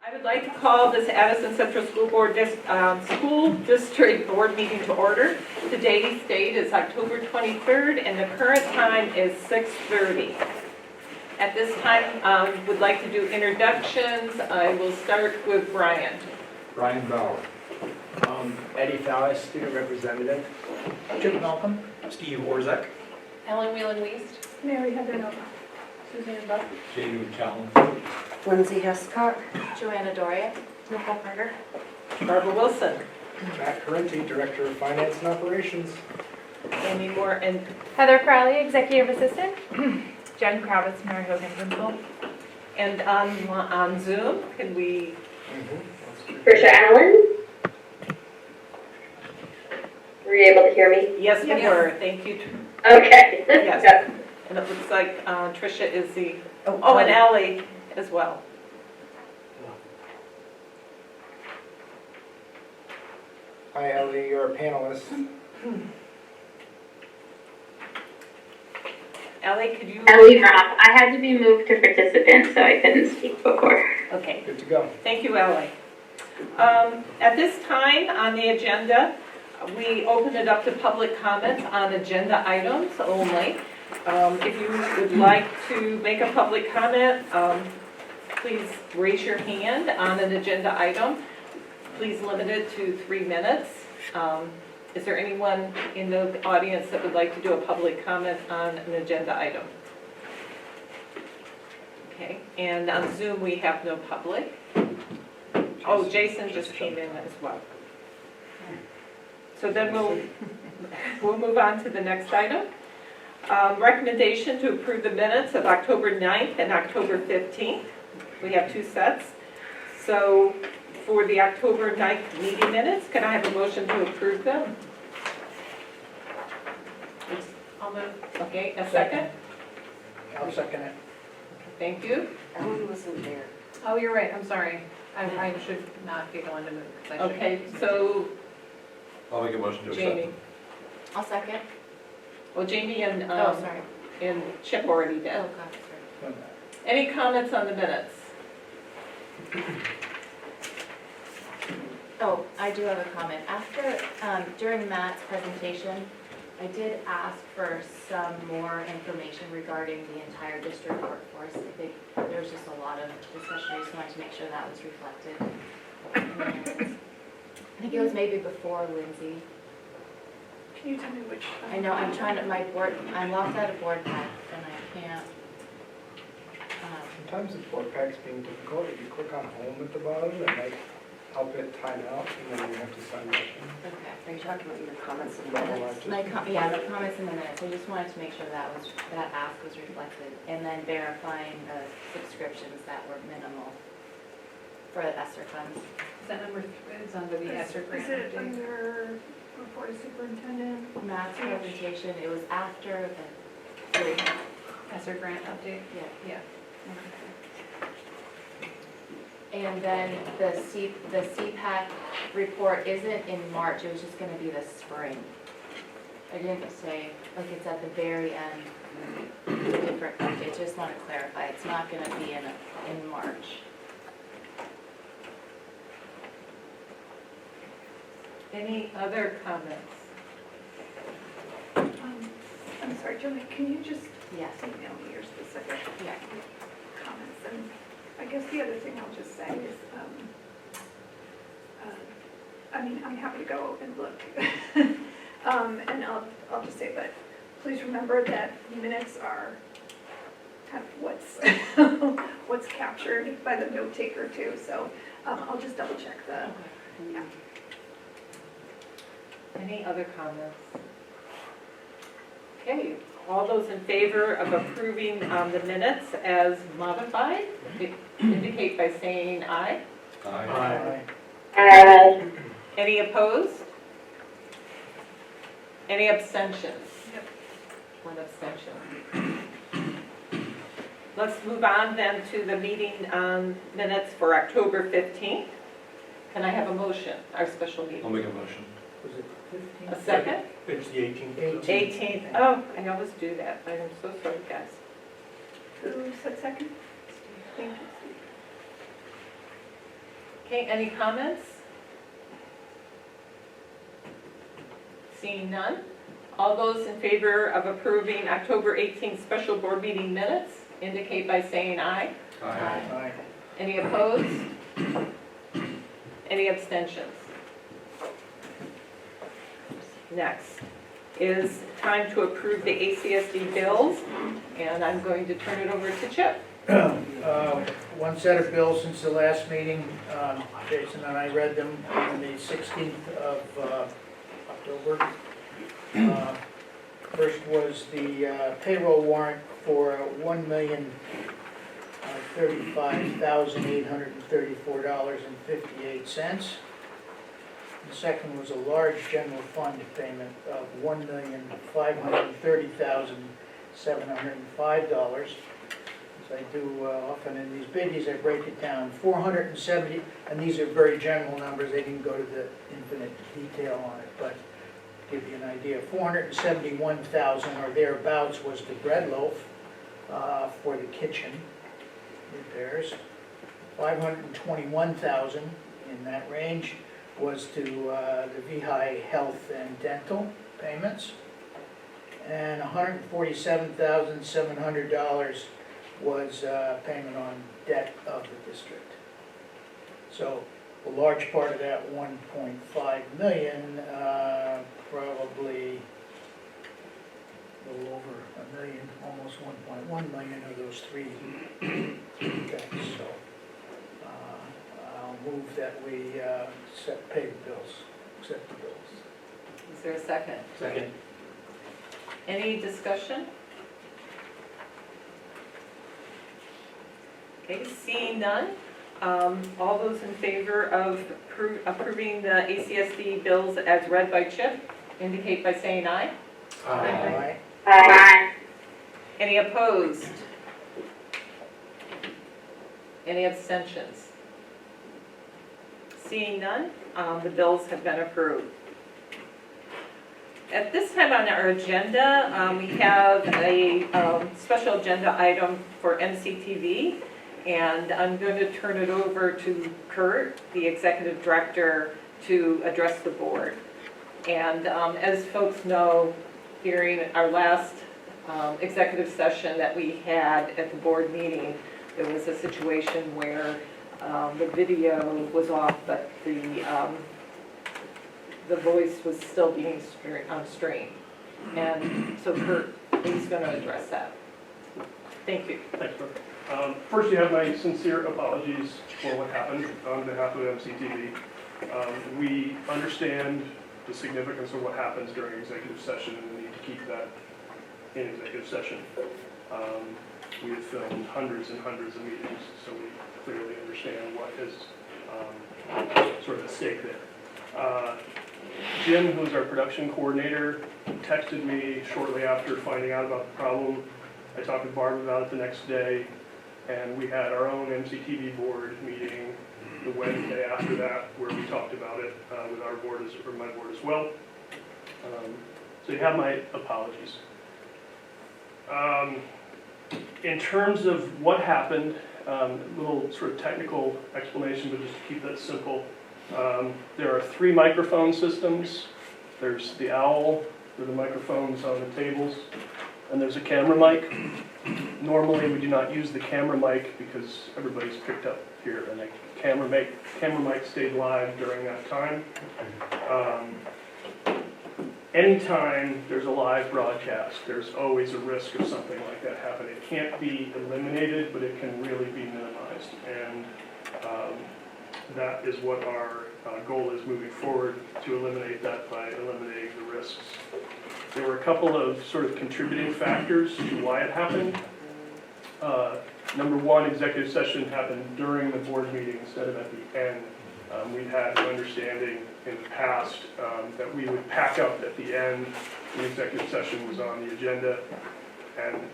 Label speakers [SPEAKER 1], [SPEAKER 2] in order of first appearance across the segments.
[SPEAKER 1] I would like to call this Addison Central School School District Board meeting to order. Today's date is October 23rd and the current time is 6:30. At this time, would like to do introductions. I will start with Brian.
[SPEAKER 2] Brian Bauer.
[SPEAKER 3] Eddie Fallis, student representative.
[SPEAKER 2] Chip Malcolm. Steve Orzek.
[SPEAKER 1] Ellen Whelan-Weist.
[SPEAKER 4] Mary Heather Nova.
[SPEAKER 1] Suzanne Buck.
[SPEAKER 2] Jamie Callan.
[SPEAKER 5] Lindsay Hescott.
[SPEAKER 4] Joanna Doria. Nicole Carter.
[SPEAKER 1] Barbara Wilson.
[SPEAKER 3] Matt Correnti, director of finance and operations.
[SPEAKER 1] Amy Moore and
[SPEAKER 4] Heather Crowley, executive assistant. Jen Kravitz, Mary Hogan principal.
[SPEAKER 1] and on Zoom, can we,
[SPEAKER 6] Trisha Allen? Were you able to hear me?
[SPEAKER 1] yes, we
[SPEAKER 4] Yes.
[SPEAKER 1] were, thank you.
[SPEAKER 6] Okay.
[SPEAKER 1] Yes. And it looks like Tricia is the, oh, and Ally as well.
[SPEAKER 3] Hi, Ellie, you're a panelist.
[SPEAKER 1] Ally, could you?
[SPEAKER 6] Ellie Roth. I had to be moved to participant, so I couldn't speak before.
[SPEAKER 1] Okay.
[SPEAKER 3] Good to go.
[SPEAKER 1] Thank you, Ally. At this time on the agenda, we open it up to public comment on agenda items only. If you would like to make a public comment, please raise your hand on an agenda item. Please limit it to 3 minutes. Is there anyone in the audience that would like to do a public comment on an agenda item? Okay, and on Zoom, we have no public. Oh, Jason just came in as well. So then we'll move on to the next item. Recommendation to approve the minutes of October 9th and October 15th. We have 2 sets. So for the October 9th meeting minutes, can I have a motion to approve them? Okay, a second?
[SPEAKER 3] I'll second it.
[SPEAKER 1] Thank you.
[SPEAKER 5] Ellen wasn't there.
[SPEAKER 4] Oh, you're right, I'm sorry. I should not be the one to move. 'Cause I should-
[SPEAKER 1] Okay, so
[SPEAKER 2] I'll make a motion to accept.
[SPEAKER 1] Jamie.
[SPEAKER 4] I'll second.
[SPEAKER 1] Well, Jamie and
[SPEAKER 4] Sorry.
[SPEAKER 1] and Chip already did.
[SPEAKER 4] God, sorry.
[SPEAKER 1] Any comments on the minutes?
[SPEAKER 7] Oh, I do have a comment. After, during Matt's presentation, I did ask for some more information regarding the entire district workforce. I think there was just a lot of discussion. I just wanted to make sure that was reflected in the minutes. I think it was maybe before Lindsay.
[SPEAKER 4] Can you tell me which?
[SPEAKER 7] I know, I'm trying to, I'm locked out of board pack and I can't.
[SPEAKER 3] Sometimes the board pack's being difficult. If you click on home at the bottom, it might help it time out, and then you have to sign back in.
[SPEAKER 7] Okay.
[SPEAKER 5] Are you talking about your comments in the
[SPEAKER 3] Well,
[SPEAKER 5] minutes?
[SPEAKER 7] Yeah, the comments in the minutes, I just wanted to make sure that ask was reflected, and then verifying the subscriptions that were minimal for the ESSER funds.
[SPEAKER 4] Is that number 3? It's under the ESSER grant.
[SPEAKER 8] Is it
[SPEAKER 4] update.
[SPEAKER 8] under report of superintendent?
[SPEAKER 7] Matt's presentation, it was after the 3.
[SPEAKER 4] ESSER grant update?
[SPEAKER 7] Yeah.
[SPEAKER 4] Yeah.
[SPEAKER 7] And then the CPAC report isn't in March, it was just gonna be the spring. I didn't say, like it's at the very end, different updates, just wanna clarify, it's not gonna be in March.
[SPEAKER 1] Any other comments?
[SPEAKER 8] I'm sorry, Joey, can you just
[SPEAKER 7] Yes,
[SPEAKER 8] email me your specific
[SPEAKER 7] yeah.
[SPEAKER 8] comments? And I guess the other thing I'll just say is, I mean, I'm happy to go and look. And I'll just say, but please remember that minutes are kind of what's captured by the note taker too. So I'll just double check the, yeah.
[SPEAKER 1] Any other comments? Okay, all those in favor of approving the minutes as modified, indicate by saying aye.
[SPEAKER 2] Aye.
[SPEAKER 1] Any opposed? Any abstentions?
[SPEAKER 8] Yep.
[SPEAKER 1] 1 abstention. Let's move on then to the meeting minutes for October 15th. Can I have a motion, our special meeting?
[SPEAKER 2] I'll make a motion.
[SPEAKER 3] Was it 15?
[SPEAKER 1] A second?
[SPEAKER 2] It's the 18th.
[SPEAKER 1] 18th, oh, I always do that, I am so sorry, guys.
[SPEAKER 8] Who said second? Thank you.
[SPEAKER 1] Okay, any comments? Seeing none. All those in favor of approving October 18th special board meeting minutes indicate by saying aye.
[SPEAKER 3] Aye.
[SPEAKER 1] Any opposed? Any abstentions? Next is time to approve the ACSD bills, and I'm going to turn it over to Chip.
[SPEAKER 9] One set of bills since the last meeting. Jason and I read them on the 16th of October. First was the payroll warrant for $1,035,834.58. The second was a large general fund payment of $1,530,705. As I do often in these biggies, I break it down. 470, and these are very general numbers, they didn't go to the infinite detail on it, but to give you an idea, 471,000 or thereabouts was the bread loaf for the kitchen repairs. 521,000 in that range was to the VHI health and dental payments. And $147,700 was payment on debt of the district. So a large part of that 1.5 million, probably a little over a million, almost 1.1 million of those three things. So I'll move that we pay the bills, accept the bills.
[SPEAKER 1] Is there a second?
[SPEAKER 2] Second.
[SPEAKER 1] Any discussion? Okay, seeing none. All those in favor of approving the ACSD bills as read by Chip indicate by saying aye.
[SPEAKER 9] Aye.
[SPEAKER 6] Aye.
[SPEAKER 1] Any opposed? Any abstentions? Seeing none, the bills have been approved. At this time on our agenda, we have a special agenda item for MCTV, and I'm going to turn it over to Kurt, the executive director, to address the board. And as folks know, during our last executive session that we had at the board meeting, there was a situation where the video was off, but the voice was still being on stream. And so Kurt is going to address that. Thank you.
[SPEAKER 10] Thanks, Brooke. First, you have my sincere apologies for what happened on behalf of MCTV. We understand the significance of what happens during executive session and the need to keep that in executive session. We have filmed hundreds and hundreds of meetings, so we clearly understand what is sort of at stake there. Jim, who's our production coordinator, texted me shortly after finding out about the problem. I talked with Barb about it the next day, and we had our own MCTV board meeting the Wednesday after that, where we talked about it with our board, or my board as well. So you have my apologies. In terms of what happened, a little sort of technical explanation, but just to keep that simple. There are 3 microphone systems. There's the owl, with the microphones on the tables, and there's a camera mic. Normally we do not use the camera mic because everybody's picked up here, and the camera mic stayed live during that time. Anytime there's a live broadcast, there's always a risk of something like that happening. It can't be eliminated, but it can really be minimized. And that is what our goal is moving forward, to eliminate that by eliminating the risks. There were a couple of sort of contributing factors to why it happened. Number one, executive session happened during the board meeting instead of at the end. We've had an understanding in the past that we would pack up at the end when executive session was on the agenda, and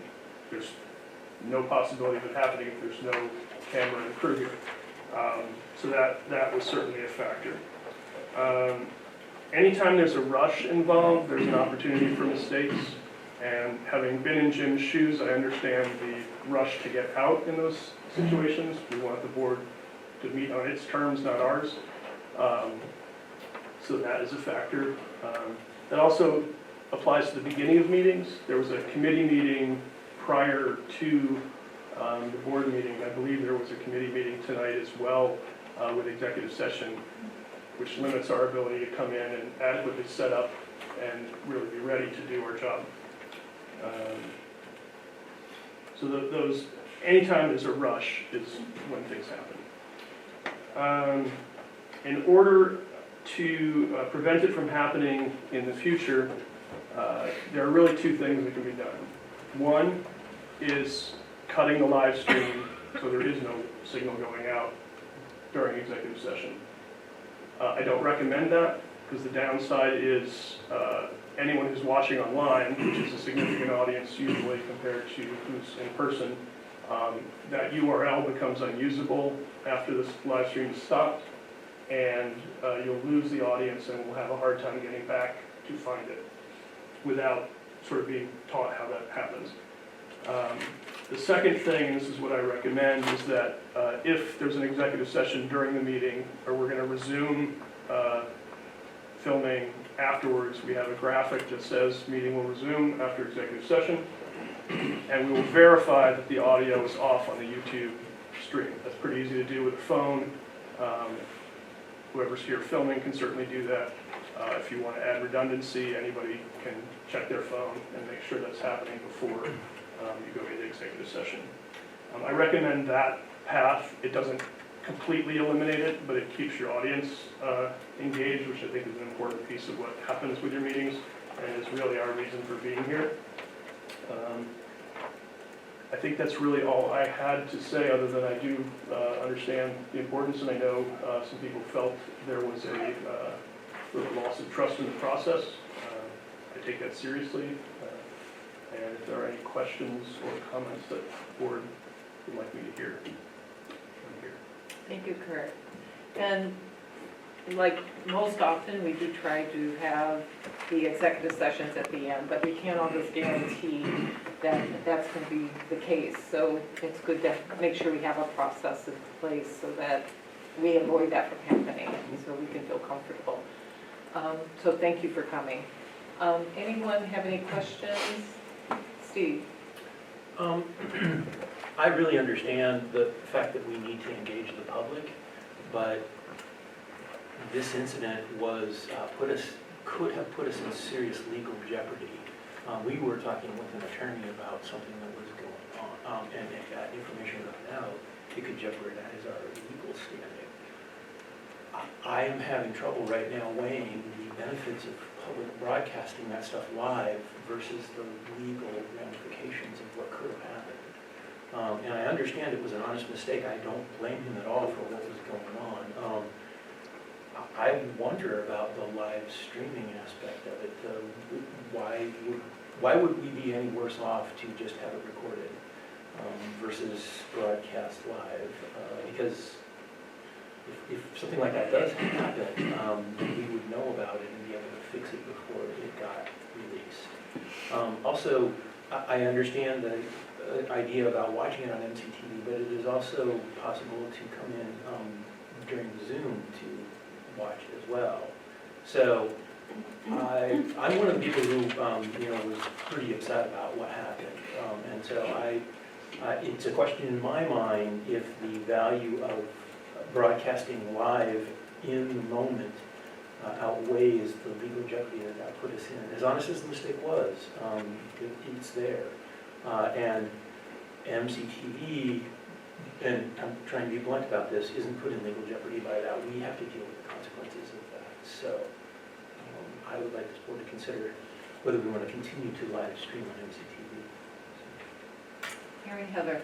[SPEAKER 10] there's no possibility of it happening if there's no camera and crew here. So that was certainly a factor. Anytime there's a rush involved, there's an opportunity for mistakes. And having been in Jim's shoes, I understand the rush to get out in those situations. We want the board to meet on its terms, not ours. So that is a factor. That also applies to the beginning of meetings. There was a committee meeting prior to the board meeting. I believe there was a committee meeting tonight as well with executive session, which limits our ability to come in and adequately set up and really be ready to do our job. So those, anytime there's a rush is when things happen. In order to prevent it from happening in the future, there are really two things that can be done. One is cutting the live stream so there is no signal going out during executive session. I don't recommend that because the downside is anyone who's watching online, which is a significant audience usually compared to who's in person, that URL becomes unusable after this live stream is stopped, and you'll lose the audience and will have a hard time getting back to find it without sort of being taught how that happens. The second thing, and this is what I recommend, is that if there's an executive session during the meeting, or we're going to resume filming afterwards, we have a graphic that says meeting will resume after executive session, and we will verify that the audio is off on the YouTube stream. That's pretty easy to do with a phone. Whoever's here filming can certainly do that. If you want to add redundancy, anybody can check their phone and make sure that's happening before you go into executive session. I recommend that path. It doesn't completely eliminate it, but it keeps your audience engaged, which I think is an important piece of what happens with your meetings and is really our reason for being here. I think that's really all I had to say, other than I do understand the importance, and I know some people felt there was a little loss of trust in the process. I take that seriously. And if there are any questions or comments that the board would like me to hear, I'm here.
[SPEAKER 1] Thank you, Kurt. And like most often, we do try to have the executive sessions at the end, but we can't always guarantee that that's going to be the case. So it's good to make sure we have a process in place so that we avoid that from happening, so we can feel comfortable. So thank you for coming. Anyone have any questions? Steve?
[SPEAKER 11] I really understand the fact that we need to engage the public, but this incident was could have put us in serious legal jeopardy. We were talking with an attorney about something that was going on, and if that information got out, it could jeopardize our legal standing. I am having trouble right now weighing the benefits of public broadcasting that stuff live versus the legal ramifications of what could have happened. And I understand it was an honest mistake. I don't blame him at all for what was going on. I wonder about the live streaming aspect of it. Why would we be any worse off to just have it recorded versus broadcast live? Because if something like that does happen, we would know about it and be able to fix it before it got released. Also, I understand the idea about watching it on MCTV, but it is also possible to come in during Zoom to watch it as well. So I'm one of the people who was pretty upset about what happened, and so it's a question in my mind if the value of broadcasting live in the moment outweighs the legal jeopardy that put us in. As honest as the mistake was, it's there. And MCTV, and I'm trying to be blunt about this, isn't put in legal jeopardy by that. We have to deal with the consequences of that. So I would like this board to consider whether we want to continue to live stream on MCTV.
[SPEAKER 1] Mary Heather.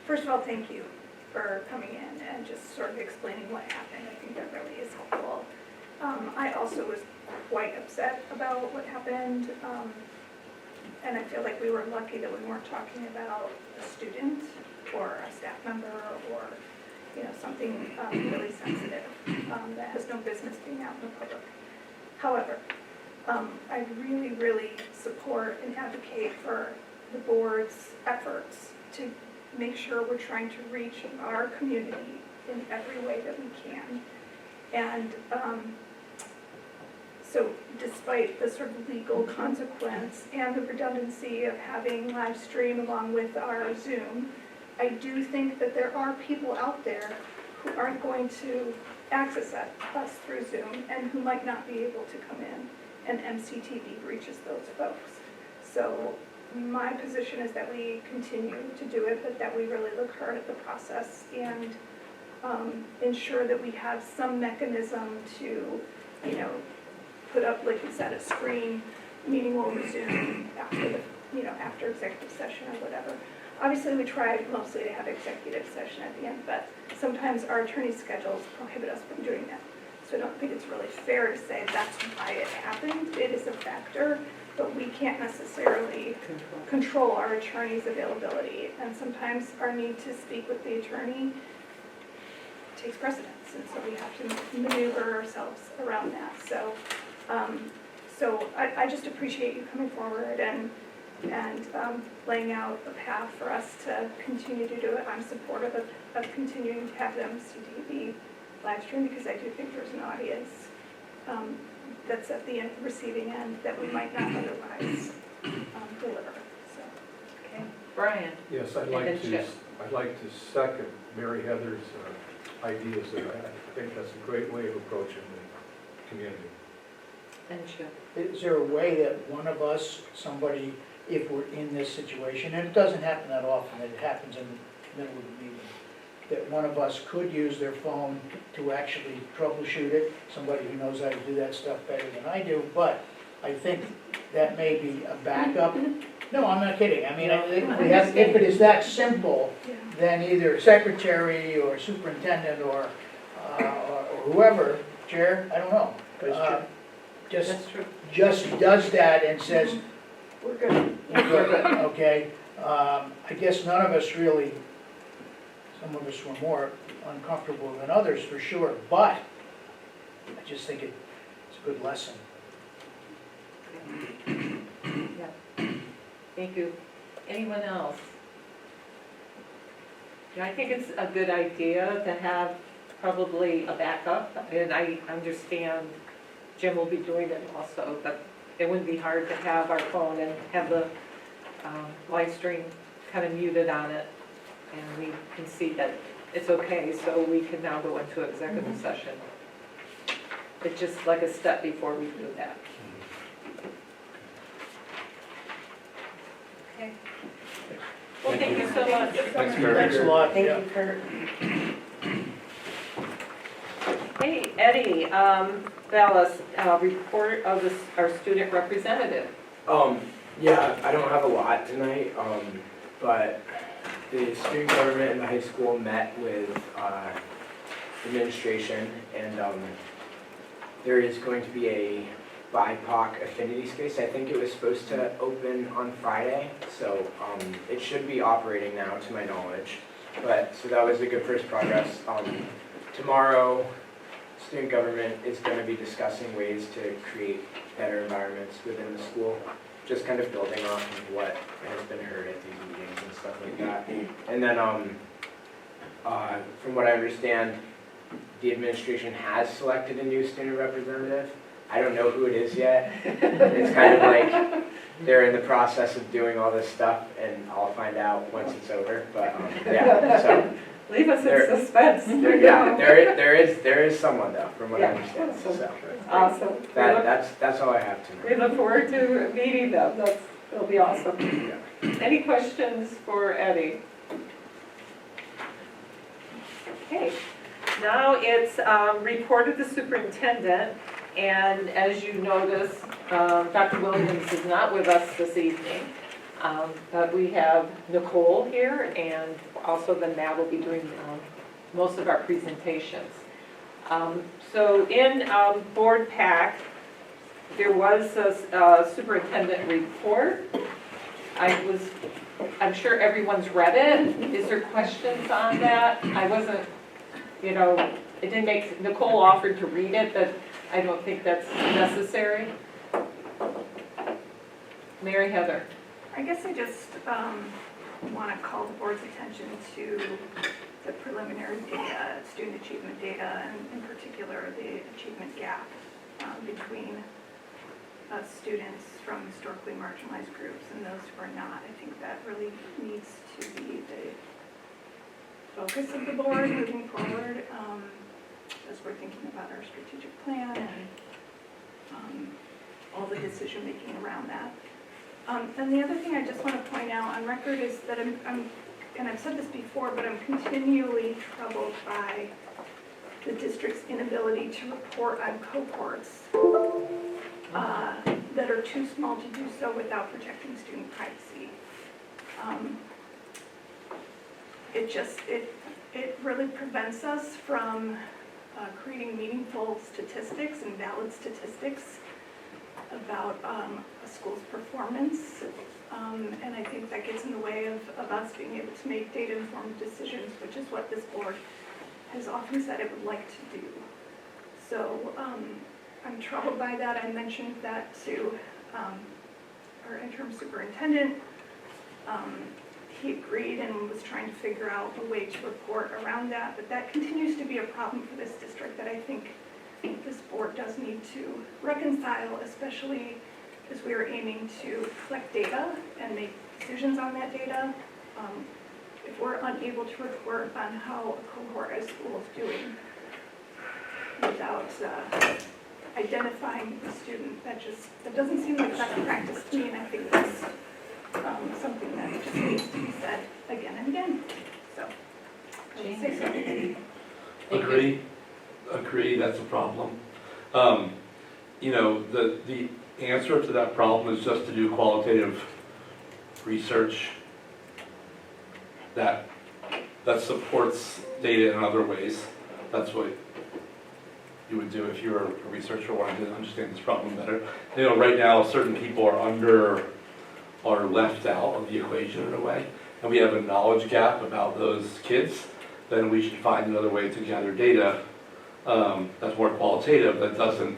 [SPEAKER 8] First of all, thank you for coming in and just sort of explaining what happened. I think that really is helpful. I also was quite upset about what happened, and I feel like we were lucky that we weren't talking about a student or a staff member or something really sensitive that has no business being out in the public. However, I really, really support and advocate for the board's efforts to make sure we're trying to reach our community in every way that we can. And so despite the sort of legal consequence and the redundancy of having live stream along with our Zoom, I do think that there are people out there who aren't going to access us through Zoom and who might not be able to come in, and MCTV reaches those folks. So my position is that we continue to do it, but that we really look hard at the process and ensure that we have some mechanism to, you know, put up, like you said, a screen, meeting will resume after the, you know, after executive session or whatever. Obviously, we try mostly to have executive session at the end, but sometimes our attorney schedules prohibit us from doing that. So I don't think it's really fair to say that's why it happened. It is a factor, but we can't necessarily control our attorney's availability. And sometimes our need to speak with the attorney takes precedence, and so we have to maneuver ourselves around that. So, I just appreciate you coming forward and laying out a path for us to continue to do it. I'm supportive of continuing to have the MCTV live stream because I do think there's an audience that's at the receiving end that we might not otherwise deliver. So,
[SPEAKER 1] Okay, Brian?
[SPEAKER 12] Yes,
[SPEAKER 1] And then Chip.
[SPEAKER 12] I'd like to second Mary Heather's ideas there. I think that's a great way of approaching the community.
[SPEAKER 1] And Chip?
[SPEAKER 9] Is there a way that one of us, somebody, if we're in this situation, and it doesn't happen that often, it happens in the middle of the meeting, that one of us could use their phone to actually troubleshoot it, somebody who knows how to do that stuff better than I do, but I think that may be a backup. No, I'm not kidding. I mean, I think if it is that simple,
[SPEAKER 8] yeah.
[SPEAKER 9] then either secretary or superintendent or whoever, chair, I don't know.
[SPEAKER 1] That's true.
[SPEAKER 9] Just does that and says,
[SPEAKER 8] We're good.
[SPEAKER 9] we're good, okay? I guess none of us really, some of us were more uncomfortable than others for sure, but I just think it's a good lesson.
[SPEAKER 1] Thank you. Anyone else? Yeah, I think it's a good idea to have probably a backup, and I understand Jim will be doing it also, but it wouldn't be hard to have our phone and have the live stream kind of muted on it, and we can see that it's okay, so we can now go into executive session. It's just like a step before we do that. Okay. Well, thank you so much.
[SPEAKER 2] Thanks, Mary.
[SPEAKER 9] Thanks a lot.
[SPEAKER 5] Thank
[SPEAKER 9] Yeah.
[SPEAKER 5] you, Kurt.
[SPEAKER 1] Hey, Eddie, Vallis, report of our student representative.
[SPEAKER 13] Yeah, I don't have a lot tonight, but the student government in the high school met with administration, and there is going to be a BIPOC affinity space. I think it was supposed to open on Friday, so it should be operating now, to my knowledge. But so that was a good first progress. Tomorrow, student government is going to be discussing ways to create better environments within the school, just kind of building off of what has been heard at these meetings and stuff like that. And then, from what I understand, the administration has selected a new student representative. I don't know who it is yet. It's kind of like they're in the process of doing all this stuff, and I'll find out once it's over. But yeah, so
[SPEAKER 1] Leave us in suspense.
[SPEAKER 13] there is someone though, from what I understand. So
[SPEAKER 1] Awesome.
[SPEAKER 13] that's all I have tonight.
[SPEAKER 1] We look forward to meeting them. That'll be awesome. Any questions for Eddie? Okay. Now it's report of the superintendent, and as you notice, Dr. Williams is not with us this evening, but we have Nicole here, and also then Matt will be doing most of our presentations. So in board pack, there was a superintendent report. I'm sure everyone's read it. Is there questions on that? I wasn't, it didn't make, Nicole offered to read it, but I don't think that's necessary. Mary Heather.
[SPEAKER 8] I guess I just want to call the board's attention to the preliminary data, student achievement data, and in particular, the achievement gap between students from historically marginalized groups and those who are not. I think that really needs to be the focus of the board moving forward as we're thinking about our strategic plan and all the decision making around that. And the other thing I just want to point out on record is that and I've said this before, but I'm continually troubled by the district's inability to report on cohorts that are too small to do so without protecting student privacy. It really prevents us from creating meaningful statistics and valid statistics about a school's performance. And I think that gets in the way of us being able to make data-informed decisions, which is what this board has often said it would like to do. So I'm troubled by that. I mentioned that to our interim superintendent. He agreed and was trying to figure out a way to report around that, but that continues to be a problem for this district that I think this board does need to reconcile, especially as we are aiming to collect data and make decisions on that data. If we're unable to report on how a cohort at school is doing without identifying the student, that doesn't seem like best practice to me, and I think that's something that just needs to be said again and again. So, I would say so.
[SPEAKER 14] Agree, that's a problem. You know, the answer to that problem is just to do qualitative research that supports data in other ways. That's what you would do if you were a researcher wanting to understand this problem better. You know, right now, certain people are left out of the equation in a way, and we have a knowledge gap about those kids. Then we should find another way to gather data that's more qualitative, that doesn't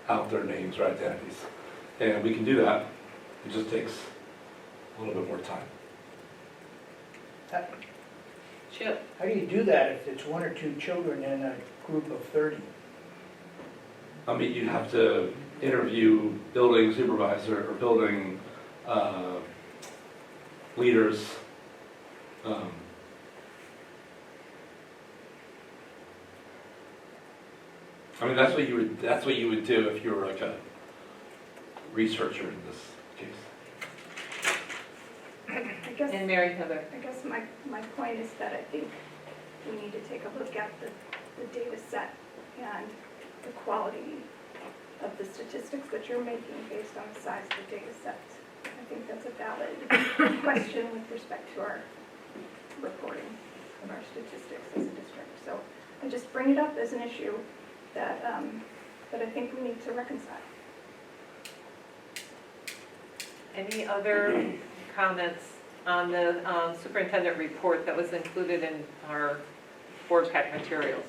[SPEAKER 14] out their names or identities. And we can do that. It just takes a little bit more time.
[SPEAKER 1] Chip?
[SPEAKER 9] How do you do that if it's one or two children in a group of 30?
[SPEAKER 14] I mean, you'd have to interview building supervisor or building leaders. I mean, that's what you would do if you were like a researcher in this case.
[SPEAKER 8] I guess,
[SPEAKER 1] And Mary Heather?
[SPEAKER 8] I guess my point is that I think we need to take a look at the data set and the quality of the statistics that you're making based on the size of the data set. I think that's a valid question with respect to our reporting of our statistics as a district. So I just bring it up as an issue that I think we need to reconcile.
[SPEAKER 1] Any other comments on the superintendent report that was included in our board pack materials?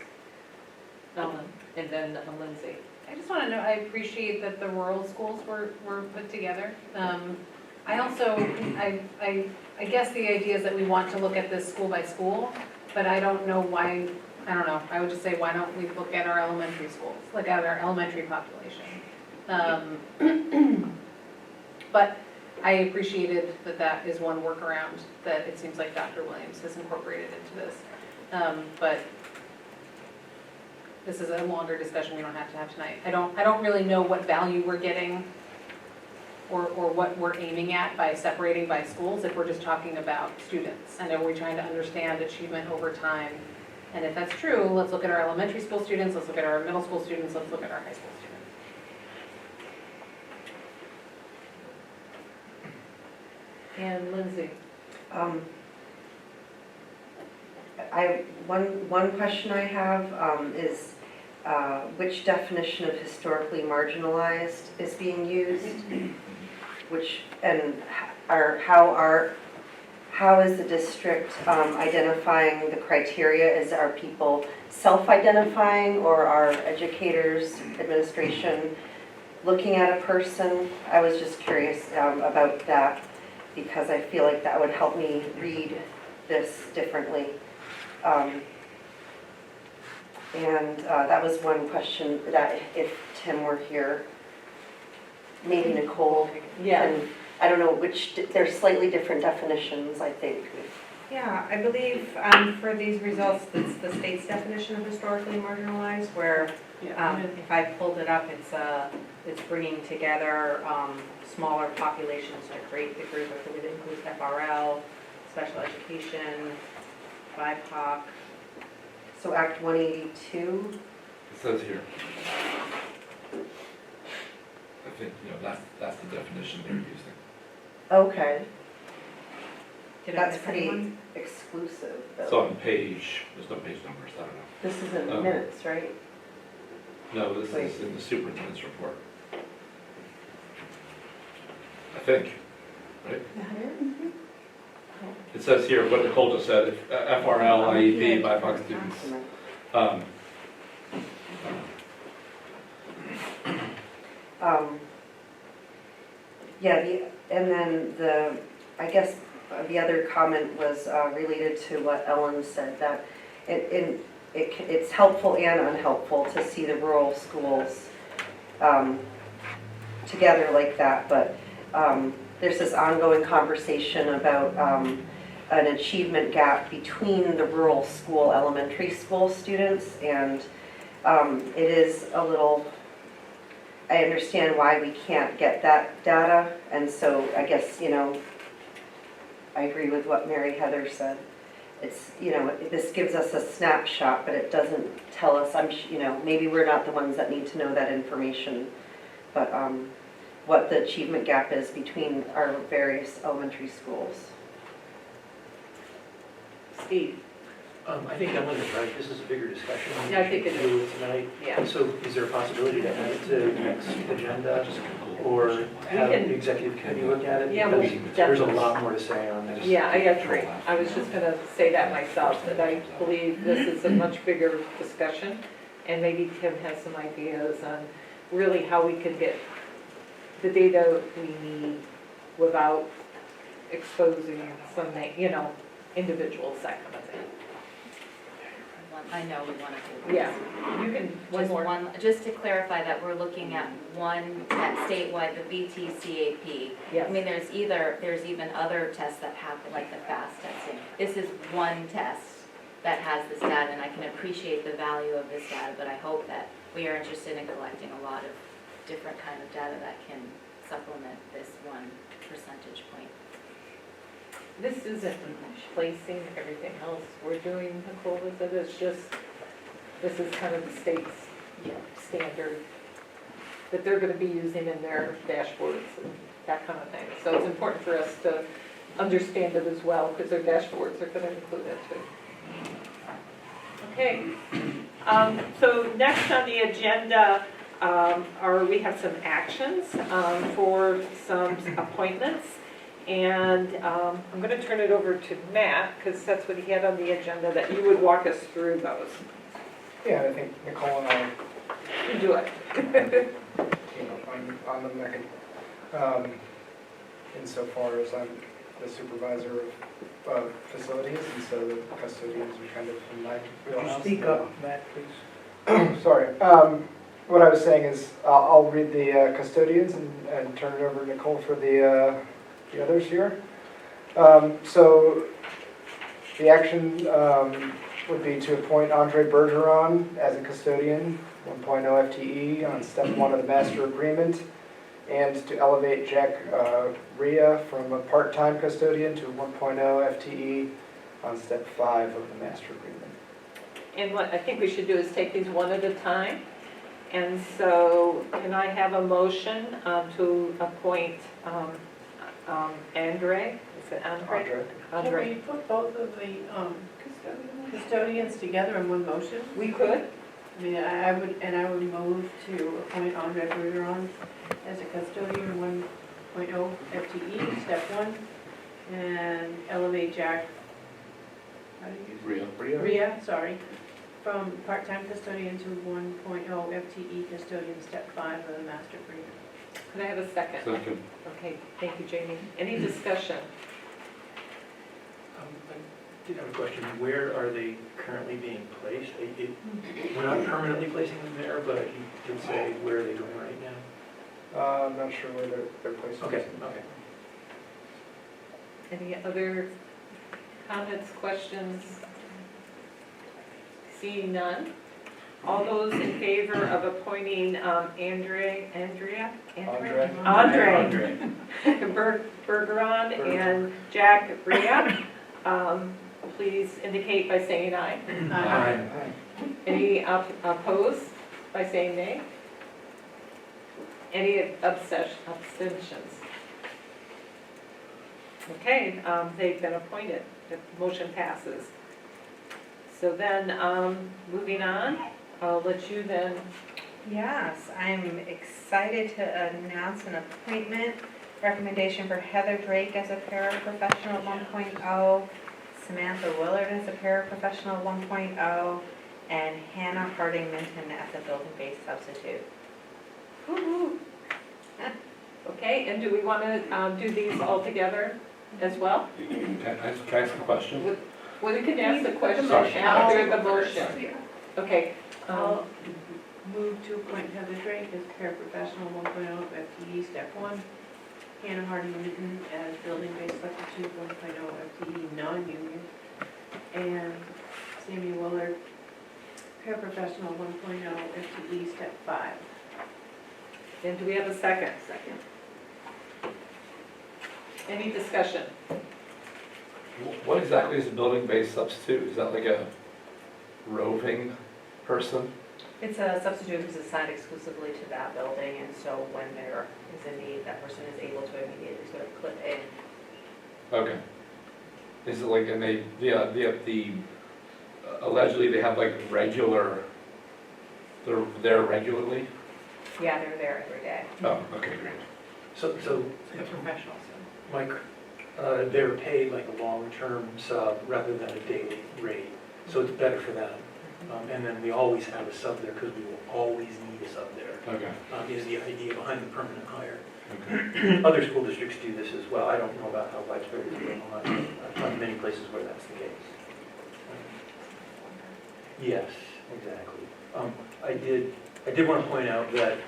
[SPEAKER 1] Ellen, and then Lindsay.
[SPEAKER 15] I just want to know, I appreciate that the rural schools were put together. I also, I guess the idea is that we want to look at this school by school, but I don't know why, I don't know, I would just say, why don't we look at our elementary schools, look at our elementary population? But I appreciated that that is one workaround that it seems like Dr. Williams has incorporated into this. But this is a longer discussion we don't have to have tonight. I don't really know what value we're getting or what we're aiming at by separating by schools if we're just talking about students. And are we trying to understand achievement over time? And if that's true, let's look at our elementary school students, let's look at our middle school students, let's look at our high school students.
[SPEAKER 1] And Lindsay.
[SPEAKER 5] One question I have is which definition of historically marginalized is being used? How is the district identifying the criteria? Are people self-identifying, or are educators, administration looking at a person? I was just curious about that. because I feel like that would help me read this differently. And that was one question that if Tim were here, maybe Nicole
[SPEAKER 1] Yeah.
[SPEAKER 5] can, I don't know which, there's slightly different definitions, I think.
[SPEAKER 16] Yeah, I believe for these results, it's the state's definition of historically marginalized, where if I pulled it up, it's bringing together smaller populations to create the group. I believe it includes FRL, special education, BIPOC.
[SPEAKER 5] So Act 182,
[SPEAKER 14] It says here. I think, that's the definition they're using.
[SPEAKER 5] okay,
[SPEAKER 16] Did I
[SPEAKER 5] that's
[SPEAKER 16] miss
[SPEAKER 5] pretty
[SPEAKER 16] anyone?
[SPEAKER 5] exclusive
[SPEAKER 14] It's
[SPEAKER 5] though.
[SPEAKER 14] on page, there's no page numbers, I don't know.
[SPEAKER 5] This is in
[SPEAKER 14] Oh.
[SPEAKER 5] minutes, right?
[SPEAKER 14] No, this
[SPEAKER 5] Wait.
[SPEAKER 14] is in the superintendent's report. I think, right? It says here, what Nicole just said, if FRL, IEP, BIPOC students.
[SPEAKER 5] Yeah, and then I guess the other comment was related to what Ellen said, that it's helpful and unhelpful to see the rural schools together like that, but there's this ongoing conversation about an achievement gap between the rural school, elementary school students, and it is a little, I understand why we can't get that data, and so I guess, I agree with what Mary Heather said. It's, this gives us a snapshot, but it doesn't tell us, maybe we're not the ones that need to know that information, but what the achievement gap is between our various elementary schools.
[SPEAKER 1] Steve?
[SPEAKER 11] I think Ellen is right, this is a bigger discussion than
[SPEAKER 1] Yeah, I
[SPEAKER 11] we
[SPEAKER 1] think
[SPEAKER 11] should
[SPEAKER 1] it
[SPEAKER 11] deal with tonight.
[SPEAKER 1] Yeah.
[SPEAKER 11] So is there a possibility to add it to the next agenda, or have
[SPEAKER 1] can-
[SPEAKER 11] the executive committee look at it?
[SPEAKER 1] Yeah,
[SPEAKER 11] Because
[SPEAKER 1] we
[SPEAKER 11] there's a
[SPEAKER 1] definitely-
[SPEAKER 11] lot more to say on this.
[SPEAKER 1] Yeah, I agree. I was just gonna say that myself, that I believe this is a much bigger discussion, and maybe Tim has some ideas on really how we could get the data we need without exposing some, individuals, that kind of thing.
[SPEAKER 7] I know we want to do this.
[SPEAKER 1] Yeah, you can, one
[SPEAKER 7] Just
[SPEAKER 1] more.
[SPEAKER 7] just to clarify that we're looking at one, at statewide, the VTCAP. I
[SPEAKER 1] Yes,
[SPEAKER 7] mean, there's even other tests that happen, like the FAST testing. This is one test that has this data, and I can appreciate the value of this data, but I hope that we are interested in collecting a lot of different kind of data that can supplement this one percentage point.
[SPEAKER 1] this isn't replacing everything else we're doing, Nicole, is it? It's just, this is kind of the state's standard that they're gonna be using in their dashboards and that kind of thing. So it's important for us to understand it as well, because their dashboards are gonna include it too. Okay, so next on the agenda we have some actions for some appointments. And I'm going to turn it over to Matt, because that's what he had on the agenda, that you would walk us through those.
[SPEAKER 3] Yeah, I think Nicole and I,
[SPEAKER 1] You do it.
[SPEAKER 3] on them, I can, insofar as I'm the supervisor of facilities, and so the custodians are kind of in my
[SPEAKER 9] Could you
[SPEAKER 3] wheelhouse.
[SPEAKER 9] speak up, Matt, please?
[SPEAKER 3] Sorry. What I was saying is, I'll read the custodians and turn it over to Nicole for the others here. So the action would be to appoint Andre Bergeron as a custodian, 1.0 FTE on step 1 of the master agreement, and to elevate Jack Rhea from a part-time custodian to 1.0 FTE on step 5 of the master agreement.
[SPEAKER 1] And what I think we should do is take these one at a time. And so can I have a motion to appoint Andre? Is it Andre?
[SPEAKER 3] Andre.
[SPEAKER 1] Andre.
[SPEAKER 16] Can we put both of the custodians together in one motion?
[SPEAKER 1] We could.
[SPEAKER 16] I mean, I would move to appoint Andre Bergeron as a custodian, 1.0 FTE, step 1, and elevate Jack, how do you use it? Rhea, sorry, from part-time custodian to 1.0 FTE custodian, step 5 of the master agreement.
[SPEAKER 1] Could I have a second?
[SPEAKER 14] Second.
[SPEAKER 1] Okay, thank you, Jamie. Any discussion?
[SPEAKER 11] I did have a question. Where are they currently being placed? We're not permanently placing them there, but you did say where are they going right now?
[SPEAKER 3] I'm not sure where they're placed.
[SPEAKER 11] Okay, okay.
[SPEAKER 1] Any other comments, questions? Seeing none. All those in favor of appointing Andre Bergeron and Jack Bria, please indicate by saying aye.
[SPEAKER 11] Aye.
[SPEAKER 1] Any opposed by saying nay? Any abstentions? Okay, they've been appointed. The motion passes. So then, moving on, I'll let you then.
[SPEAKER 16] Yes, I'm excited to announce an appointment recommendation for Heather Drake as a paraprofessional 1.0, Samantha Willard as a paraprofessional 1.0, and Hannah Harding Minton as a building-based substitute.
[SPEAKER 1] Woo-hoo. Okay, and do we want to do these all together as well?
[SPEAKER 14] Can I ask a question?
[SPEAKER 1] Well, you can ask the question
[SPEAKER 14] Sorry.
[SPEAKER 1] after the motion.
[SPEAKER 8] Yeah.
[SPEAKER 1] Okay.
[SPEAKER 17] I'll move to appoint Heather Drake as paraprofessional 1.0 FTE step 1, Hannah Harding Minton as building-based substitute 1.0 FTE non-union, and Sammy Willard, paraprofessional 1.0 FTE step 5.
[SPEAKER 1] And do we have a second?
[SPEAKER 17] Second.
[SPEAKER 1] Any discussion?
[SPEAKER 14] What exactly is a building-based substitute? Is that like a roving person?
[SPEAKER 16] It's a substitute who's assigned exclusively to that building, and so when there is a need, that person is able to immediately sort of clip in.
[SPEAKER 14] Okay. Is it like, and the allegedly they have like regular, they're there regularly?
[SPEAKER 16] Yeah, they're there every day.
[SPEAKER 14] Oh, okay, great.
[SPEAKER 11] So
[SPEAKER 17] They're professionals.
[SPEAKER 11] Mike, they're paid like a long-term sub rather than a daily rate, so it's better for them. And then we always have a sub there because we will always need a sub there.
[SPEAKER 14] Okay.
[SPEAKER 11] Is the idea behind the permanent hire.
[SPEAKER 14] Okay.
[SPEAKER 11] Other school districts do this as well. I don't know about how widespread it is in Illinois. I've found many places where that's the case. Yes, exactly. I did want to point out that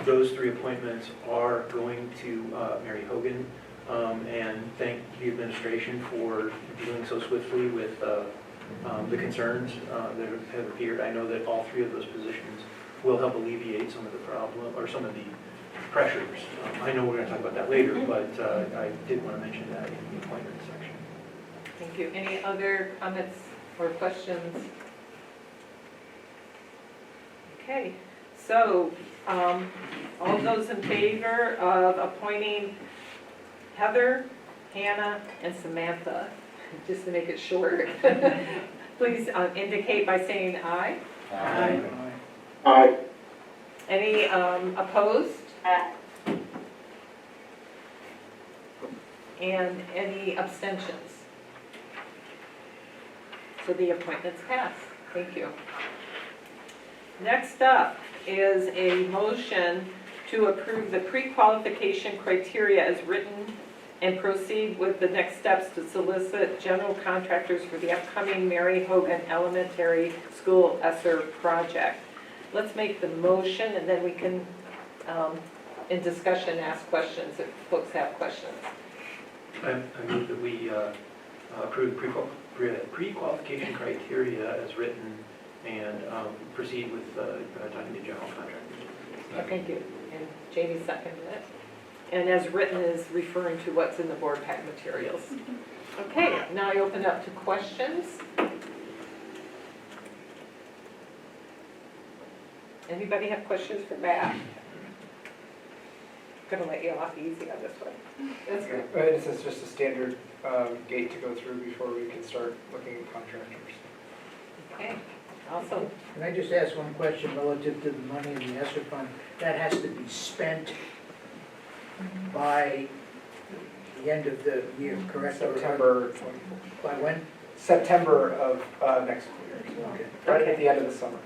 [SPEAKER 11] those 3 appointments are going to Mary Hogan, and thank the administration for dealing so swiftly with the concerns that have appeared. I know that all 3 of those positions will help alleviate some of the problem, or some of the pressures. I know we're going to talk about that later, but I did want to mention that in the appointment section.
[SPEAKER 1] Thank you. Any other comments or questions? Okay, so all those in favor of appointing Heather, Hannah, and Samantha, just to make it short, please indicate by saying aye.
[SPEAKER 14] Aye.
[SPEAKER 6] Aye.
[SPEAKER 1] Any opposed? And any abstentions? So the appointments pass. Thank you. Next up is a motion to approve the pre-qualification criteria as written and proceed with the next steps to solicit general contractors for the upcoming Mary Hogan Elementary School ESSER project. Let's make the motion and then we can, in discussion, ask questions if folks have questions.
[SPEAKER 11] I move that we approve pre-qualification criteria as written and proceed with talking to general contractors.
[SPEAKER 1] Thank you. And Jamie seconded it. And as written is referring to what's in the board pack materials. Okay, now I open up to questions. Anybody have questions for Matt? Gonna let you off easy on this one. That's good.
[SPEAKER 3] Right, this is just a standard gate to go through before we can start looking at contractors.
[SPEAKER 1] Okay, awesome.
[SPEAKER 9] Can I just ask one question relative to the money in the ESSER fund? That has to be spent by the end of the year, correct?
[SPEAKER 3] September,
[SPEAKER 9] By when?
[SPEAKER 3] September of next year,
[SPEAKER 9] Okay.
[SPEAKER 3] right at the end of the summer.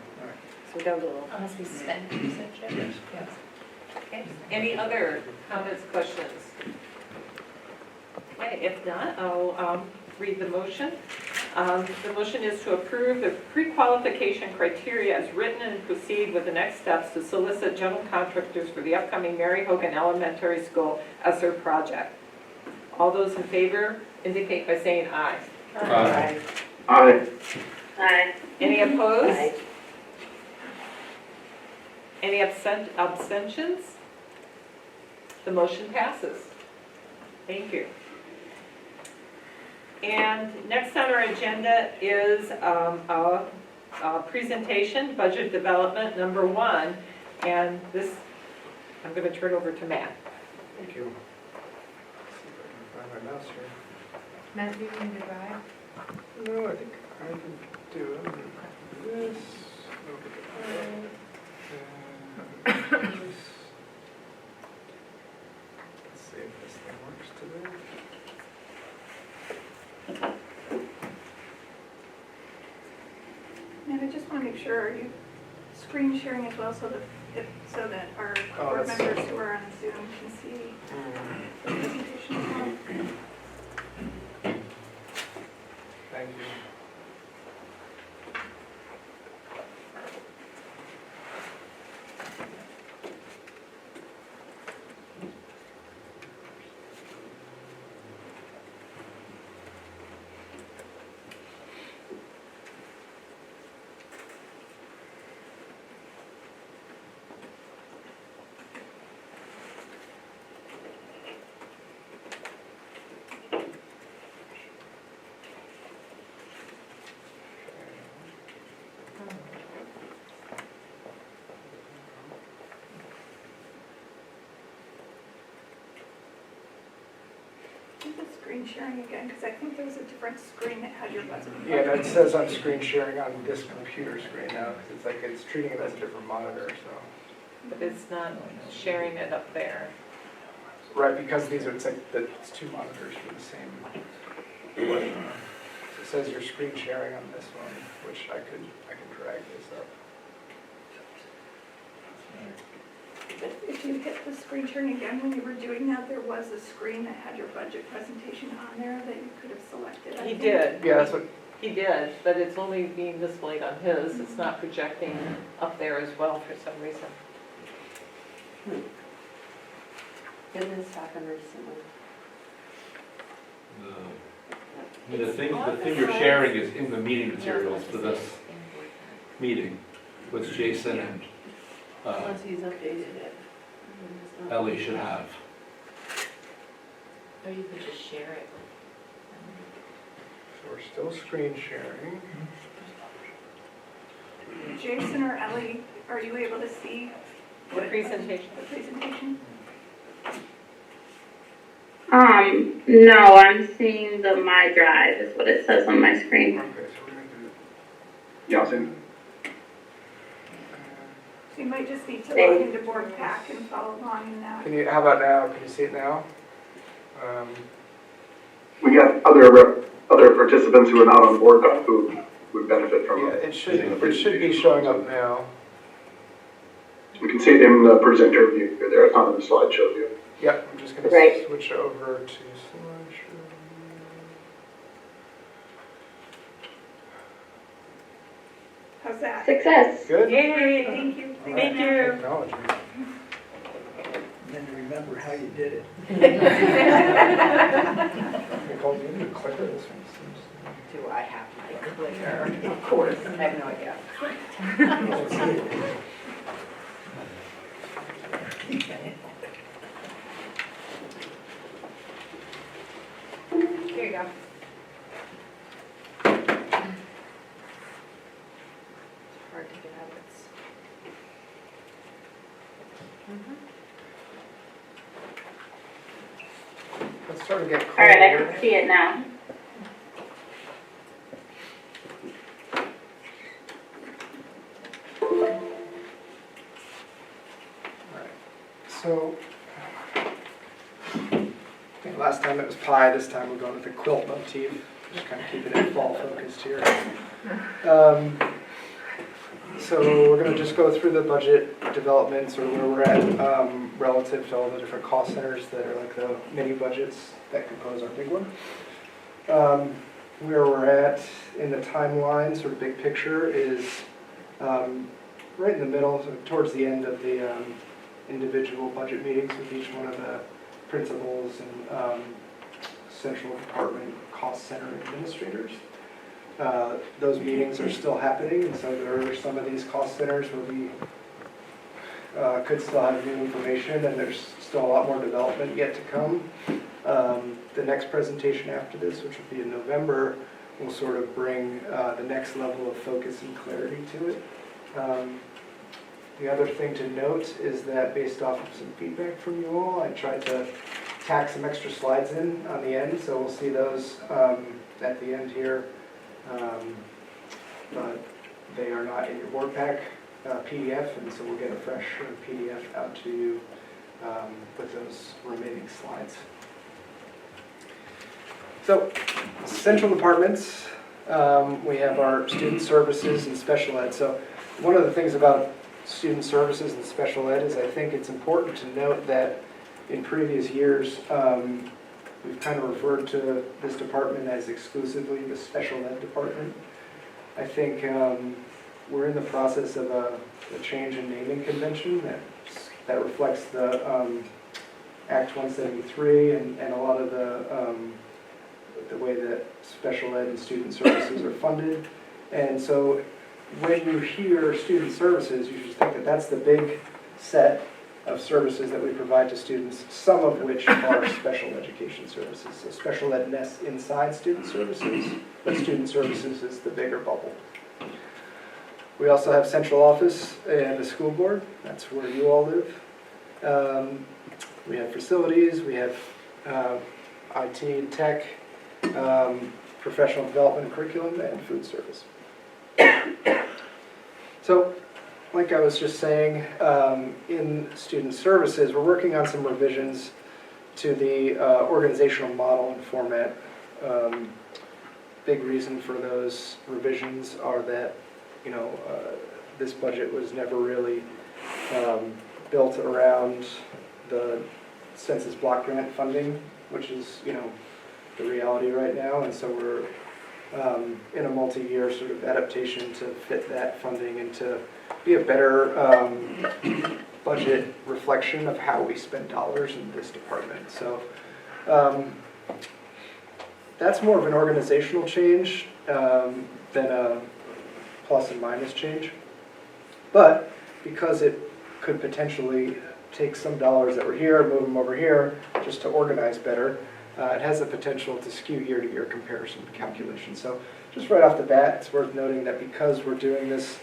[SPEAKER 1] So we got a little.
[SPEAKER 15] Must be spent, you said, Jim?
[SPEAKER 11] Yes.
[SPEAKER 15] Yes.
[SPEAKER 1] Okay, any other comments, questions? Okay, if not, I'll read the motion. The motion is to approve the pre-qualification criteria as written and proceed with the next steps to solicit general contractors for the upcoming Mary Hogan Elementary School ESSER project. All those in favor indicate by saying aye.
[SPEAKER 14] Aye.
[SPEAKER 6] Aye. Aye.
[SPEAKER 1] Any opposed?
[SPEAKER 6] Aye.
[SPEAKER 1] Any abstentions? The motion passes. Thank you. And next on our agenda is a presentation, budget development number 1. And this, I'm going to turn over to Matt.
[SPEAKER 3] Thank you. See if I can find my mouse here.
[SPEAKER 4] Matt, do you need to drive?
[SPEAKER 3] No, I think I can do this. Over to that. Let's see if this thing works today.
[SPEAKER 8] And I just want to make sure, are you screen sharing as well so that our board
[SPEAKER 3] that's-
[SPEAKER 8] members who are on Zoom can see the presentation as well?
[SPEAKER 3] Thank you.
[SPEAKER 8] Do the screen sharing again, because I think there was a different screen that had your buzzer.
[SPEAKER 3] Yeah, that says I'm screen sharing on this computer screen now, because it's like, it's treating it as a different monitor, so.
[SPEAKER 1] But it's not sharing it up there.
[SPEAKER 3] Right, because these are, it's like, it's 2 monitors for the same. It says you're screen sharing on this one, which I can drag this up.
[SPEAKER 8] If you hit the screen sharing again, when you were doing that, there was a screen that had your budget presentation on there that you could have selected. I
[SPEAKER 1] He
[SPEAKER 8] think.
[SPEAKER 1] did.
[SPEAKER 3] Yeah, that's what,
[SPEAKER 1] He did, but it's only being displayed on his. It's not projecting up there as well for some reason.
[SPEAKER 5] Did this happen recently?
[SPEAKER 14] The thing you're sharing is in the meeting materials for this meeting, which Jason and
[SPEAKER 17] Once he's updated it.
[SPEAKER 14] Ellie should have.
[SPEAKER 7] Or you could just share it.
[SPEAKER 3] so we're still screen sharing.
[SPEAKER 8] Jason or Ellie, are you able to see
[SPEAKER 1] The presentation.
[SPEAKER 8] the presentation?
[SPEAKER 6] No, I'm seeing the My Drive is what it says on my screen.
[SPEAKER 3] Okay, so we're gonna do.
[SPEAKER 6] Yeah.
[SPEAKER 8] So you might just need to log into Board Pack and follow along in that.
[SPEAKER 3] Can you, how about now? Can you see it now?
[SPEAKER 18] We got other participants who are not on board who would benefit from
[SPEAKER 3] Yeah, it should be showing up now.
[SPEAKER 18] We can see it in the presenter view there. It's not in the slideshow view.
[SPEAKER 3] Yep, I'm just gonna
[SPEAKER 6] Right.
[SPEAKER 3] switch over to slideshow.
[SPEAKER 8] How's that?
[SPEAKER 6] Success.
[SPEAKER 3] Good?
[SPEAKER 1] Yay!
[SPEAKER 8] Thank you.
[SPEAKER 1] Thank you.
[SPEAKER 3] Acknowledgement.
[SPEAKER 9] Then remember how you did it.
[SPEAKER 3] Nicole, do you need a clicker? This one seems.
[SPEAKER 16] Do I have my clicker? Of course, I have no idea.
[SPEAKER 4] Here you go.
[SPEAKER 16] It's hard to get out of its.
[SPEAKER 3] Let's start to get cold
[SPEAKER 6] All right, I
[SPEAKER 3] here.
[SPEAKER 6] can see it now.
[SPEAKER 3] So, I think last time it was pie, this time we're going with the quilt motif, just kind of keeping it fall focused here. so we're gonna just go through the budget developments or where we're at relative to all the different cost centers that are like the mini budgets that compose our big one. Where we're at in the timeline, sort of big picture, is right in the middle, so towards the end of the individual budget meetings with each one of the principals and central department cost center administrators. Those meetings are still happening, and so there are some of these cost centers where we could still have new information, and there's still a lot more development yet to come. The next presentation after this, which will be in November, will sort of bring the next level of focus and clarity to it. The other thing to note is that based off of some feedback from you all, I tried to tack some extra slides in on the end, so we'll see those at the end here. But they are not in your board pack PDF, and so we'll get a fresh PDF out to you with those remaining slides. So, central departments, we have our student services and special ed. So one of the things about student services and special ed is I think it's important to note that in previous years, we've kind of referred to this department as exclusively the special ed department. I think we're in the process of a change in naming convention that reflects the Act 173 and a lot of the way that special ed and student services are funded. And so when you hear student services, you should think that that's the big set of services that we provide to students, some of which are special education services. So special ed nests inside student services, but student services is the bigger bubble. We also have central office and the school board. That's where you all live. We have facilities, we have IT and tech, professional development and curriculum, and food service. So, like I was just saying, in student services, we're working on some revisions to the organizational model and format. Big reason for those revisions are that, this budget was never really built around the census block grant funding, which is, the reality right now, and so we're in a multi-year sort of adaptation to fit that funding and to be a better budget reflection of how we spend dollars in this department. So that's more of an organizational change than a plus and minus change. But because it could potentially take some dollars that were here, move them over here, just to organize better, it has the potential to skew year-to-year comparison calculation. So just right off the bat, it's worth noting that because we're doing this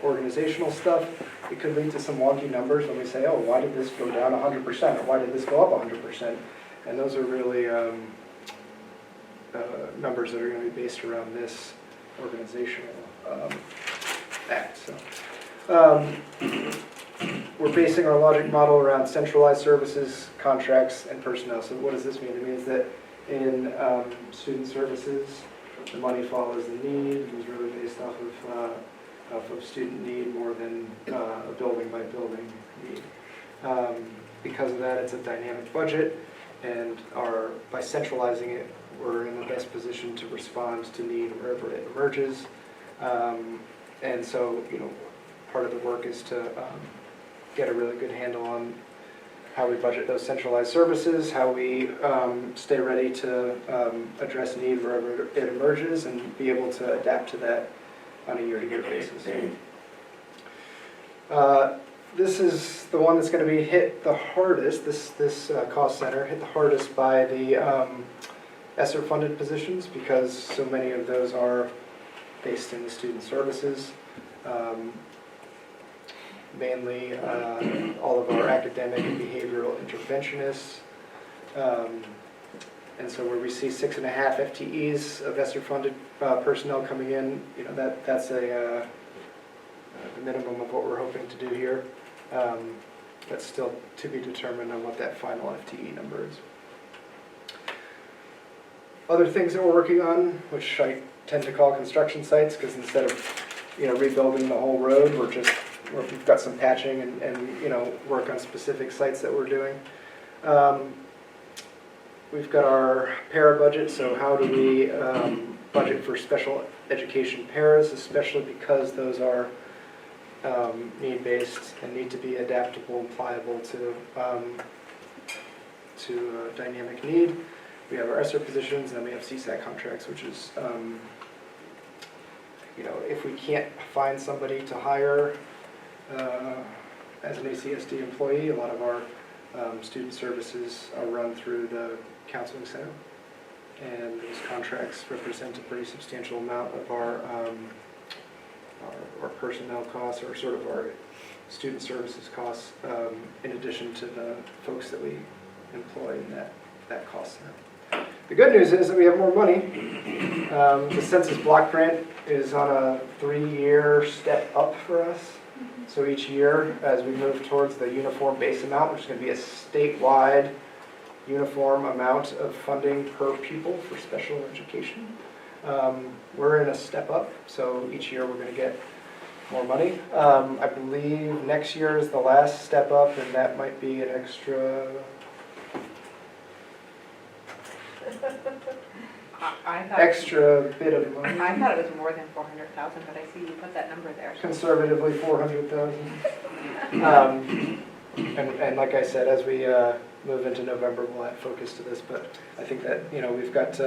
[SPEAKER 3] organizational stuff, it could lead to some wonky numbers when we say, oh, why did this go down 100%, or why did this go up 100%? And those are really numbers that are going to be based around this organizational act. So. We're basing our logic model around centralized services, contracts, and personnel. So what does this mean? It means that in student services, the money follows the need. It was really based off of student need more than a building by building need. Because of that, it's a dynamic budget, and by centralizing it, we're in the best position to respond to need wherever it emerges. And so, part of the work is to get a really good handle on how we budget those centralized services, how we stay ready to address need wherever it emerges, and be able to adapt to that on a year-to-year basis. This is the one that's going to be hit the hardest, this cost center, hit the hardest by the ESSER-funded positions, because so many of those are based in the student services. Mainly all of our academic and behavioral interventionists. And so where we see 6.5 FTEs of ESSER-funded personnel coming in, that's the minimum of what we're hoping to do here. That's still to be determined on what that final FTE number is. Other things that we're working on, which I tend to call construction sites, because instead of rebuilding the whole road. We've got some patching and work on specific sites that we're doing. We've got our para budget, so how do we budget for special education paras, especially because those are need-based and need to be adaptable and pliable to dynamic need. We have our ESSER positions, and then we have CSAC contracts, which is, if we can't find somebody to hire as an ACSD employee, a lot of our student services are run through the counseling center. And those contracts represent a pretty substantial amount of our personnel costs, or sort of our student services costs, in addition to the folks that we employ in that cost center. The good news is that we have more money. The census block grant is on a 3-year step up for us. So each year, as we move towards the uniform base amount, which is going to be a statewide uniform amount of funding per pupil for special education, we're in a step up. So each year we're going to get more money. I believe next year is the last step up, and that might be an extra. Extra bit of money.
[SPEAKER 16] I thought it was more than 400,000, but I see you put that number there.
[SPEAKER 3] Conservatively 400,000. And like I said, as we move into November, we'll add focus to this. But I think that we've got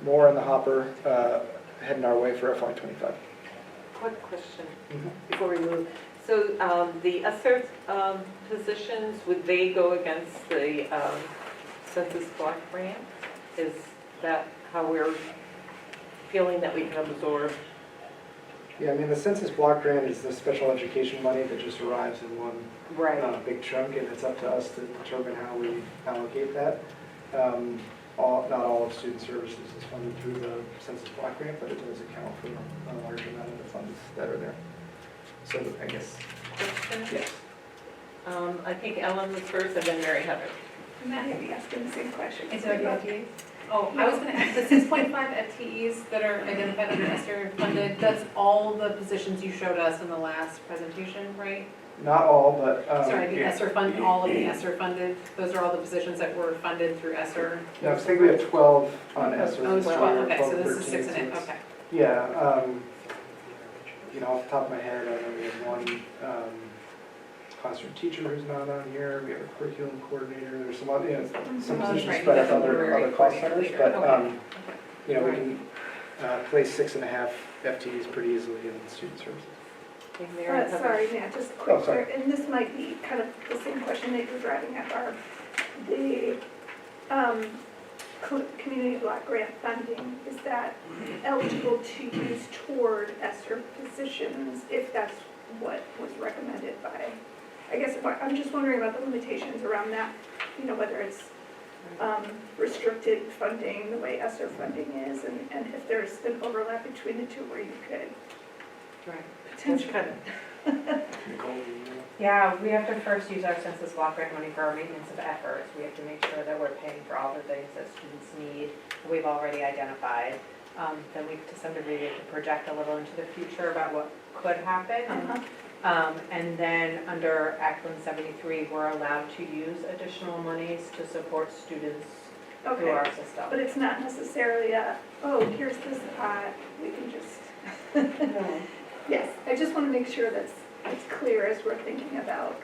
[SPEAKER 3] more in the hopper heading our way for FY25.
[SPEAKER 1] Quick question before we move. So the ESSER positions, would they go against the census block grant? Is that how we're feeling that we can absorb?
[SPEAKER 3] Yeah, I mean, the census block grant is the special education money that just arrives in one big chunk, and it's up to us to determine how we allocate that. Not all of student services is funded through the census block grant, but it does account for a large amount of the funds that are there. So I guess.
[SPEAKER 1] Question?
[SPEAKER 3] Yes.
[SPEAKER 1] I think Ellen was first, and then Mary Heather.
[SPEAKER 8] I'm not going to be asking the same question.
[SPEAKER 15] Is there FTEs? Oh, I was going to ask, the 6.5 FTEs that are identified under ESSER funded, that's all the positions you showed us in the last presentation, right?
[SPEAKER 3] Not all, but.
[SPEAKER 15] Sorry, the ESSER fund, all of the ESSER funded, those are all the positions that were funded through ESSER?
[SPEAKER 3] No, I think we have 12 on ESSER.
[SPEAKER 15] Oh,
[SPEAKER 3] this
[SPEAKER 15] 12,
[SPEAKER 3] year,
[SPEAKER 15] okay, so this
[SPEAKER 3] 13,
[SPEAKER 15] is 6 and 8,
[SPEAKER 3] it's-
[SPEAKER 15] okay.
[SPEAKER 3] Yeah, off the top of my head, I know we have one classroom teacher who's not on here. We have a curriculum coordinator. There's some other, some positions
[SPEAKER 15] Right,
[SPEAKER 3] spread out
[SPEAKER 15] that's
[SPEAKER 3] other cost centers, but
[SPEAKER 15] Okay.
[SPEAKER 3] we can place 6.5 FTEs pretty easily in student services.
[SPEAKER 8] Sorry, Matt, just quick,
[SPEAKER 3] Oh, sorry.
[SPEAKER 8] and this might be kind of the same question that you're driving at, Barb. The community block grant funding, is that eligible to use toward ESSER positions if that's what was recommended by? I guess I'm just wondering about the limitations around that, whether it's restricted funding, the way ESSER funding is, and if there's an overlap between the two where you could potentially.
[SPEAKER 16] Yeah, we have to first use our census block grant money for our maintenance of efforts. We have to make sure that we're paying for all the things that students need, we've already identified. Then we, to some degree, we have to project a little into the future about what could happen. And then under Act 173, we're allowed to use additional monies to support students through our system.
[SPEAKER 8] But it's not necessarily here's this pot, we can just.
[SPEAKER 16] No.
[SPEAKER 8] Yes, I just want to make sure that's it's clear as we're thinking about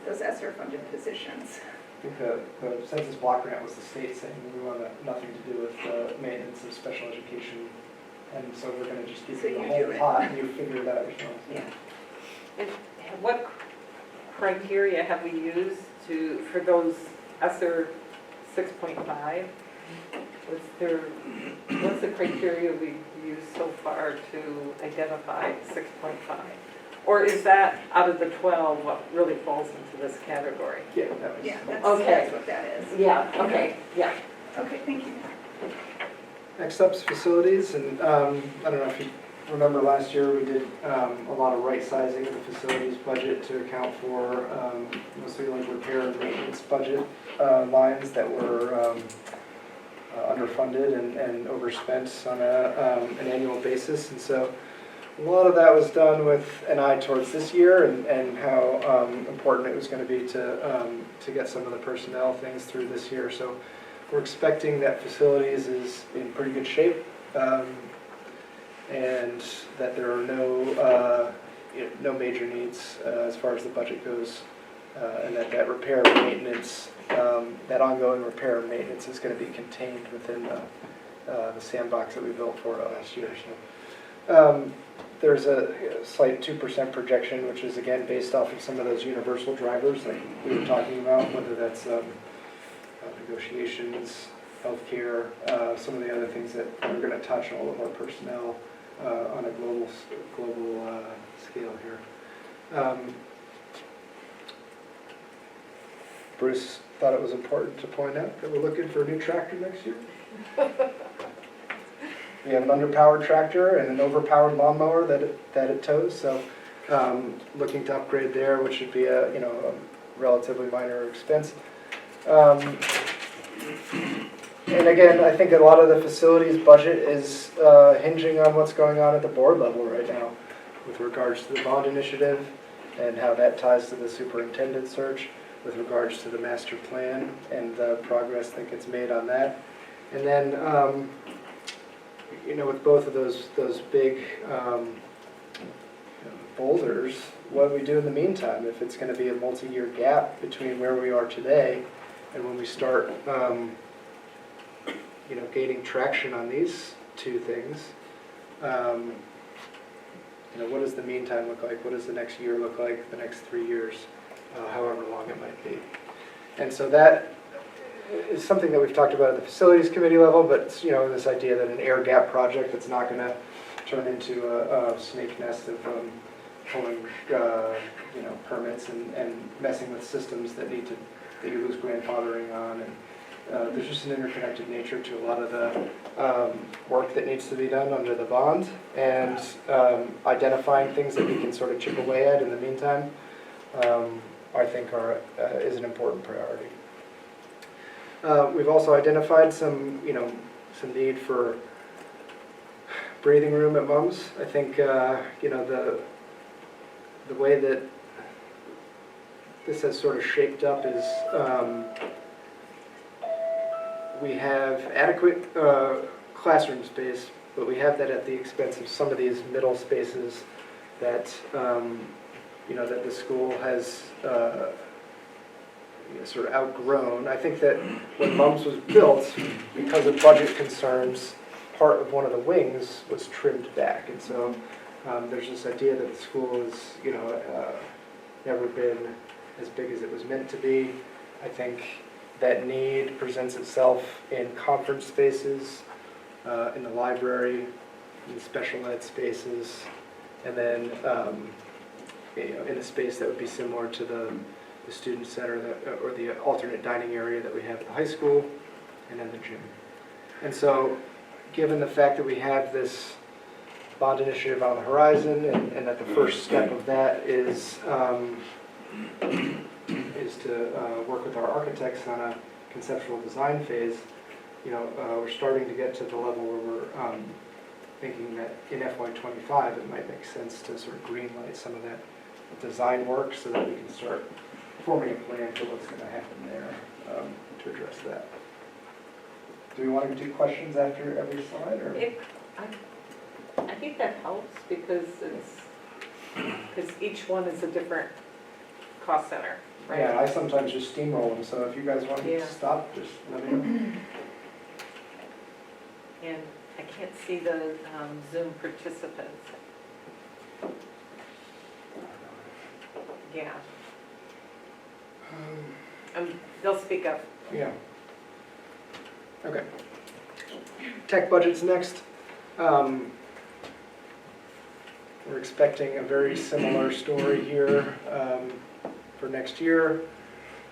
[SPEAKER 8] those ESSER funded positions.
[SPEAKER 3] I think the census block grant was the state saying we want nothing to do with the maintenance of special education, and so we're going to just give you the whole pot and you figure it out yourself.
[SPEAKER 1] Yeah. And what criteria have we used for those ESSER 6.5? What's the criteria we've used so far to identify 6.5? Or is that out of the 12 what really falls into this category?
[SPEAKER 3] Yeah, that was.
[SPEAKER 8] Yeah, that's what that is.
[SPEAKER 1] Yeah, okay, yeah.
[SPEAKER 8] Okay, thank you.
[SPEAKER 3] Next up's facilities, and I don't know if you remember last year we did a lot of right sizing of the facilities budget to account for mostly like repair and maintenance budget lines that were underfunded and overspent on an annual basis. And so a lot of that was done with an eye towards this year and how important it was going to be to get some of the personnel things through this year. So we're expecting that facilities is in pretty good shape, and that there are no major needs as far as the budget goes, and that repair and maintenance, that ongoing repair and maintenance is going to be contained within the sandbox that we built for it last year. So there's a slight 2% projection, which is again based off of some of those universal drivers like we were talking about, whether that's negotiations, healthcare, some of the other things that are going to touch all of our personnel on a global scale here. Bruce thought it was important to point out that we're looking for a new tractor next year. We have an underpowered tractor and an overpowered lawnmower that it tows, so looking to upgrade there, which should be a relatively minor expense. And again, I think a lot of the facilities budget is hinging on what's going on at the board level right now with regards to the bond initiative and how that ties to the superintendent search, with regards to the master plan and the progress that gets made on that. And then, with both of those big boulders, what do we do in the meantime if it's going to be a multi-year gap between where we are today and when we start gaining traction on these two things? What does the meantime look like? What does the next year look like, the next 3 years, however long it might be? And so that is something that we've talked about at the facilities committee level, but this idea that an air gap project that's not going to turn into a snake nest of pulling permits and messing with systems that you lose grandfathering on. And there's just an interconnected nature to a lot of the work that needs to be done under the bond, and identifying things that we can sort of chip away at in the meantime, I think is an important priority. We've also identified some need for breathing room at MUMS. I think the way that this has sort of shaped up is we have adequate classroom space, but we have that at the expense of some of these middle spaces that that the school has sort of outgrown. I think that when MUMS was built, because of budget concerns, part of one of the wings was trimmed back, and so there's this idea that the school has never been as big as it was meant to be. I think that need presents itself in conference spaces, in the library, in special ed spaces, and then in a space that would be similar to the student center or the alternate dining area that we have at the high school, and then the gym. And so, given the fact that we have this bond initiative on the horizon, and that the first step of that is to work with our architects on a conceptual design phase, we're starting to get to the level where we're thinking that in FY25 it might make sense to sort of greenlight some of that design work so that we can start forming a plan for what's going to happen there to address that. Do we want to do questions after every slide? Or?
[SPEAKER 1] I think that helps because each one is a different cost center, right?
[SPEAKER 3] Yeah, I sometimes just steamroll them, so if you guys want to stop, just let me know.
[SPEAKER 1] And I can't see the Zoom participants. Yeah. They'll speak up.
[SPEAKER 3] Yeah. Okay. Tech budget's next. We're expecting a very similar story here for next year.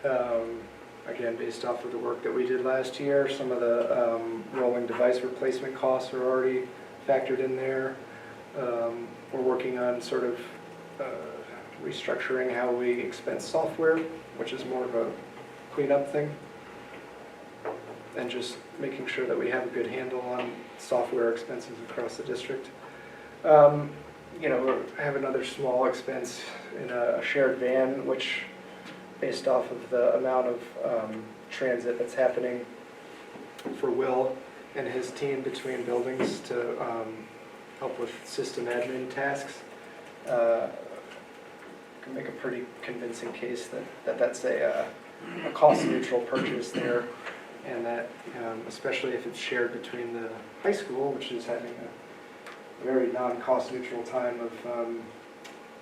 [SPEAKER 3] Again, based off of the work that we did last year, some of the rolling device replacement costs are already factored in there. We're working on sort of restructuring how we expense software, which is more of a cleanup thing. and just making sure that we have a good handle on software expenses across the district. You know, we have another small expense in a shared van, which, based off of the amount of transit that's happening for Will and his team between buildings to help with system admin tasks, can make a pretty convincing case that that's a cost-neutral purchase there, and that especially if it's shared between the high school, which is having a very non-cost neutral time of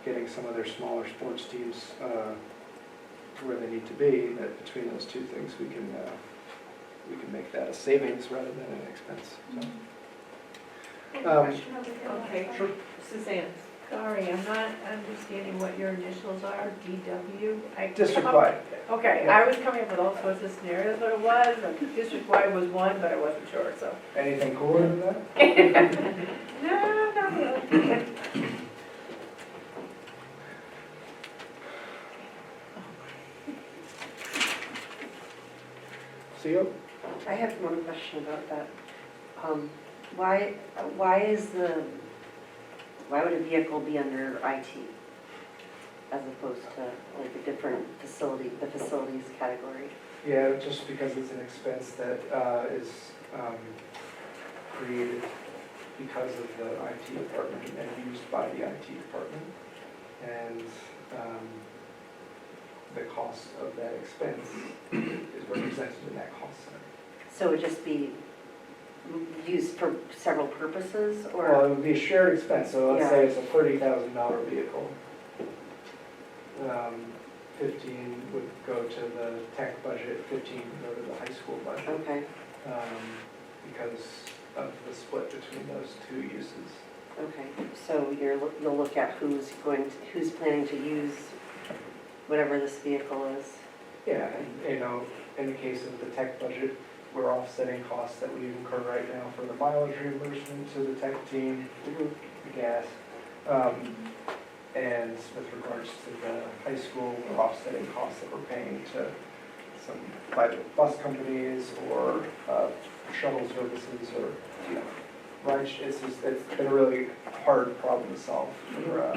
[SPEAKER 3] getting some of their smaller sports teams to where they need to be, that between those two things we can make that a savings rather than an expense. So.
[SPEAKER 17] Okay, Suzanne, sorry, I'm not understanding what your initials are, DW.
[SPEAKER 3] District-wide.
[SPEAKER 17] Okay,
[SPEAKER 3] Yeah.
[SPEAKER 17] I was coming up with all sorts of scenarios what it was, and district-wide was one, but I wasn't sure, so.
[SPEAKER 3] Anything cooler than that?
[SPEAKER 17] No, not really.
[SPEAKER 3] CO?
[SPEAKER 5] I have one question about that. Why would a vehicle be under IT as opposed to like a different facility, the facilities category?
[SPEAKER 3] Yeah, just because it's an expense that is created because of the IT department and used by the IT department. And the cost of that expense is represented in that cost center.
[SPEAKER 5] So it would just be used for several purposes, or?
[SPEAKER 3] Well, it would be a shared expense, so let's
[SPEAKER 5] Yeah.
[SPEAKER 3] say it's a $30,000 vehicle. 15 would go to the tech budget, 15 would go to the high school budget.
[SPEAKER 5] Okay,
[SPEAKER 3] Because of the split between those two uses.
[SPEAKER 5] okay. So you'll look at who's planning to use whatever this vehicle is?
[SPEAKER 3] Yeah, and you know, in the case of the tech budget, we're offsetting costs that we incur right now for the mileage reimbursement to the tech team, the gas. And with regards to the high school, we're offsetting costs that we're paying to some private bus companies or shuttle services or, you know, it's been a really hard problem to solve for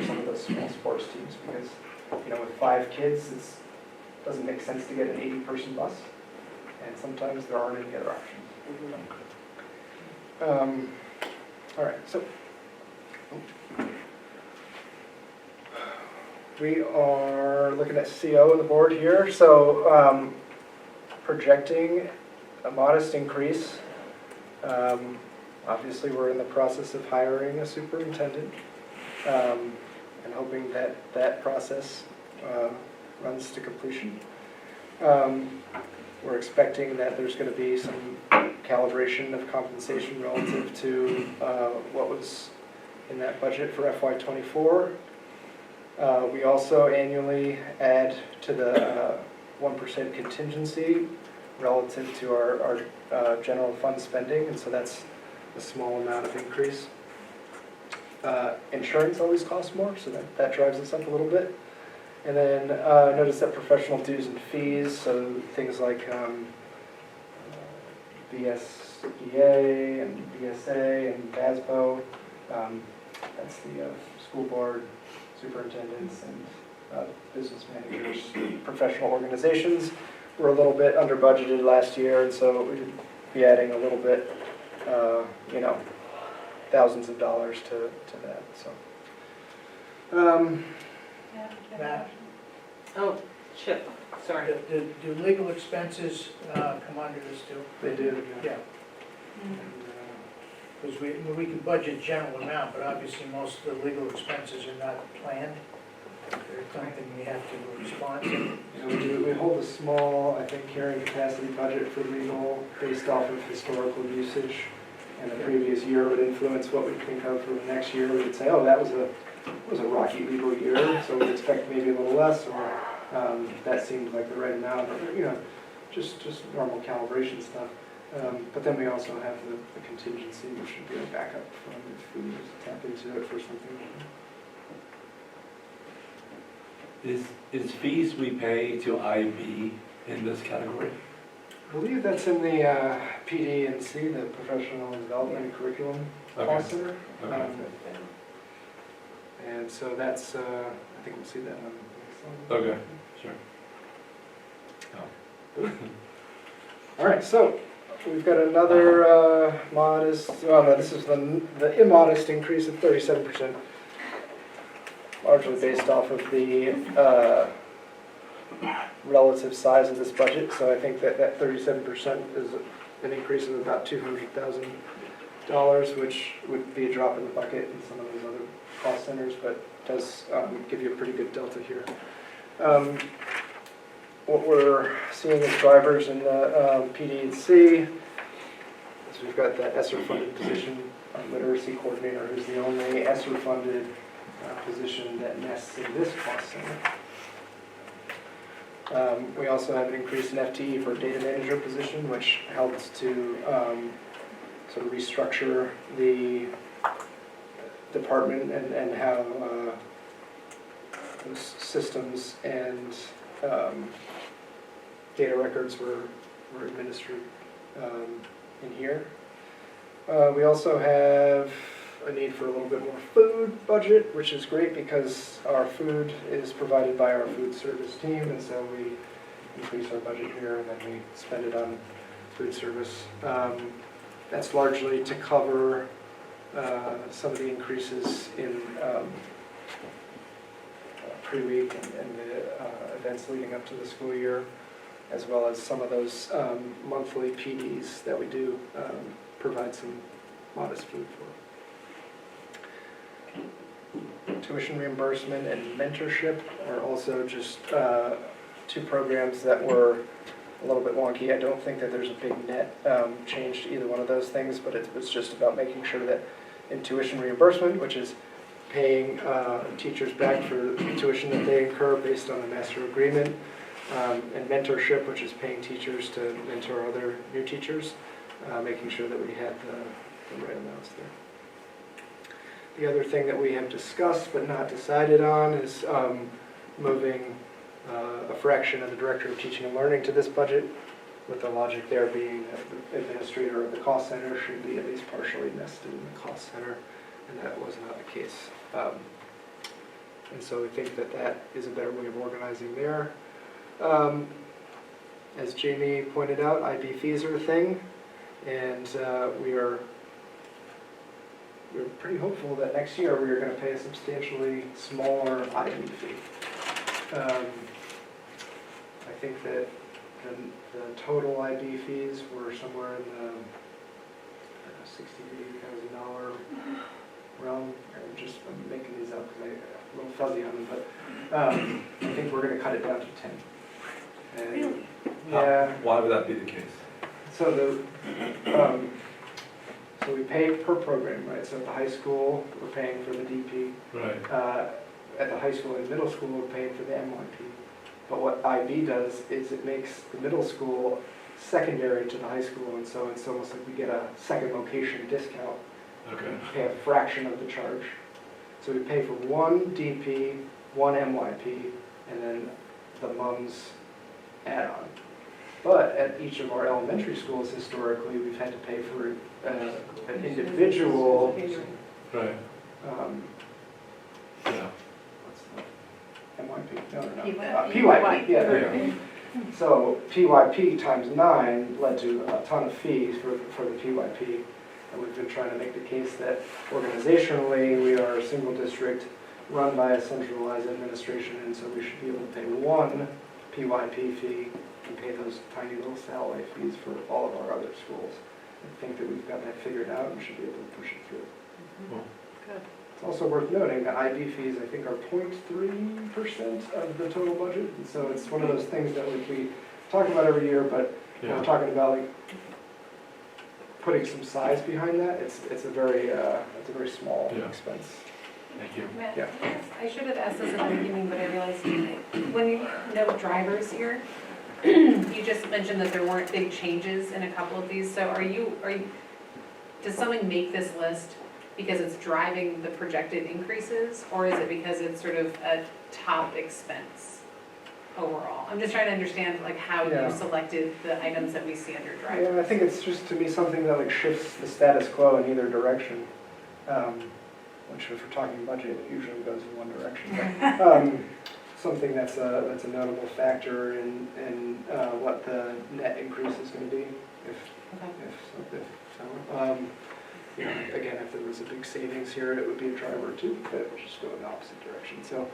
[SPEAKER 3] some of those small sports teams because, you know, with 5 kids, it doesn't make sense to get an 80-person bus, and sometimes there aren't any other options. All right, so we are looking at CO on the board here. So projecting a modest increase. Obviously, we're in the process of hiring a superintendent and hoping that that process runs to completion. We're expecting that there's going to be some calibration of compensation relative to what was in that budget for FY24. We also annually add to the 1% contingency relative to our general fund spending, and so that's a small amount of increase. Insurance always costs more, so that drives us up a little bit. And then notice that professional dues and fees, so things like BSEA and BSA and BASBO, that's the school board, superintendents and business managers, professional organizations. We're a little bit under budgeted last year, and so we'd be adding a little bit, you know, thousands of dollars to that. So.
[SPEAKER 9] Matt,
[SPEAKER 1] Oh, Chip, sorry.
[SPEAKER 9] do legal expenses come under this too?
[SPEAKER 3] They do.
[SPEAKER 9] Yeah. Because we can budget general amount, but obviously most of the legal expenses are not planned. They're something we have to respond to.
[SPEAKER 3] You know, we hold a small, I think, carrying capacity budget for legal based off of historical usage, and the previous year would influence what we think of for the next year. We would say, oh, that was a rocky legal year, so we'd expect maybe a little less, or that seems like the right amount, or, you know, just normal calibration stuff. But then we also have the contingency, which should be a backup fund if we need to tap into it for something.
[SPEAKER 14] Is fees we pay to IB in this category?
[SPEAKER 3] believe that's in the PD and C, the Professional Development and Curriculum Cost Center.
[SPEAKER 14] Okay.
[SPEAKER 3] And so that's, I think we'll see that on the next slide.
[SPEAKER 14] Okay, sure.
[SPEAKER 3] All right, so we've got another modest, well, no, this is the immodest increase of 37%, largely based off of the relative size of this budget. So I think that 37% is an increase of about $200,000, which would be a drop in the bucket in some of those other cost centers, but does give you a pretty good delta here. What we're seeing as drivers in the PD and C is we've got that ESSER-funded position, literacy coordinator, who's the only ESSER-funded position that nests in this cost center. We also have an increase in FTE for a data manager position, which helps to sort of restructure the department and have those systems and data records were administered in here. We also have a need for a little bit more food budget, which is great because our food is provided by our food service team, and so we increase our budget here and then we spend it on food service. That's largely to cover some of the increases in pre-week and the events leading up to the school year, as well as some of those monthly PDs that we do provide some modest food for. Tuition reimbursement and mentorship are also just two programs that were a little bit wonky. I don't think that there's a big net change to either one of those things, but it was just about making sure that in tuition reimbursement, which is paying teachers back for the tuition that they incur based on a master agreement, and mentorship, which is paying teachers to mentor other new teachers, making sure that we had the right amounts there. The other thing that we have discussed but not decided on is moving a fraction of the Director of Teaching and Learning to this budget, with the logic there being that the administrator of the cost center should be at least partially nested in the cost center, and that was not the case. And so we think that that is a better way of organizing there. As Jamie pointed out, IB fees are a thing, and we're pretty hopeful that next year we are going to pay a substantially smaller IB fee. I think that the total IB fees were somewhere in the $60,000 to $80,000 realm. I'm making these up because I'm a little fuzzy on them, but I think we're going to cut it down to 10. And,
[SPEAKER 14] Really?
[SPEAKER 3] Yeah.
[SPEAKER 14] Why would that be the case?
[SPEAKER 3] So so we pay per program, right? So at the high school, we're paying for the DP.
[SPEAKER 14] Right.
[SPEAKER 3] At the high school and middle school, we're paying for the MYP. But what IB does is it makes the middle school secondary to the high school, and so it's almost like we get a second location discount.
[SPEAKER 14] Okay.
[SPEAKER 3] We pay a fraction of the charge. So we pay for one DP, one MYP, and then the MUMS add-on. But at each of our elementary schools historically, we've had to pay for an individual.
[SPEAKER 14] Right. Yeah.
[SPEAKER 3] What's that? MYP? No.
[SPEAKER 17] PYP.
[SPEAKER 3] PYP, yeah. So PYP times 9 led to a ton of fees for the PYP. And we've been trying to make the case that organizationally we are a single district run by a centralized administration, and so we should be able to pay one PYP fee and pay those tiny little satellite fees for all of our other schools. I think that we've got that figured out and should be able to push it through.
[SPEAKER 17] Good.
[SPEAKER 3] It's also worth noting that IB fees, I think, are 0.3% of the total budget, and so it's one of those things that we talk about every year, but we're talking about like putting some size behind that. It's a very small expense.
[SPEAKER 14] Thank you.
[SPEAKER 15] Matt,
[SPEAKER 3] Yeah.
[SPEAKER 15] I should have asked this at the beginning, but I realized when you note drivers here, you just mentioned that there weren't big changes in a couple of these. So does someone make this list because it's driving the projected increases, or is it because it's sort of a top expense? overall? I'm just trying to understand like how
[SPEAKER 3] Yeah.
[SPEAKER 15] you selected the items that we see under drive.
[SPEAKER 3] Yeah, I think it's just to be something that like shifts the status quo in either direction. Which if we're talking budget, it usually goes in one direction. Something that's a notable factor in what the net increase is going to be, if so. You know, again, if there was a big savings here, it would be a driver too, but it would just go in the opposite direction. So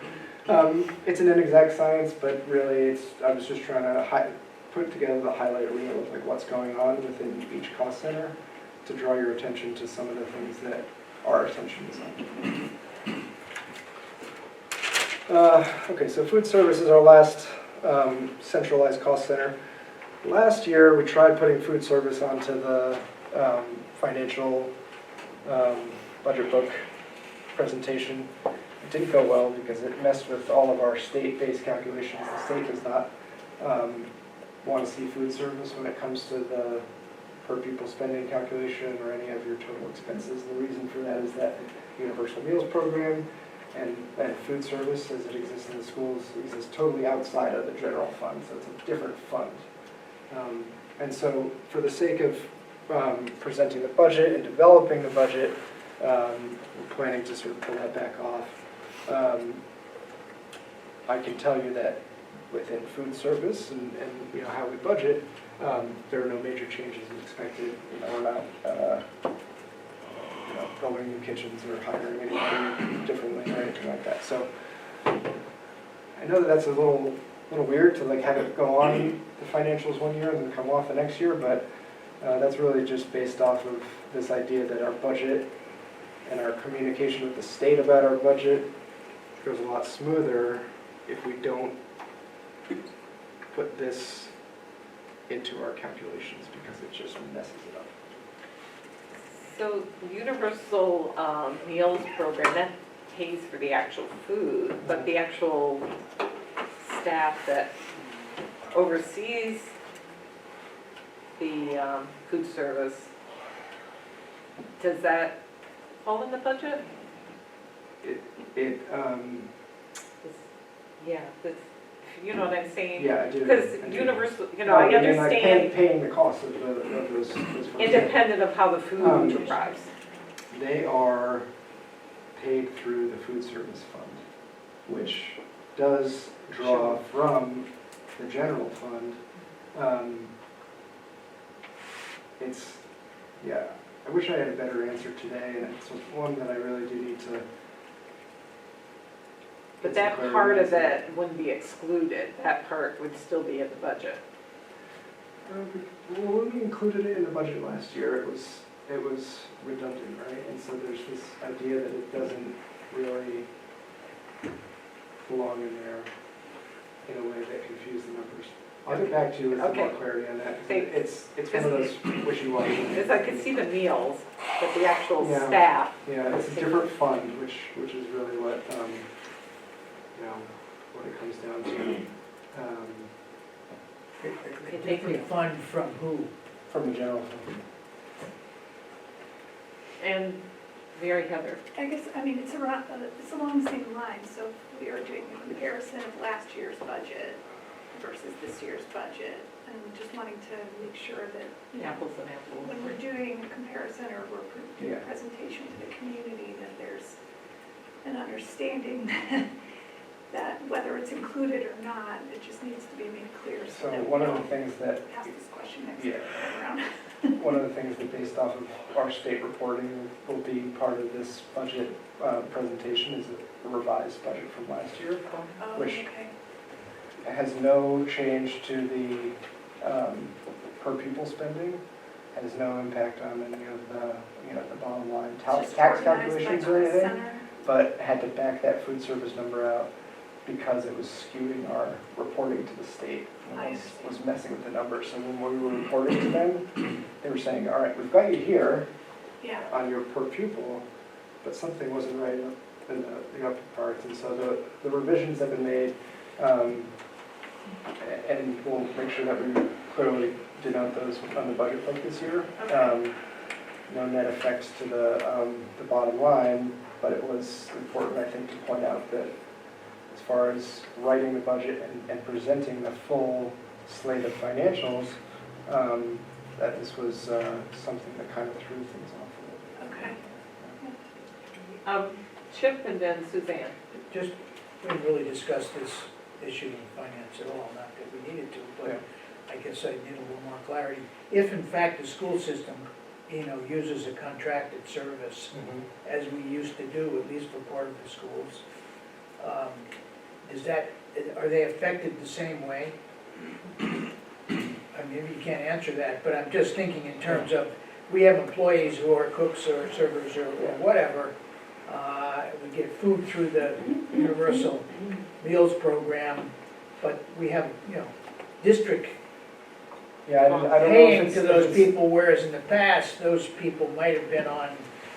[SPEAKER 3] it's an inexact science, but really I was just trying to put together the highlight reel of like what's going on within each cost center to draw your attention to some of the things that our attention is on. Okay, so food service is our last centralized cost center. Last year, we tried putting food service onto the financial budget book presentation. It didn't go well because it messed with all of our state-based calculations. The state does not want to see food service when it comes to the per pupil spending calculation or any of your total expenses. The reason for that is that Universal Meals Program and food service as it exists in the schools exists totally outside of the general fund, so it's a different fund. And so for the sake of presenting the budget and developing the budget, we're planning to sort of pull that back off. I can tell you that within food service and you know how we budget, there are no major changes expected. You know, we're not building new kitchens or hiring anybody differently or anything like that. So I know that that's a little weird to like have it go on the financials one year and then come off the next year, but that's really just based off of this idea that our budget and our communication with the state about our budget goes a lot smoother if we don't put this into our calculations because it just messes it up.
[SPEAKER 17] So Universal Meals Program, that pays for the actual food, but the actual staff that oversees the food service, does that fall in the budget? Yeah, you know what I'm saying?
[SPEAKER 3] Yeah, I do.
[SPEAKER 17] Because Universal, you know, I
[SPEAKER 3] mean, like
[SPEAKER 17] understand,
[SPEAKER 3] paying the cost of those folks.
[SPEAKER 17] independent of how the food arrives.
[SPEAKER 3] They are paid through the food service fund, which does draw from the general fund. Yeah, I wish I had a better answer today, and it's one that I really do need to.
[SPEAKER 17] But that part of it wouldn't be excluded, that part would still be in the budget.
[SPEAKER 3] Well, when we included it in the budget last year, it was redundant, right? And so there's this idea that it doesn't really belong in there in a way that confused the numbers. I'll get back to you with some more clarity on that. It's one of those wishy-washy.
[SPEAKER 17] Because I could see the meals, but the actual
[SPEAKER 3] Yeah.
[SPEAKER 17] staff.
[SPEAKER 3] Yeah, it's a different fund, which is really what what it comes down to.
[SPEAKER 9] A different fund from who?
[SPEAKER 3] From the general fund.
[SPEAKER 17] And Mary Heather.
[SPEAKER 8] I guess, I mean, it's along the same line, so if we are doing a comparison of last year's budget versus this year's budget, and just wanting to make sure that, you know,
[SPEAKER 17] Apples and apples.
[SPEAKER 8] when we're doing a comparison or we're doing a
[SPEAKER 3] Yeah.
[SPEAKER 8] presentation to the community, that there's an understanding that whether it's included or not, it just needs to be made clear so
[SPEAKER 3] So
[SPEAKER 8] that we
[SPEAKER 3] one of the
[SPEAKER 8] don't
[SPEAKER 3] things that
[SPEAKER 8] ask this question next
[SPEAKER 3] Yeah.
[SPEAKER 8] time around.
[SPEAKER 3] one of the things that based off of our state reporting will be part of this budget presentation is a revised budget from last year,
[SPEAKER 8] Oh,
[SPEAKER 3] which
[SPEAKER 8] okay.
[SPEAKER 3] has no change to the per pupil spending, has no impact on any of the, the bottom line
[SPEAKER 8] It's
[SPEAKER 3] tax
[SPEAKER 8] just organized by
[SPEAKER 3] calculations or
[SPEAKER 8] cost
[SPEAKER 3] anything,
[SPEAKER 8] center.
[SPEAKER 3] but had to back that food service number out because it was skewing our reporting to the state.
[SPEAKER 8] I
[SPEAKER 3] It
[SPEAKER 8] understand.
[SPEAKER 3] was messing with the numbers. So when we were reporting to them, they were saying, all right, we've got you here
[SPEAKER 8] Yeah,
[SPEAKER 3] on your per pupil, but something wasn't right in the upper parts. And so the revisions have been made, and we'll make sure that we clearly denote those on the budget book this year.
[SPEAKER 8] Okay.
[SPEAKER 3] No net effects to the bottom line, but it was important, I think, to point out that as far as writing the budget and presenting the full slate of financials, that this was something that kind of threw things off a little bit.
[SPEAKER 8] Okay.
[SPEAKER 1] Chip and then Suzanne.
[SPEAKER 9] Just, we didn't really discuss this issue in finance at all, not that we needed to, but I guess I need a little more clarity. If in fact the school system, uses a contracted service, as we used to do, at least for part of the schools, are they affected the same way? Maybe you can't answer that, but I'm just thinking in terms of, we have employees who are cooks or servers or whatever. We get food through the Universal Meals Program, but we have, district
[SPEAKER 3] Yeah, I don't know
[SPEAKER 9] paying
[SPEAKER 3] if
[SPEAKER 9] to those people, whereas in the past, those people might have been on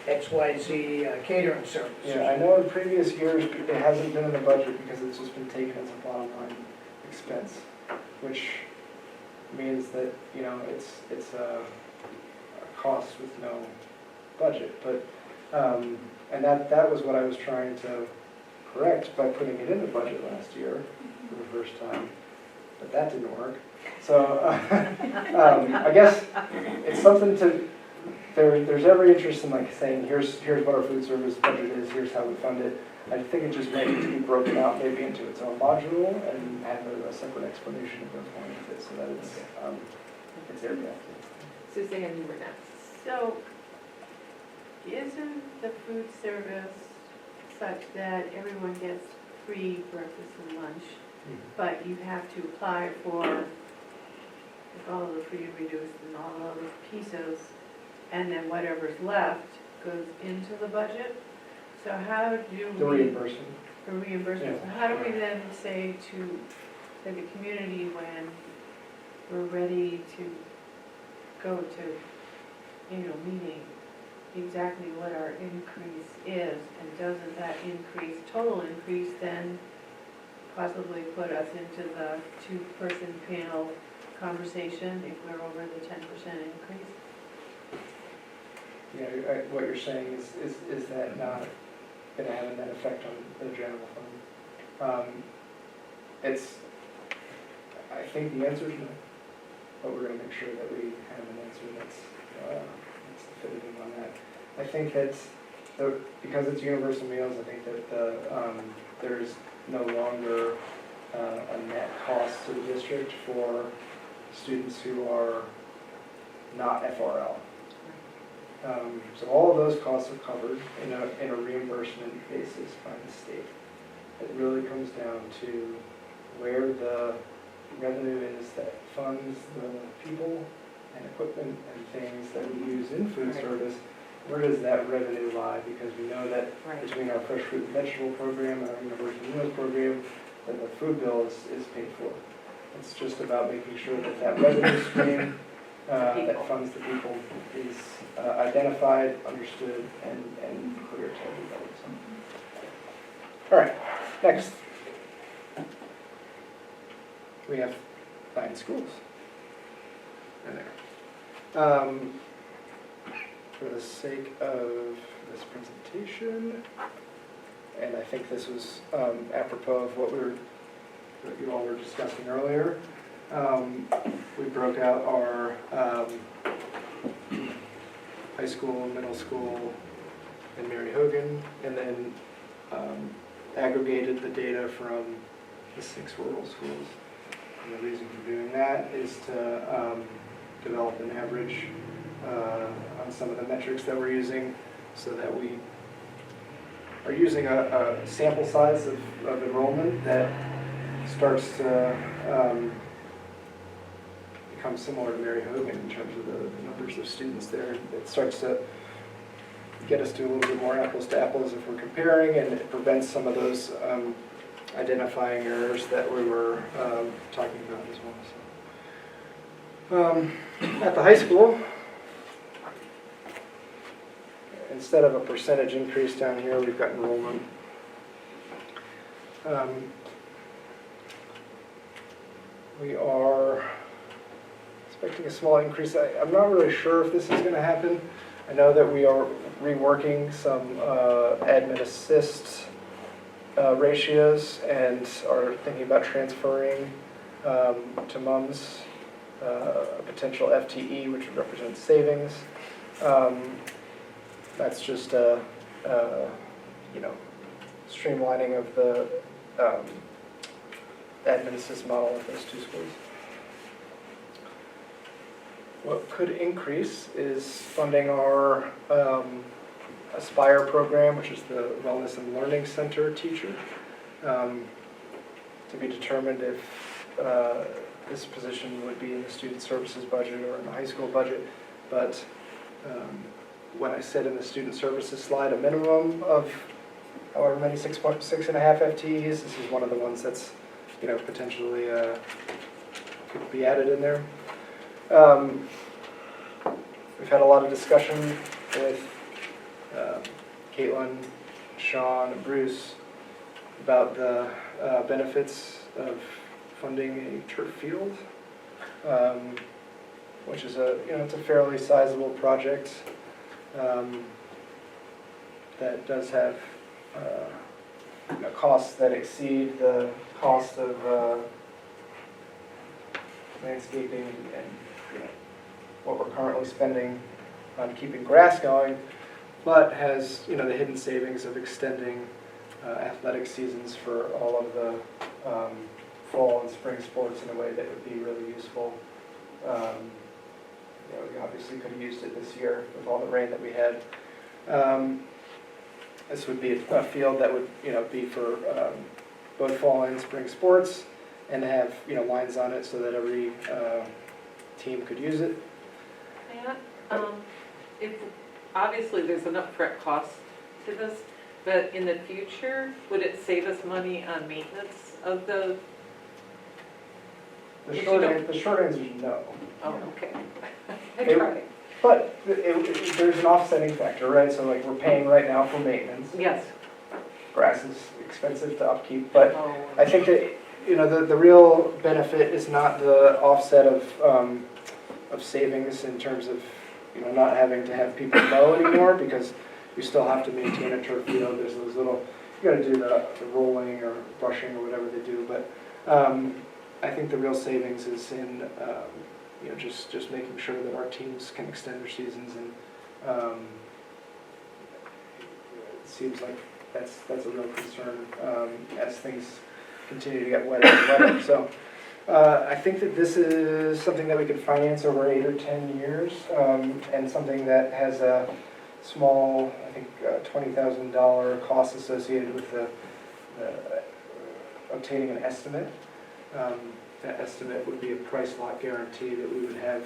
[SPEAKER 9] XYZ catering service.
[SPEAKER 3] Yeah, I know in previous years, it hasn't been in the budget because it's just been taken as a bottom line expense, which means that, it's a cost with no budget. But, and that was what I was trying to correct by putting it in the budget last year for the first time, but that didn't work. So, I guess it's something to, there's every interest in like saying, here's what our food service budget is, here's how we fund it. I think it just might need to be broken out maybe into its own module and have a separate explanation of what's going with it so that it's there.
[SPEAKER 1] Suzanne, you were next.
[SPEAKER 17] So, isn't the food service such that everyone gets free breakfast and lunch, but you have to apply for all of the free and reduced and all of those pieces, and then whatever's left goes into the budget? So how do we...
[SPEAKER 3] The reimbursement.
[SPEAKER 17] The reimbursement.
[SPEAKER 3] Yeah.
[SPEAKER 17] So how do we then say to the community when we're ready to go to, meeting exactly what our increase is, and doesn't that increase, total increase, then possibly put us into the two-person panel conversation if we're over the 10% increase?
[SPEAKER 3] Yeah, what you're saying is that not going to have a net effect on the general fund? I think the answer is no, but we're going to make sure that we have an answer that's definitive on that. I think that because it's universal meals, I think that there's no longer a net cost to the district for students who are not FRL. So all of those costs are covered in a reimbursement basis by the state. It really comes down to where the revenue is that funds the people and equipment and things that we use in food service. Where does that revenue lie? Because we know that between our fresh fruit and vegetable program and our universal meals program, that the food bill is paid for. It's just about making sure that revenue stream that funds the people is identified, understood, and clear to everybody. So. All right, next. We have 9 schools in there. For the sake of this presentation, and I think this was apropos of what you all were discussing earlier, we broke out our high school, middle school, and Mary Hogan, and then aggregated the data from the 6 rural schools. And the reason for doing that is to develop an average on some of the metrics that we're using, so that we are using a sample size of enrollment that starts to become similar to Mary Hogan in terms of the numbers of students there. It starts to get us to a little bit more apples to apples if we're comparing, and it prevents some of those identifying errors that we were talking about as well. So, at the high school, instead of a percentage increase down here, we've got enrollment. We are expecting a small increase. I'm not really sure if this is going to happen. I know that we are reworking some admin assist ratios and are thinking about transferring to MUMS a potential FTE, which would represent savings. That's just a streamlining of the admin assist model of those two schools. What could increase is funding our Aspire program, which is the Wellness and Learning Center teacher, to be determined if this position would be in the student services budget or in the high school budget. But when I said in the student services slide a minimum of however many 6.5 FTEs, this is one of the ones that's potentially could be added in there. We've had a lot of discussion with Caitlin, Sean, and Bruce about the benefits of funding a turf field, which is it's a fairly sizable project that does have costs that exceed the cost of landscaping and what we're currently spending on keeping grass going, but has the hidden savings of extending athletic seasons for all of the fall and spring sports in a way that would be really useful. We obviously could have used it this year with all the rain that we had. This would be a field that would be for both fall and spring sports, and have lines on it so that every team could use it.
[SPEAKER 1] If obviously there's an upfront cost to this, but in the future, would it save us money on maintenance of the?
[SPEAKER 3] The short answer is no.
[SPEAKER 1] Oh, okay. I
[SPEAKER 3] It-
[SPEAKER 1] tried.
[SPEAKER 3] But there's an offsetting factor, right? So like we're paying right now for maintenance.
[SPEAKER 1] Yes.
[SPEAKER 3] Grass is expensive to upkeep, but
[SPEAKER 1] Oh.
[SPEAKER 3] I think that the real benefit is not the offset of savings in terms of not having to have people mow anymore, because you still have to maintain a turf field. There's those little, you got to do the rolling or brushing or whatever they do, but I think the real savings is in just making sure that our teams can extend their seasons, and it seems like that's a real concern as things continue to get wetter and wetter. So I think that this is something that we could finance over 8 or 10 years, and something that has a small, I think, $20,000 cost associated with the obtaining an estimate. That estimate would be a price lock guarantee that we would have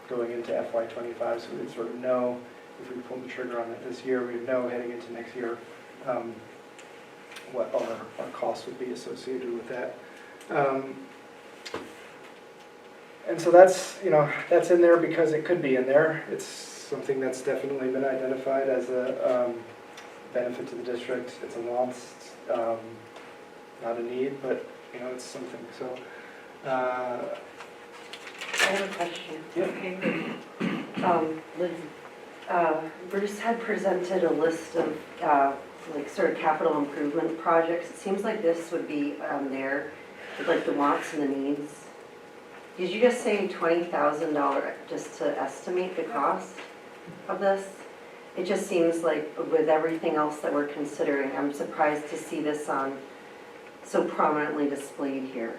[SPEAKER 3] going into FY25, so we'd sort of know if we pulled the trigger on it this year, we'd know heading into next year what our costs would be associated with that. And so that's in there because it could be in there. It's something that's definitely been identified as a benefit to the district. It's a want, not a need, but it's something. So
[SPEAKER 5] I have a question.
[SPEAKER 3] Yeah.
[SPEAKER 5] Okay. Liz, Bruce had presented a list of sort of capital improvement projects. It seems like this would be there, with like the wants and the needs. Did you just say $20,000 just to estimate the cost of this? It just seems like with everything else that we're considering, I'm surprised to see this on so prominently displayed here.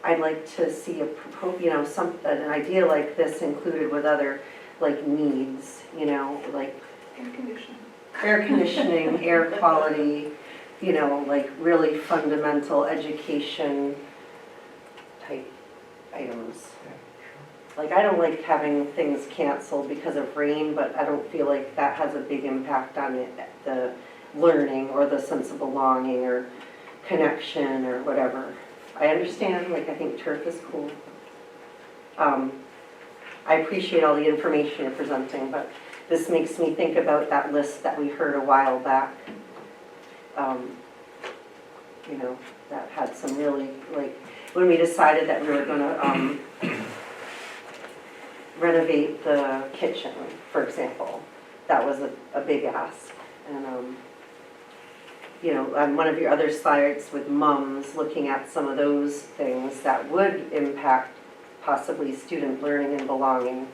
[SPEAKER 5] I'd like to see an idea like this included with other needs, like air conditioning, air quality, really fundamental education type items. I don't like having things canceled because of rain, but I don't feel like that has a big impact on the learning or the sense of belonging or connection or whatever. I understand, I think turf is cool. I appreciate all the information you're presenting, but this makes me think about that list that we heard a while back. That had some really, when we decided that we were going to renovate the kitchen, for example, that was a big ask. And you know, on one of your other slides with mums, looking at some of those things that would impact possibly student learning and belonging.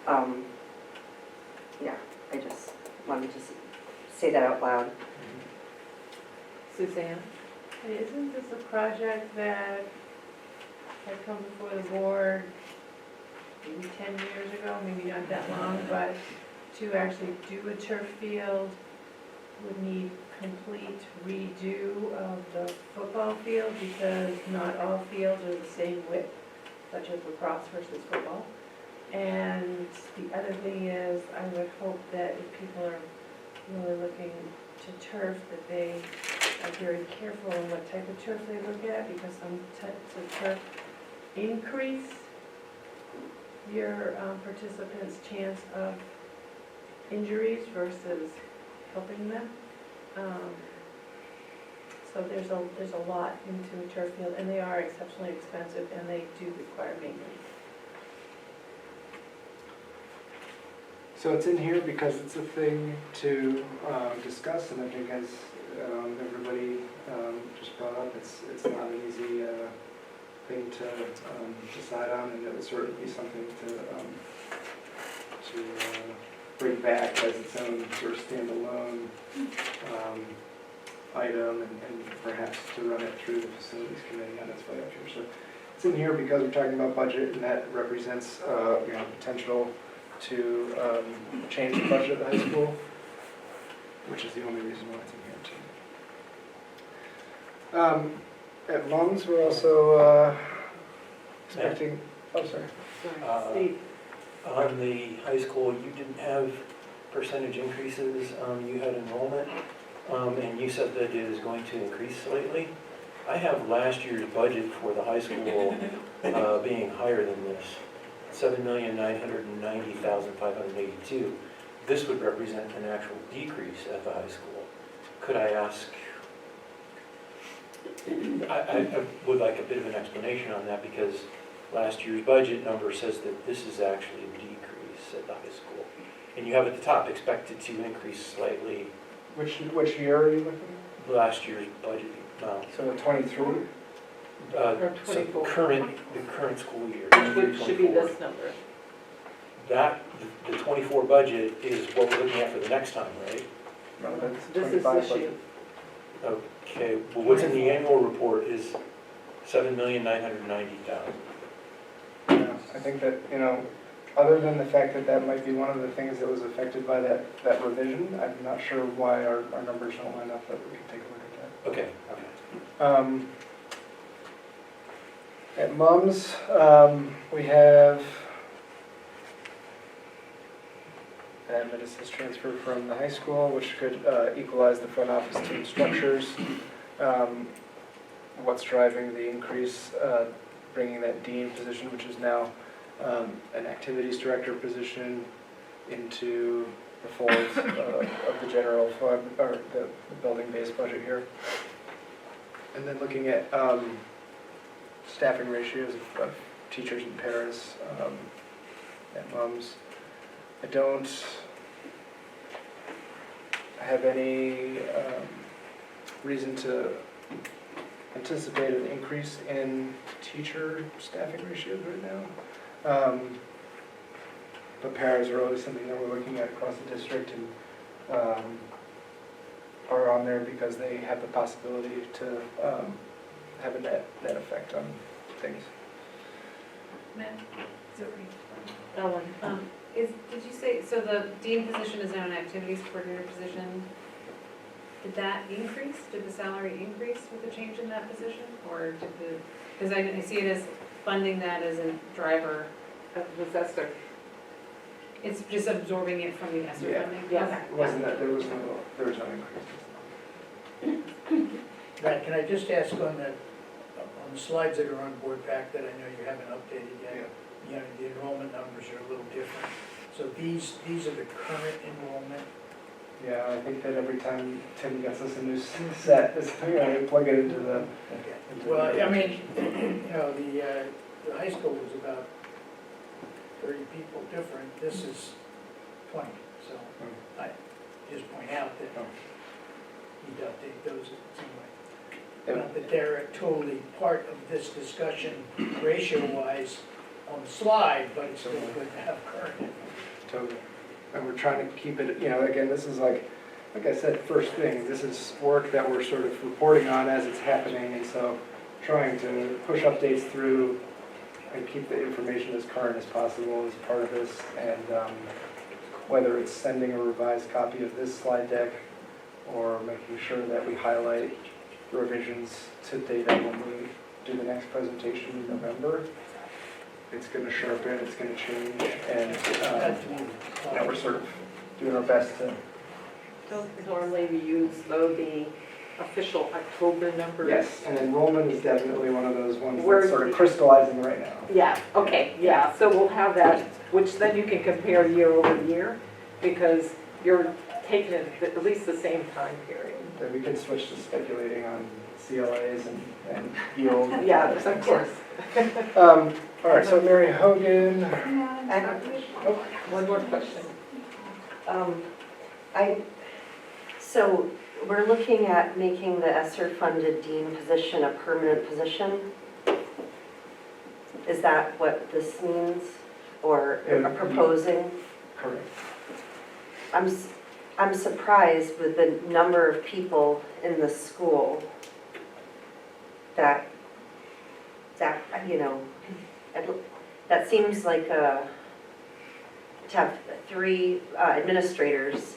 [SPEAKER 5] Yeah, I just wanted to say that out loud.
[SPEAKER 1] Suzanne?
[SPEAKER 17] Isn't this a project that had come before the board maybe 10 years ago, maybe not that long, but to actually do a turf field would need complete redo of the football field because not all fields are the same width, such as lacrosse versus football. And the other thing is, I would hope that if people are really looking to turf, that they are very careful on what type of turf they look at, because some types of turf increase your participants' chance of injuries versus helping them. So there's a lot into a turf field, and they are exceptionally expensive, and they do require maintenance.
[SPEAKER 3] So it's in here because it's a thing to discuss, and I think as everybody just brought up, it's not an easy thing to decide on, and it would certainly be something to bring back as its own sort of standalone item, and perhaps to run it through the facilities committee on its way up here. So it's in here because we're talking about budget, and that represents potential to change the budget of the high school, which is the only reason why it's in here too. At mums, we're also expecting, oh, sorry.
[SPEAKER 17] Steve?
[SPEAKER 11] On the high school, you didn't have percentage increases, you had enrollment, and you said that it is going to increase slightly. I have last year's budget for the high school being higher than this, $7,990,582. This would represent an actual decrease at the high school. Could I ask, I would like a bit of an explanation on that, because last year's budget number says that this is actually a decrease at the high school. And you have at the top, expected to increase slightly.
[SPEAKER 3] Which year are you looking at?
[SPEAKER 11] Last year's budget amount.
[SPEAKER 3] So 23?
[SPEAKER 1] Or
[SPEAKER 11] So
[SPEAKER 1] 24.
[SPEAKER 11] the current school year.
[SPEAKER 1] Which should be
[SPEAKER 11] 24.
[SPEAKER 1] this number.
[SPEAKER 11] That, the 24 budget is what we're looking at for the next time, right?
[SPEAKER 3] No, that's
[SPEAKER 1] This is
[SPEAKER 3] 25
[SPEAKER 1] this
[SPEAKER 3] budget.
[SPEAKER 1] year.
[SPEAKER 11] Okay, well, what's in the annual report is $7,990,000.
[SPEAKER 3] Yeah, I think that, other than the fact that that might be one of the things that was affected by that revision, I'm not sure why our numbers don't line up, but we can take a look at
[SPEAKER 11] Okay.
[SPEAKER 3] that. At mums, we have administrative transfer from the high school, which could equalize the front office team structures. What's driving the increase, bringing that dean position, which is now an activities director position, into the folds of the general fund, or the building-based budget here. And then looking at staffing ratios of teachers and paras at mums. I don't have any reason to anticipate an increase in teacher staffing ratios right now. But paras are always something that we're looking at across the district, and are on there because they have the possibility to have a net effect on things.
[SPEAKER 4] Matt,
[SPEAKER 1] Ellen?
[SPEAKER 4] did you say, so the dean position is now an activities coordinator position? Did that increase? Did the salary increase with the change in that position? Or did because I see it as funding that as a driver.
[SPEAKER 1] Was Esther?
[SPEAKER 4] It's just absorbing it from the ESSER
[SPEAKER 3] Yeah.
[SPEAKER 4] funding?
[SPEAKER 1] Yes.
[SPEAKER 4] Okay.
[SPEAKER 3] It wasn't that, there was no increase.
[SPEAKER 9] Matt, can I just ask on the slides that are on board pack that I know you haven't updated yet? The enrollment numbers are a little different. So these are the current enrollment.
[SPEAKER 3] Yeah, I think that every time Tim gets us a new set, we plug it into the.
[SPEAKER 9] Okay. Well, I mean, the high school was about 30 people different. This is 20. So I just point out that need to update those anyway. Not that they're totally part of this discussion ratio-wise on the slide, but it's still good to have current info.
[SPEAKER 3] Totally. And we're trying to keep it, again, this is like I said, first thing, this is work that we're sort of reporting on as it's happening, and so trying to push updates through and keep the information as current as possible is part of this, and whether it's sending a revised copy of this slide deck or making sure that we highlight revisions to data when we do the next presentation in November, it's going to sharpen, it's going to change, and we're sort of doing our best to.
[SPEAKER 1] Normally we use, though, the official October numbers.
[SPEAKER 3] Yes, and enrollment is definitely one of those ones
[SPEAKER 1] Where-
[SPEAKER 3] that's sort of crystallizing right now.
[SPEAKER 1] Yeah, okay, yeah, so we'll have that, which then you can compare year over year, because you're taking it at least the same time period.
[SPEAKER 3] Then we can switch to speculating on CLAs and yield.
[SPEAKER 1] Yeah, of course.
[SPEAKER 3] All right, so Mary Hogan.
[SPEAKER 1] One more question.
[SPEAKER 5] So we're looking at making the ESSER-funded dean position a permanent position. Is that what this means, or proposing?
[SPEAKER 3] Correct.
[SPEAKER 5] I'm surprised with the number of people in the school that seems like to have 3 administrators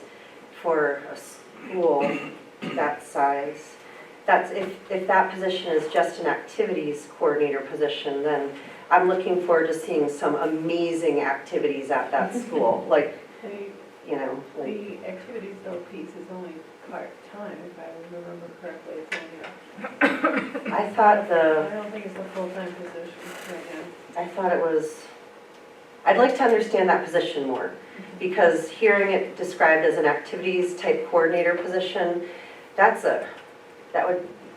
[SPEAKER 5] for a school that size. That's if that position is just an activities coordinator position, then I'm looking forward to seeing some amazing activities at that school. Like,
[SPEAKER 17] The activities though piece is only part-time, if I remember correctly, it's only
[SPEAKER 5] I thought
[SPEAKER 17] I don't think it's a full-time position right now.
[SPEAKER 5] I thought it was, I'd like to understand that position more, because hearing it described as an activities type coordinator position,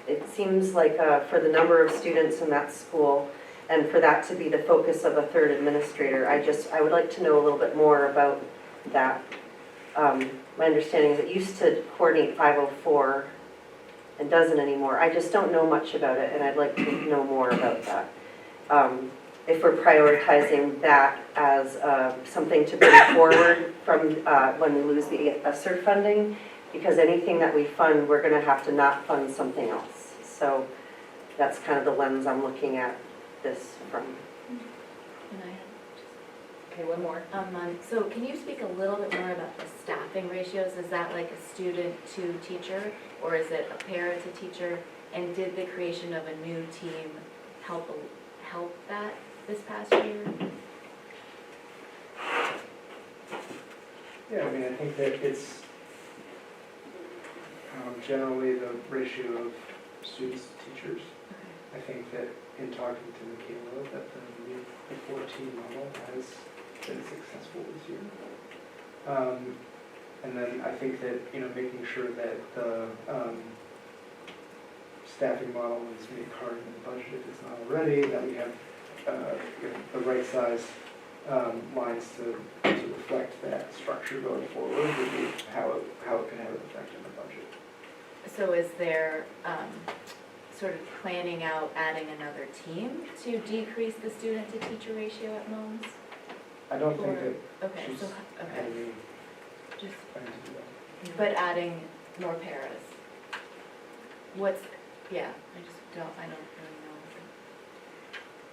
[SPEAKER 5] it seems like for the number of students in that school, and for that to be the focus of a 3rd administrator, I would like to know a little bit more about that. My understanding is it used to coordinate 504 and doesn't anymore. I just don't know much about it, and I'd like to know more about that. If we're prioritizing that as something to bring forward from when we lose the ESSER funding, because anything that we fund, we're going to have to not fund something else. So that's kind of the lens I'm looking at this from.
[SPEAKER 1] Okay, one more.
[SPEAKER 7] So can you speak a little bit more about the staffing ratios? Is that like a student to teacher, or is it a para to teacher? And did the creation of a new team help that this past year?
[SPEAKER 3] Yeah, I mean, I think that it's generally the ratio of students to teachers. I think that in talking to Michaela, that the 14 model has been successful this year. And then I think that, making sure that the staffing model is made current in the budget if it's not already, that we have the right size lines to reflect that structure going forward would be how it can have an effect in the budget.
[SPEAKER 7] So is there sort of planning out adding another team to decrease the student to teacher ratio at Moms?
[SPEAKER 3] I don't think that
[SPEAKER 7] Okay,
[SPEAKER 3] she's
[SPEAKER 7] so,
[SPEAKER 3] had any
[SPEAKER 7] just,
[SPEAKER 3] plans to do that.
[SPEAKER 7] but adding more paras. I don't really know.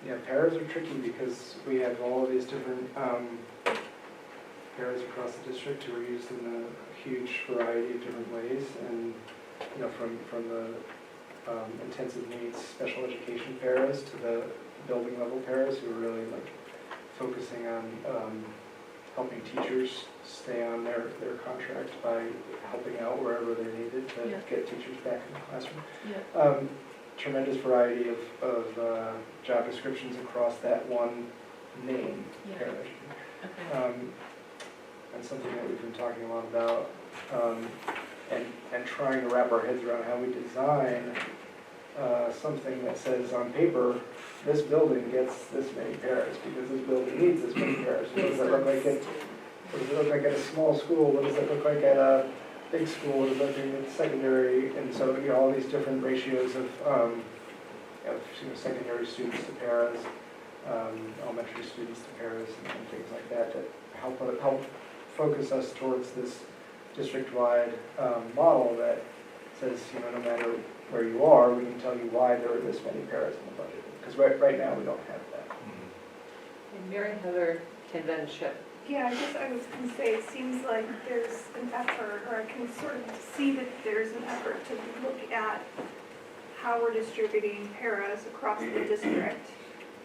[SPEAKER 3] Yeah, paras are tricky because we have all of these different paras across the district who are used in a huge variety of different ways, and from the intensive needs special education paras to the building level paras who are really focusing on helping teachers stay on their contract by helping out wherever they're needed to get teachers back in the classroom. Tremendous variety of job descriptions across that one name, paraeducator. And something that we've been talking a lot about, and trying to wrap our heads around how we design something that says on paper, this building gets this many paras because this building needs this many paras. What does it look like at a small school? What does it look like at a big school, we're looking at secondary, and so, you know, all these different ratios of, you know, secondary students to paras, elementary students to paras, and things like that, that help focus us towards this district-wide model that says, you know, no matter where you are, we can tell you why there are this many paras in the budget. Because right now, we don't have that.
[SPEAKER 1] And Mary Heather can then ship.
[SPEAKER 8] Yeah, I guess I was going to say, it seems like there's an effort, or I can sort of see that there's an effort to look at how we're distributing paras across the district,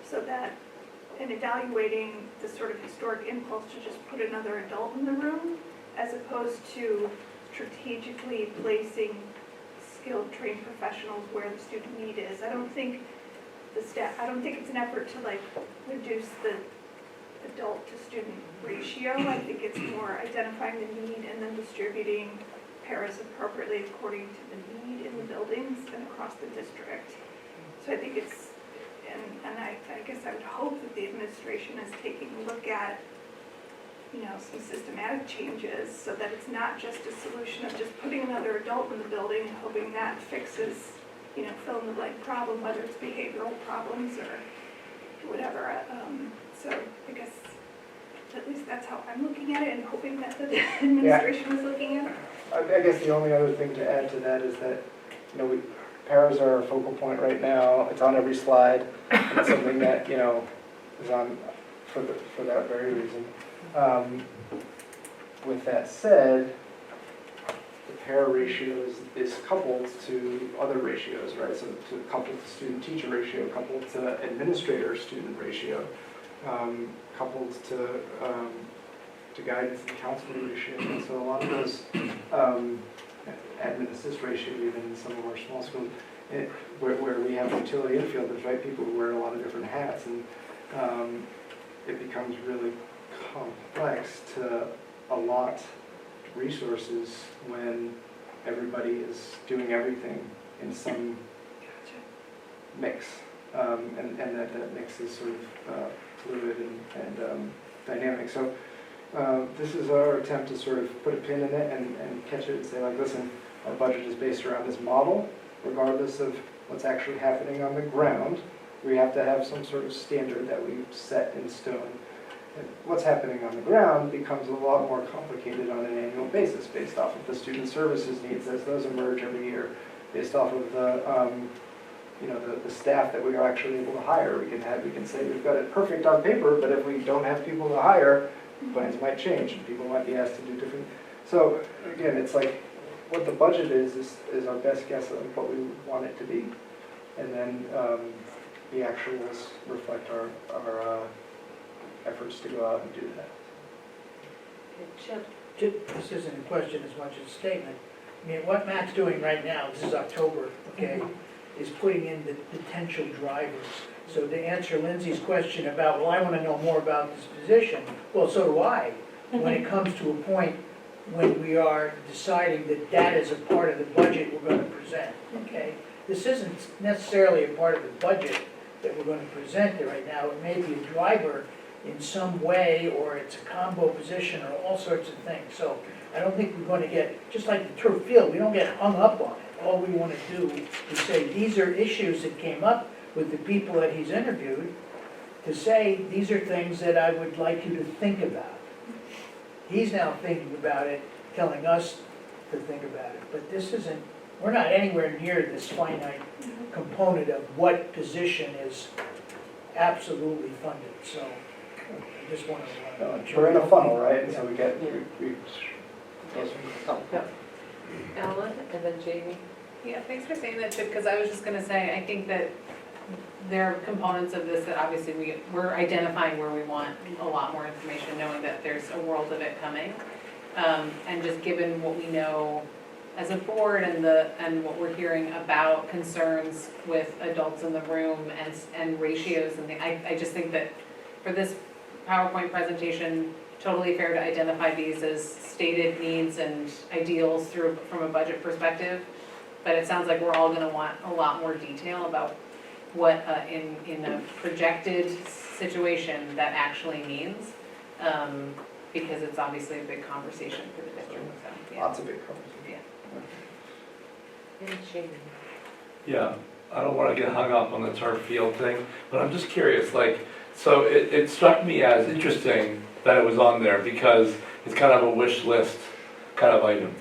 [SPEAKER 8] so that in evaluating the sort of historic impulse to just put another adult in the room, as opposed to strategically placing skilled, trained professionals where the student need is. I don't think it's an effort to like reduce the adult to student ratio. I think it's more identifying the need and then distributing paras appropriately according to the need in the buildings and across the district. So I think it's, and I guess I would hope that the administration is taking a look at, you know, some systematic changes so that it's not just a solution of just putting another adult in the building and hoping that fixes, you know, fill in the blank problem, whether it's behavioral problems or whatever. So I guess at least that's how I'm looking at it, and hoping that the administration is looking at it.
[SPEAKER 3] I guess the only other thing to add to that is that, you know, paras are a focal point right now. It's on every slide. It's something that, you know, is on for that very reason. With that said, the para ratio is coupled to other ratios, right? So coupled to student-teacher ratio, coupled to administrator-student ratio, coupled to guidance and counseling ratio. And so a lot of those admin assist ratio, even in some of our small schools, where we have utility infielders, right? People who wear a lot of different hats, and it becomes really complex to allot resources when everybody is doing everything in some mix, and that mix is sort of fluid and dynamic. So this is our attempt to sort of put a pin in it and catch it and say, like, listen, our budget is based around this model, regardless of what's actually happening on the ground. We have to have some sort of standard that we set in stone. And what's happening on the ground becomes a lot more complicated on an annual basis, based off of the student services needs as those emerge every year, based off of the you know, the staff that we are actually able to hire. We can say we've got it perfect on paper, but if we don't have people to hire, plans might change and people might be asked to do different. So again, it's like what the budget is our best guess of what we want it to be, and then the actuals reflect our efforts to go out and do that.
[SPEAKER 1] Chip?
[SPEAKER 9] This isn't a question as much as a statement. I mean, what Matt's doing right now, this is October, okay, is putting in the potential drivers. So to answer Lindsay's question about, well, I want to know more about this position, well, so do I. When it comes to a point when we are deciding that that is a part of the budget we're going to present, okay? This isn't necessarily a part of the budget that we're going to present right now. It may be a driver in some way, or it's a combo position, or all sorts of things. So I don't think we're going to get, just like the turf field, we don't get hung up on it. All we want to do is say, these are issues that came up with the people that he's interviewed, to say, these are things that I would like you to think about. He's now thinking about it, telling us to think about it. But this isn't, we're not anywhere near this finite component of what position is absolutely funded. So I just want to...
[SPEAKER 3] We're in a funnel, right? And so we get,
[SPEAKER 1] Ellen, and then Jamie.
[SPEAKER 15] Yeah, thanks for saying that, Chip, because I was just gonna say, I think that there are components of this that obviously we're identifying where we want a lot more information, knowing that there's a world of it coming. And just given what we know as a board and what we're hearing about concerns with adults in the room and ratios and I just think that for this PowerPoint presentation, totally fair to identify these as stated needs and ideals from a budget perspective. But it sounds like we're all going to want a lot more detail about what in a projected situation that actually means. because it's obviously a big conversation for the district, so, yeah.
[SPEAKER 3] Lots of big conversations.
[SPEAKER 14] Yeah, I don't want to get hung up on the turf field thing, but I'm just curious, like, so it struck me as interesting that it was on there because it's kind of a wish list kind of item.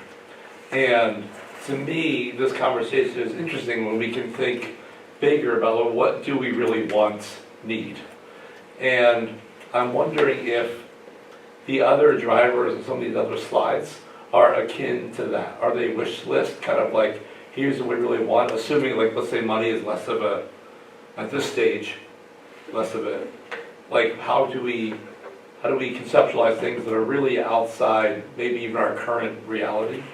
[SPEAKER 14] And to me, this conversation is interesting when we can think bigger about, well, what do we really want, need? And I'm wondering if the other drivers and some of these other slides are akin to that. Are they wish list, kind of like, here's what we really want, assuming, like, let's say money is less of a, at this stage, less of it. Like, how do we conceptualize things that are really outside maybe even our current reality?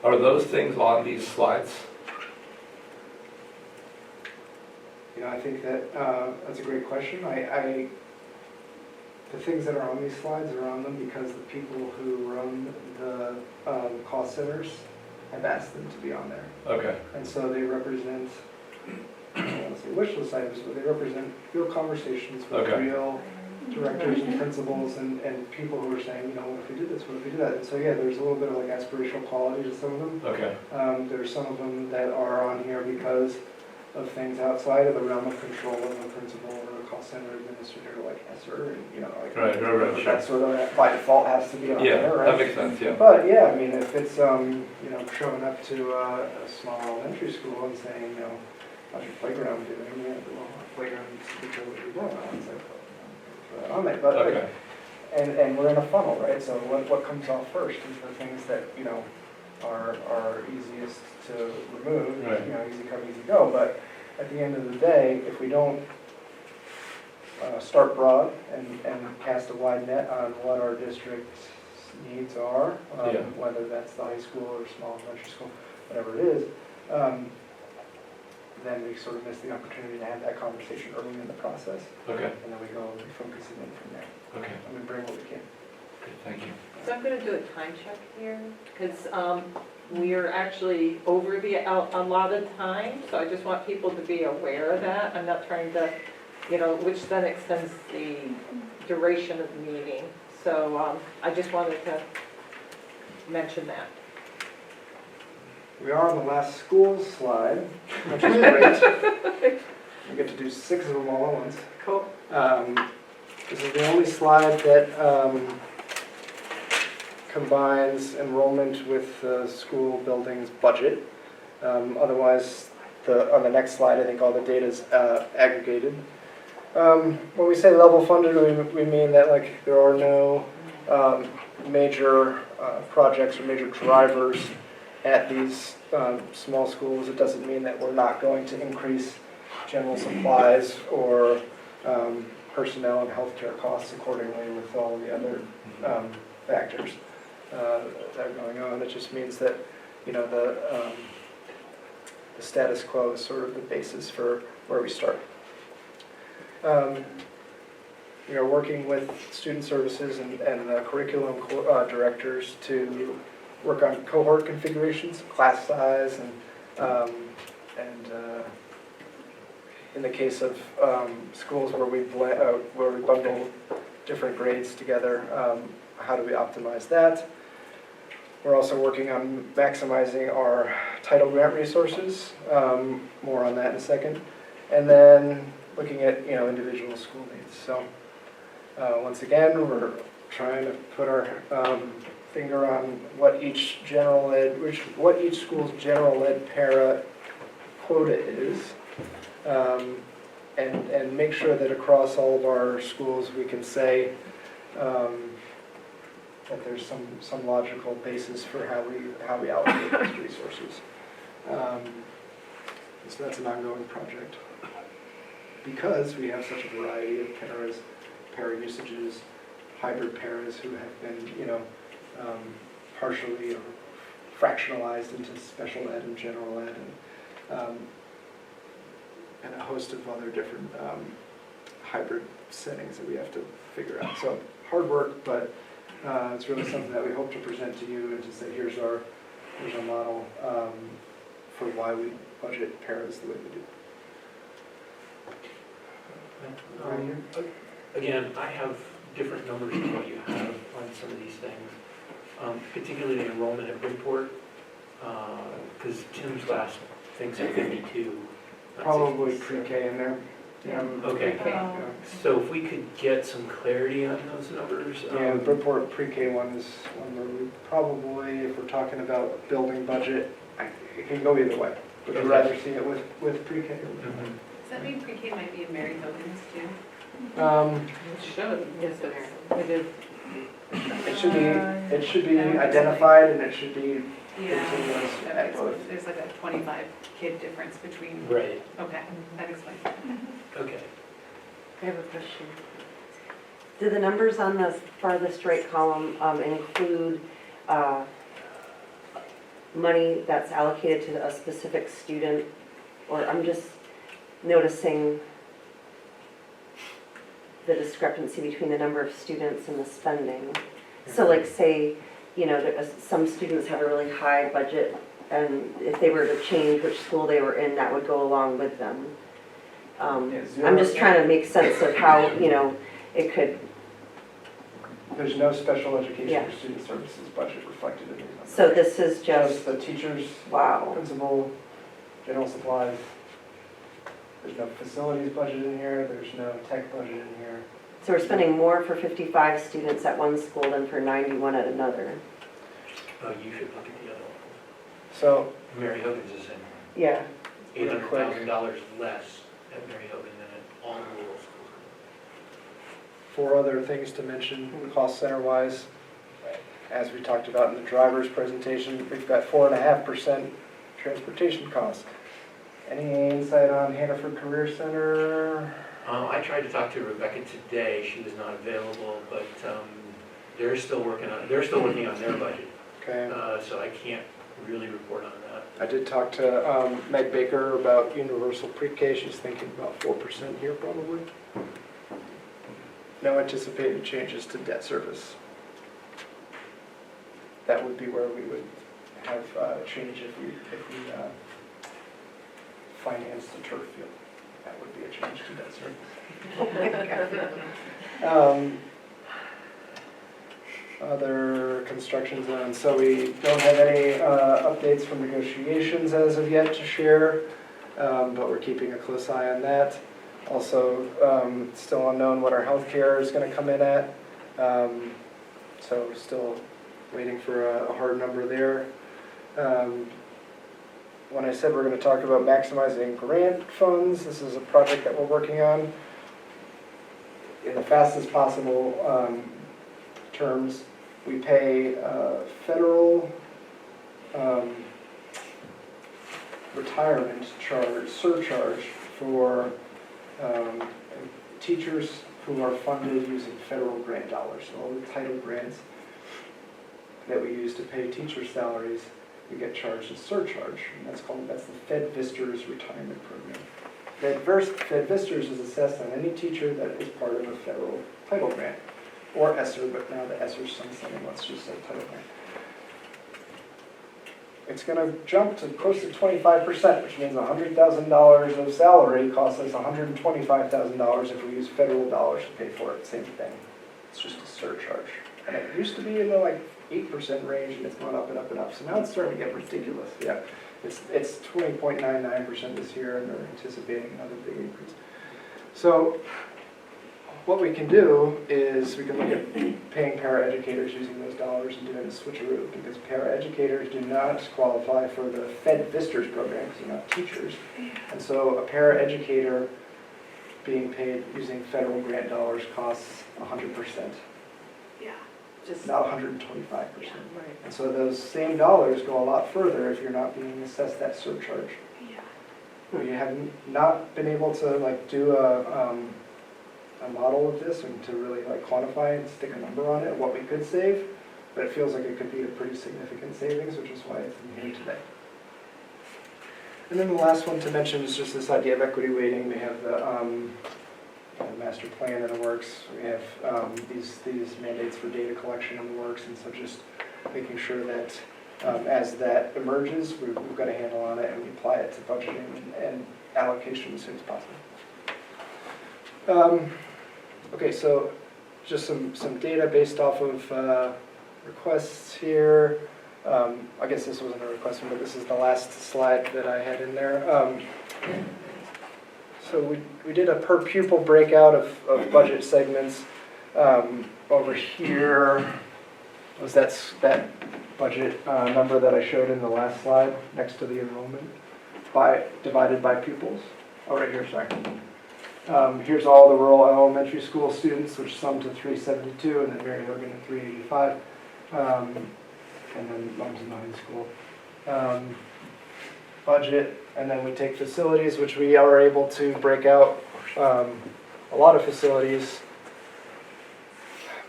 [SPEAKER 14] Are those things on these slides?
[SPEAKER 3] You know, I think that that's a great question. The things that are on these slides are on them because the people who run the cost centers have asked them to be on there.
[SPEAKER 14] Okay.
[SPEAKER 3] And so they represent, I don't want to say wish list items, but they represent real conversations with real directors and principals and people who are saying, you know, what if we do this, what if we do that? And so yeah, there's a little bit of like aspirational quality to some of them.
[SPEAKER 14] Okay.
[SPEAKER 3] There's some of them that are on here because of things outside of the realm of control of a principal or a call center administrator like Esser, and you know, like
[SPEAKER 14] Right,
[SPEAKER 3] that sort of by default has to be on there, right?
[SPEAKER 14] That makes sense, yeah.
[SPEAKER 3] But yeah, I mean, if it's you know, showing up to a small elementary school and saying, you know, how's your playground doing? Yeah, well, our playground needs to be what you're doing. It's like, throw that on there. But
[SPEAKER 14] Okay.
[SPEAKER 3] and we're in a funnel, right? So what comes off first is the things that, you know, are easiest to remove,
[SPEAKER 14] Right.
[SPEAKER 3] you know, easy come, easy go. But at the end of the day, if we don't start broad and cast a wide net on what our district's needs are, whether that's the high school or small elementary school, whatever it is, then we sort of miss the opportunity to have that conversation early in the process.
[SPEAKER 14] Okay.
[SPEAKER 3] And then we go and focus it in from there.
[SPEAKER 14] Okay.
[SPEAKER 3] And we bring what we can.
[SPEAKER 14] Good, thank you.
[SPEAKER 1] So I'm going to do a time check here, because we are actually over the allotted time, so I just want people to be aware of that. I'm not trying to, you know, which then extends the duration of the meeting. So I just wanted to mention that.
[SPEAKER 3] We are on the last school slide, which is great. We get to do 6 of them all at once.
[SPEAKER 1] Cool.
[SPEAKER 3] This is the only slide that combines enrollment with the school building's budget. Otherwise, on the next slide, I think all the data is aggregated. When we say level funded, we mean that like there are no major projects or major drivers at these small schools. It doesn't mean that we're not going to increase general supplies or personnel and healthcare costs accordingly with all the other factors that are going on. It just means that, you know, the status quo is sort of the basis for where we start. We are working with student services and curriculum directors to work on cohort configurations, class size, and in the case of schools where we bundle different grades together, how do we optimize that? We're also working on maximizing our title grant resources. More on that in a second. And then looking at, you know, individual school needs. So once again, we're trying to put our finger on what each school's general ed para quota is, and make sure that across all of our schools we can say that there's some logical basis for how we allocate those resources. So that's an ongoing project because we have such a variety of paras, para usages, hybrid paras who have been, you know, partially or fractionalized into special ed and general ed, and a host of other different hybrid settings that we have to figure out. So hard work, but it's really something that we hope to present to you and to say, here's our model for why we budget paras the way we do.
[SPEAKER 11] Again, I have different numbers than what you have on on some of these things, particularly enrollment at Bridgeport, because Tim's last thing's at 52. not
[SPEAKER 3] Probably
[SPEAKER 11] 67.
[SPEAKER 3] pre-K in there.
[SPEAKER 11] Okay.
[SPEAKER 3] Pre-K, yeah.
[SPEAKER 11] So if we could get some clarity on those numbers.
[SPEAKER 3] Yeah, the Bridgeport pre-K one is one where we probably, if we're talking about building budget, it can go either way. Would you
[SPEAKER 11] Okay.
[SPEAKER 3] rather see it with pre-K?
[SPEAKER 11] Mhm.
[SPEAKER 4] Does that mean pre-K might be in Mary Hogan's too?
[SPEAKER 1] It should.
[SPEAKER 16] Yes, it is.
[SPEAKER 3] It should be identified and it should be
[SPEAKER 4] Yeah.
[SPEAKER 3] continuous
[SPEAKER 4] That
[SPEAKER 3] at
[SPEAKER 4] makes
[SPEAKER 3] both.
[SPEAKER 4] sense. There's like a 25 kid difference between,
[SPEAKER 11] Right,
[SPEAKER 4] okay, that explains it.
[SPEAKER 11] okay.
[SPEAKER 5] I have a question. Do the numbers on the farthest right column include money that's allocated to a specific student? Or I'm just noticing the discrepancy between the number of students and the spending. So like say, you know, some students have a really high budget, and if they were to change which school they were in, that would go along with them. I'm just trying to make sense of how, you know, it could.
[SPEAKER 3] There's no special education
[SPEAKER 5] Yeah.
[SPEAKER 3] or student services budget reflected in these numbers.
[SPEAKER 5] So this is
[SPEAKER 3] Just
[SPEAKER 5] just,
[SPEAKER 3] the teachers,
[SPEAKER 5] wow.
[SPEAKER 3] principal, general supplies. There's no facilities budget in here, there's no tech budget in here.
[SPEAKER 5] So we're spending more for 55 students at one school than for 91 at another.
[SPEAKER 11] Oh, you should look at the other one.
[SPEAKER 3] So,
[SPEAKER 11] Mary Hogan's is in
[SPEAKER 5] Yeah.
[SPEAKER 11] $800,000 less at Mary Hogan than at all the rural schools.
[SPEAKER 3] 4 other things to mention, cost center wise. As we talked about in the driver's presentation, we've got 4.5% transportation costs. Any insight on Hannaford Career Center?
[SPEAKER 11] I tried to talk to Rebecca today, she was not available, but they're still working on their budget.
[SPEAKER 3] Okay.
[SPEAKER 11] So I can't really report on that.
[SPEAKER 3] I did talk to Meg Baker about universal pre-K. She's thinking about 4% here probably. No anticipated changes to debt service. That would be where we would have a change if we finance the turf field. That would be a change to debt service. Other construction zones. So we don't have any updates from negotiations as of yet to share, but we're keeping a close eye on that. Also, still unknown what our healthcare is going to come in at. So we're still waiting for a hard number there. When I said we're going to talk about maximizing grant funds, this is a project that we're working on in the fastest possible terms. We pay federal retirement surcharge for teachers who are funded using federal grant dollars. So all the title grants that we use to pay teacher salaries, we get charged a surcharge, and that's the Fed Visters Retirement Program. Fed Visters is assessed on any teacher that is part of a federal title grant, or ESSER, but now the ESSER's sunsetting, let's just say title grant. It's going to jump to close to 25%, which means $100,000 of salary costs us $125,000 if we use federal dollars to pay for it. Same thing. It's just a surcharge. And it used to be in the 8% range, and it's gone up and up and up. So now it's starting to get ridiculous. Yeah, it's 20.99% this year, and they're anticipating another big increase. So what we can do is we can look at paying paraeducators using those dollars and doing a switcheroo, because paraeducators do not qualify for the Fed Visters program because they're not teachers. And so a paraeducator being paid using federal grant dollars costs 100%.
[SPEAKER 8] Yeah.
[SPEAKER 3] Just not 125%. And so those same dollars go a lot further if you're not being assessed that surcharge.
[SPEAKER 8] Yeah.
[SPEAKER 3] We have not been able to do a model of this and to really quantify and stick a number on it, what we could save, but it feels like it could be a pretty significant savings, which is why it's in here today. And then the last one to mention is just this idea of equity weighting. We have the master plan in the works. We have these mandates for data collection in the works, and so just making sure that as that emerges, we've got a handle on it and we apply it to budgeting and allocation as soon as possible. Okay, so just some data based off of requests here. I guess this wasn't a request, but this is the last slide that I had in there. So we did a per pupil breakout of budget segments. Over here was that budget number that I showed in the last slide next to the enrollment divided by pupils. Oh, right here, sorry. Here's all the rural elementary school students, which sum to 372, and then Mary Hogan at 385, and then Mums and Nine School. Budget, and then we take facilities, which we are able to break out a lot of facilities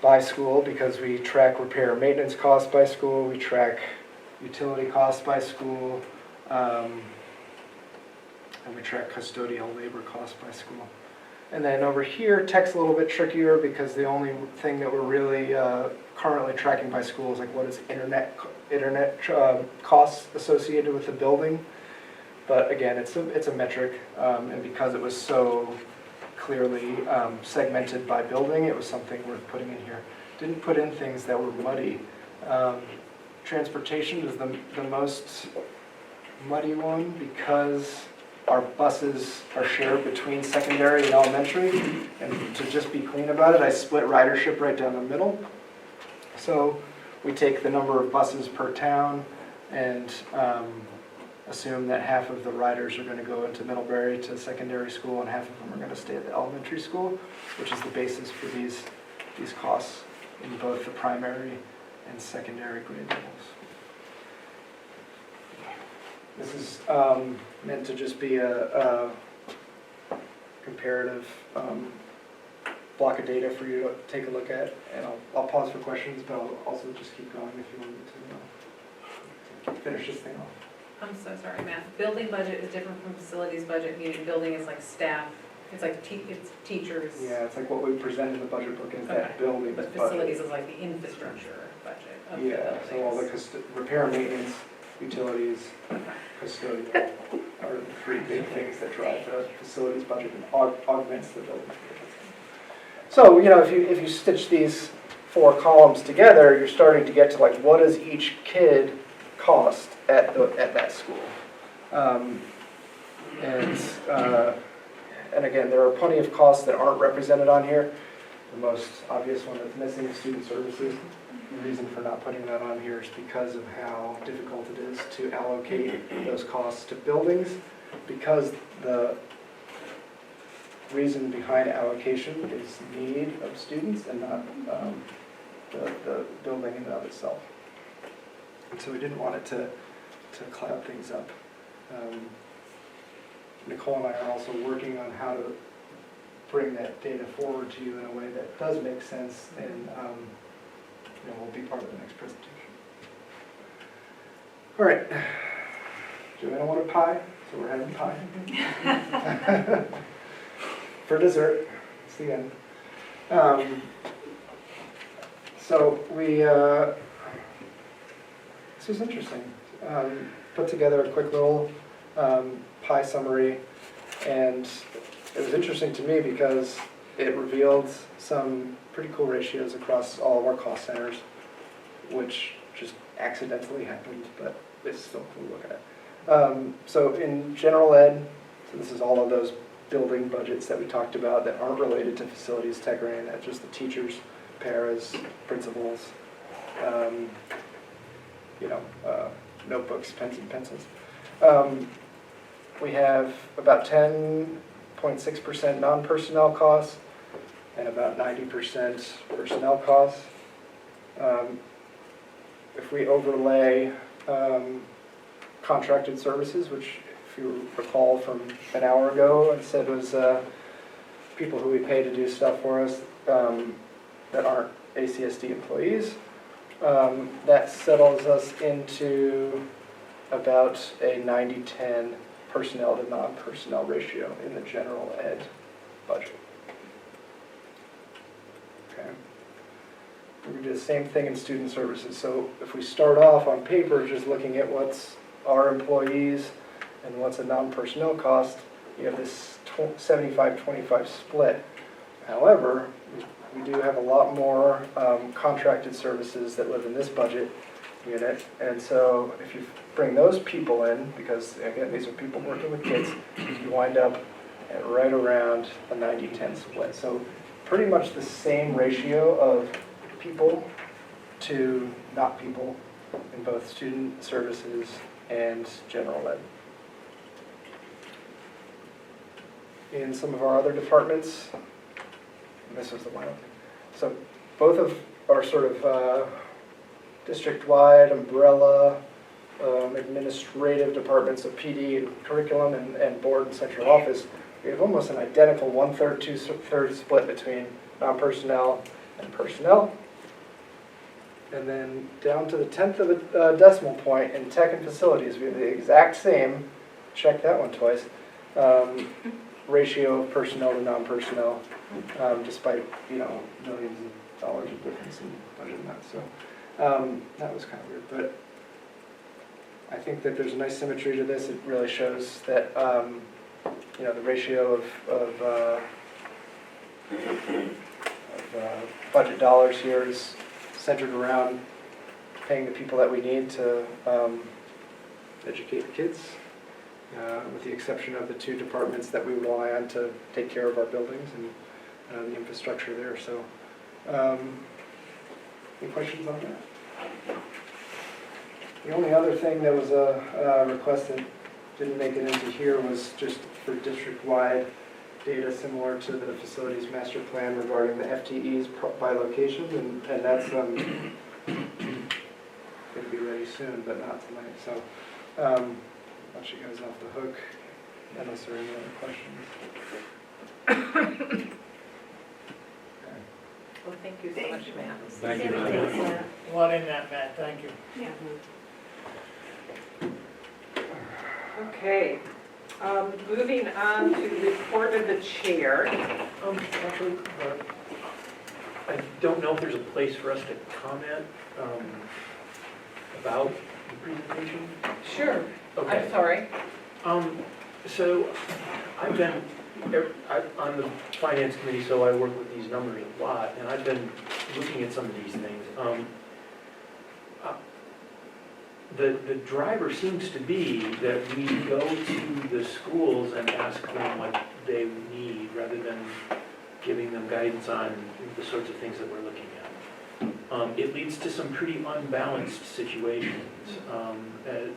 [SPEAKER 3] by school because we track repair and maintenance costs by school, we track utility costs by school, and we track custodial labor costs by school. And then over here, tech's a little bit trickier because the only thing that we're really currently tracking by school is like what is internet costs associated with the building. But again, it's a metric, and because it was so clearly segmented by building, it was something worth putting in here. Didn't put in things that were muddy. Transportation is the most muddy one because our buses are shared between secondary and elementary, and to just be clean about it, I split ridership right down the middle. So we take the number of buses per town and assume that half of the riders are going to go into Middlebury to secondary school and half of them are going to stay at the elementary school, which is the basis for these costs in both the primary and secondary grade levels. This is meant to just be a comparative block of data for you to take a look at, and I'll pause for questions, but I'll also just keep going if you want me to finish this thing off.
[SPEAKER 4] I'm so sorry, Matt. Building budget is different from facilities budget, meaning building is like staff, it's like it's teachers.
[SPEAKER 3] Yeah, it's like what we present in the budget book is that building
[SPEAKER 4] But
[SPEAKER 3] budget.
[SPEAKER 4] facilities is like the infrastructure budget of the
[SPEAKER 3] Yeah, so all the repair and maintenance, utilities, custodial are the three big things that drive the facilities budget and augments the building. So, if you stitch these 4 columns together, you're starting to get to like what does each kid cost at that school. And again, there are plenty of costs that aren't represented on here. The most obvious one that's missing is student services. The reason for not putting that on here is because of how difficult it is to allocate those costs to buildings, because the reason behind allocation is need of students and not the building in and of itself. And so we didn't want it to cloud things up. Nicole and I are also working on how to bring that data forward to you in a way that does make sense, and will be part of the next presentation. All right, Joanna wanted pie, so we're having pie. For dessert, it's the end. So we, this was interesting. Put together a quick little pie summary, and it was interesting to me because it revealed some pretty cool ratios across all of our cost centers, which just accidentally happened, but it's still cool to look at. So in general ed, so this is all of those building budgets that we talked about that aren't related to facilities, tech, or anything, that's just the teachers, paras, principals, notebooks, pens and pencils. We have about 10.6% non-personnel costs and about 90% personnel costs. If we overlay contracted services, which if you recall from an hour ago, I said was people who we pay to do stuff for us that aren't ACSD employees, that settles us into about a 90-10 personnel to non-personnel ratio in the general ed budget. Okay. We're going to do the same thing in student services. So if we start off on paper just looking at what's our employees and what's a non-personnel cost, you have this 75-25 split. However, we do have a lot more contracted services that live in this budget unit. And so if you bring those people in, because again, these are people working with kids, you wind up at right around a 90-10 split. So pretty much the same ratio of people to not people in both student services and general ed. In some of our other departments, and this was the one. So both of our sort of district-wide umbrella administrative departments of PD and curriculum and board and central office, we have almost an identical 1/3, 2/3 split between non-personnel and personnel. And then down to the 10th of a decimal point in tech and facilities, we have the exact same, check that one twice, ratio of personnel to non-personnel, despite, millions of dollars of difference in budget and that. So that was kind of weird, but I think that there's a nice symmetry to this. It really shows that, the ratio of budget dollars here is centered around paying the people that we need to educate the kids, with the exception of the two departments that we rely on to take care of our buildings and the infrastructure there. So, any questions on that? The only other thing that was a request that didn't make it into here was just for district-wide data similar to the facilities master plan regarding the FTEs by location, and that's going to be ready soon, but not tonight. So I'll let you guys off the hook unless there are any other questions.
[SPEAKER 1] Well, thank you so much, Matt.
[SPEAKER 14] Thank you, Matt.
[SPEAKER 9] A lot in that, Matt, thank you.
[SPEAKER 8] Yeah.
[SPEAKER 1] Okay, moving on to report of the chair.
[SPEAKER 11] Actually, I don't know if there's a place for us to comment about the presentation.
[SPEAKER 1] Sure.
[SPEAKER 11] Okay.
[SPEAKER 1] I'm sorry.
[SPEAKER 11] So I've been on the finance committee, so I work with these numbers a lot, and I've been looking at some of these things. The driver seems to be that we go to the schools and ask them what they need rather than giving them guidance on the sorts of things that we're looking at. It leads to some pretty unbalanced situations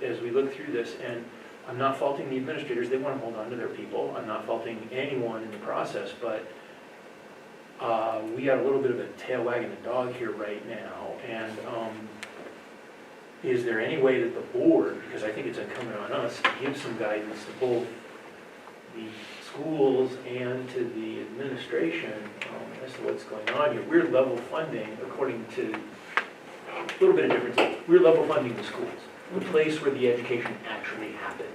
[SPEAKER 11] as we look through this, and I'm not faulting the administrators. They want to hold on to their people. I'm not faulting anyone in the process, but we got a little bit of a tail wagging the dog here right now, and is there any way that the board, because I think it's incumbent on us, to give some guidance to both the schools and to the administration as to what's going on here? We're level funding, according to a little bit of difference, we're level funding the schools, the place where the education actually happens.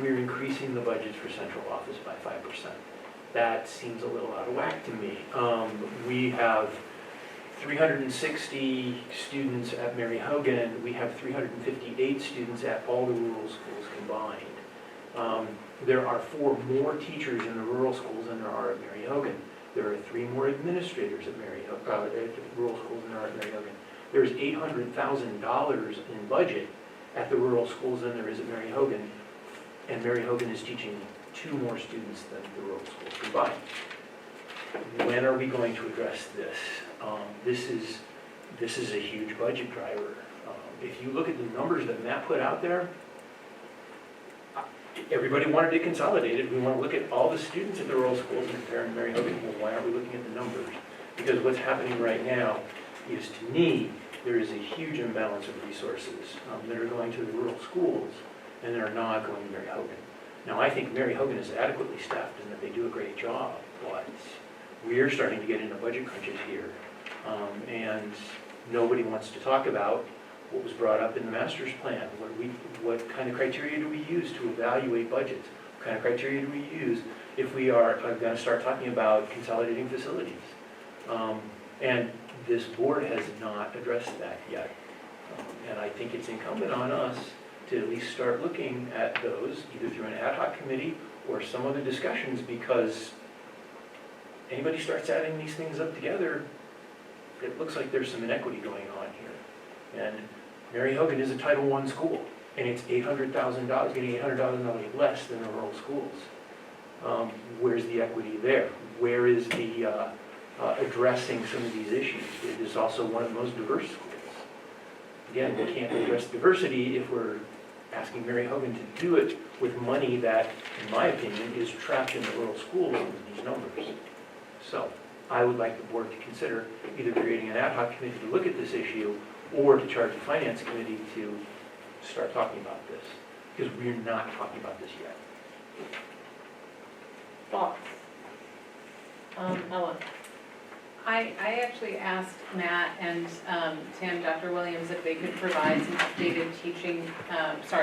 [SPEAKER 11] We're increasing the budgets for central office by 5%. That seems a little out of whack to me. We have 360 students at Mary Hogan. We have 358 students at all the rural schools combined. There are 4 more teachers in the rural schools than there are at Mary Hogan. There are 3 more administrators at rural schools than there are at Mary Hogan. There's $800,000 in budget at the rural schools than there is at Mary Hogan, and Mary Hogan is teaching 2 more students than the rural schools combined. When are we going to address this? This is a huge budget driver. If you look at the numbers that Matt put out there, everybody wanted it consolidated. We want to look at all the students at the rural schools and compare them to Mary Hogan. Well, why aren't we looking at the numbers? Because what's happening right now is, to me, there is a huge imbalance of resources that are going to the rural schools and that are not going to Mary Hogan. Now, I think Mary Hogan is adequately staffed and that they do a great job, but we're starting to get into budget crunches here. And nobody wants to talk about what was brought up in the master's plan. What kind of criteria do we use to evaluate budgets? What kind of criteria do we use if we are going to start talking about consolidating facilities? And this board has not addressed that yet. And I think it's incumbent on us to at least start looking at those, either through an ad hoc committee or some other discussions, because anybody starts adding these things up together, it looks like there's some inequity going on here. And Mary Hogan is a Title I school, and it's $800,000, getting $800,000 less than the rural schools. Where's the equity there? Where is the addressing some of these issues? It is also one of the most diverse schools. Again, we can't address diversity if we're asking Mary Hogan to do it with money that, in my opinion, is trapped in the rural schools with these numbers. So I would like the board to consider either creating an ad hoc committee to look at this issue or to charge the finance committee to start talking about this, because we're not talking about this yet.
[SPEAKER 1] Thoughts? Ellen?
[SPEAKER 15] I actually asked Matt and Tim, Dr. Williams, if they could provide some updated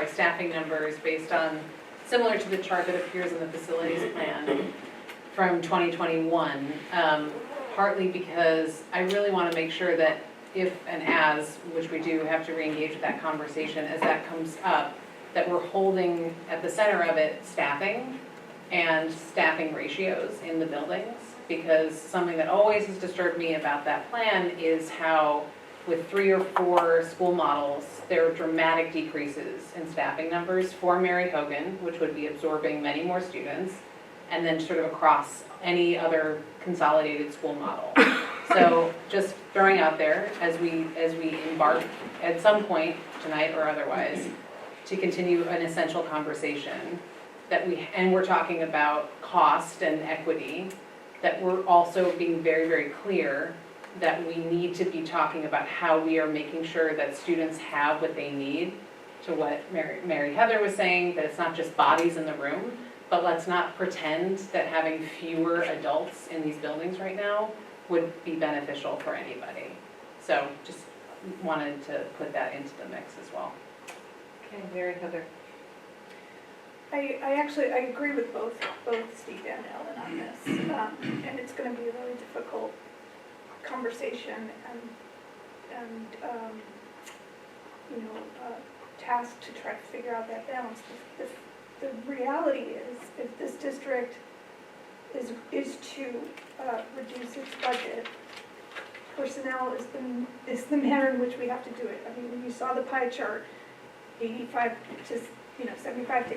[SPEAKER 15] staffing numbers based on, similar to the chart that appears in the facilities plan from 2021, partly because I really want to make sure that if and as, which we do have to re-engage with that conversation, as that comes up, that we're holding at the center of it staffing and staffing ratios in the buildings. Because something that always has disturbed me about that plan is how with 3 or 4 school models, there are dramatic decreases in staffing numbers for Mary Hogan, which would be absorbing many more students, and then sort of across any other consolidated school model. So just throwing out there, as we embark at some point tonight or otherwise, to continue an essential conversation that we're talking about cost and equity, that we're also being very, very clear that we need to be talking about how we are making sure that students have what they need, to what Mary Heather was saying, that it's not just bodies in the room, but let's not pretend that having fewer adults in these buildings right now would be beneficial for anybody. So just wanted to put that into the mix as well.
[SPEAKER 16] Okay, Mary Heather.
[SPEAKER 8] I agree with both Steve and Ellen on this, and it's going to be a really difficult conversation and task to try to figure out that balance. The reality is, if this district is to reduce its budget, personnel is the manner in which we have to do it. I mean, when you saw the pie chart, 75 to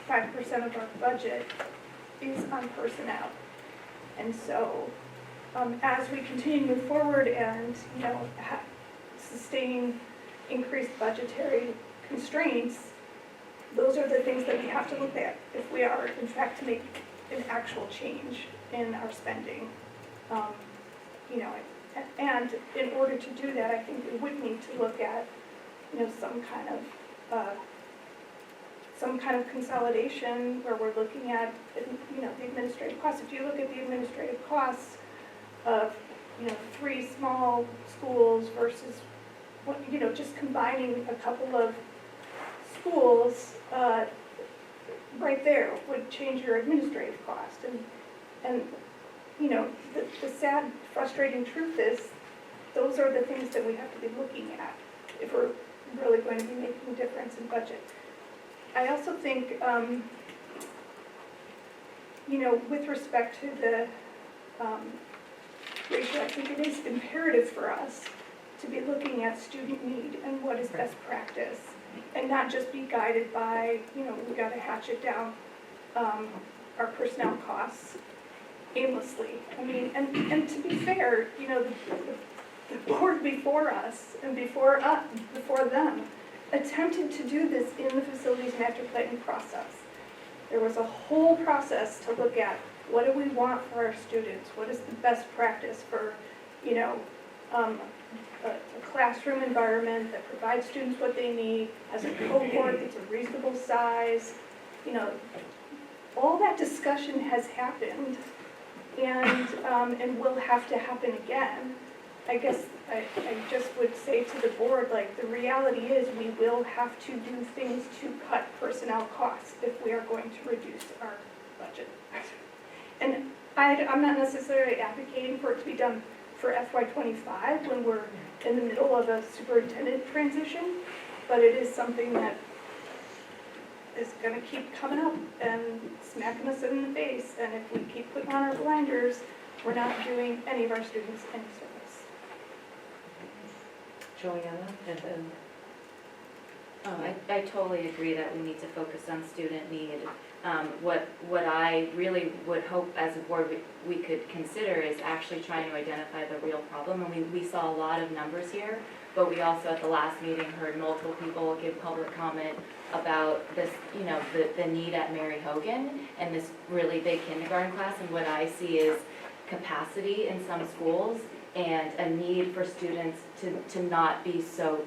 [SPEAKER 8] 85% of our budget is on personnel. And so, as we continue to move forward and, sustain increased budgetary constraints, those are the things that we have to look at if we are, in fact, to make an actual change in our spending. And in order to do that, I think we would need to look at, some kind of consolidation where we're looking at, the administrative costs. If you look at the administrative costs of, 3 small schools versus, just combining a couple of schools, right there would change your administrative cost. And the sad, frustrating truth is, those are the things that we have to be looking at if we're really going to be making a difference in budget. I also think, with respect to the ratio, I think it is imperative for us to be looking at student need and what is best practice, and not just be guided by, we got to hatchet down our personnel costs aimlessly. I mean, and to be fair, the board before us and before them attempted to do this in the facilities master planning process. There was a whole process to look at what do we want for our students, what is the best practice for, a classroom environment that provides students what they need, as a cohort that's a reasonable size. All that discussion has happened and will have to happen again. I guess I just would say to the board, the reality is we will have to do things to cut personnel costs if we are going to reduce our budget. And I'm not necessarily advocating for it to be done for FY25 when we're in the middle of a superintendent transition, but it is something that is going to keep coming up and smacking us in the face. And if we keep putting on our blinders, we're not doing any of our students any service.
[SPEAKER 1] Joanna, and then
[SPEAKER 7] I totally agree that we need to focus on student need. What I really would hope as a board we could consider is actually trying to identify the real problem. And we saw a lot of numbers here, but we also at the last meeting heard multiple people give public comment about this, the need at Mary Hogan and this really big kindergarten class. And what I see is capacity in some schools and a need for students to not be so,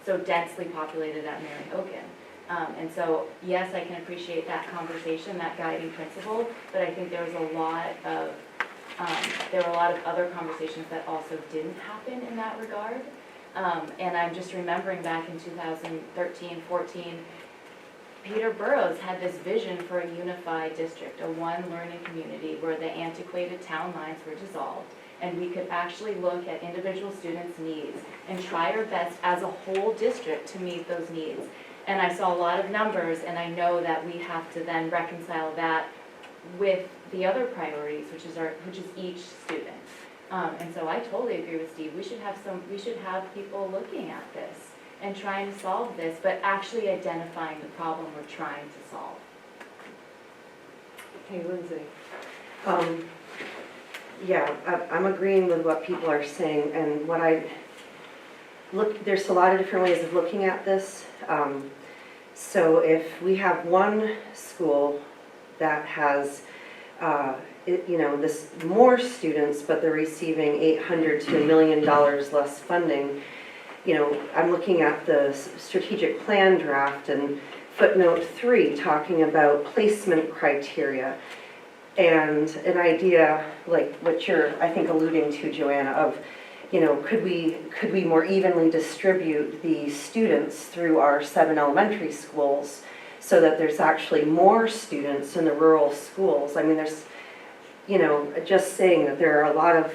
[SPEAKER 7] so densely populated at Mary Hogan. And so, yes, I can appreciate that conversation, that guiding principle, but I think there was a lot of, there were a lot of other conversations that also didn't happen in that regard. And I'm just remembering back in 2013, 14, Peter Burrows had this vision for a unified district, a one learning community where the antiquated town lines were dissolved, and we could actually look at individual students' needs and try our best as a whole district to meet those needs. And I saw a lot of numbers, and I know that we have to then reconcile that with the other priorities, which is each student. And so I totally agree with Steve. We should have people looking at this and trying to solve this, but actually identifying the problem we're trying to solve.
[SPEAKER 1] hey, Lindsay.
[SPEAKER 5] Yeah, I'm agreeing with what people are saying, and there's a lot of different ways of looking at this. So if we have one school that has, this more students, but they're receiving $800 to $1 million less funding, I'm looking at the strategic plan draft and footnote 3 talking about placement criteria. And an idea like what you're, I think, alluding to, Joanna, of, could we more evenly distribute the students through our 7 elementary schools so that there's actually more students in the rural schools? I mean, there's, just saying that there are a lot of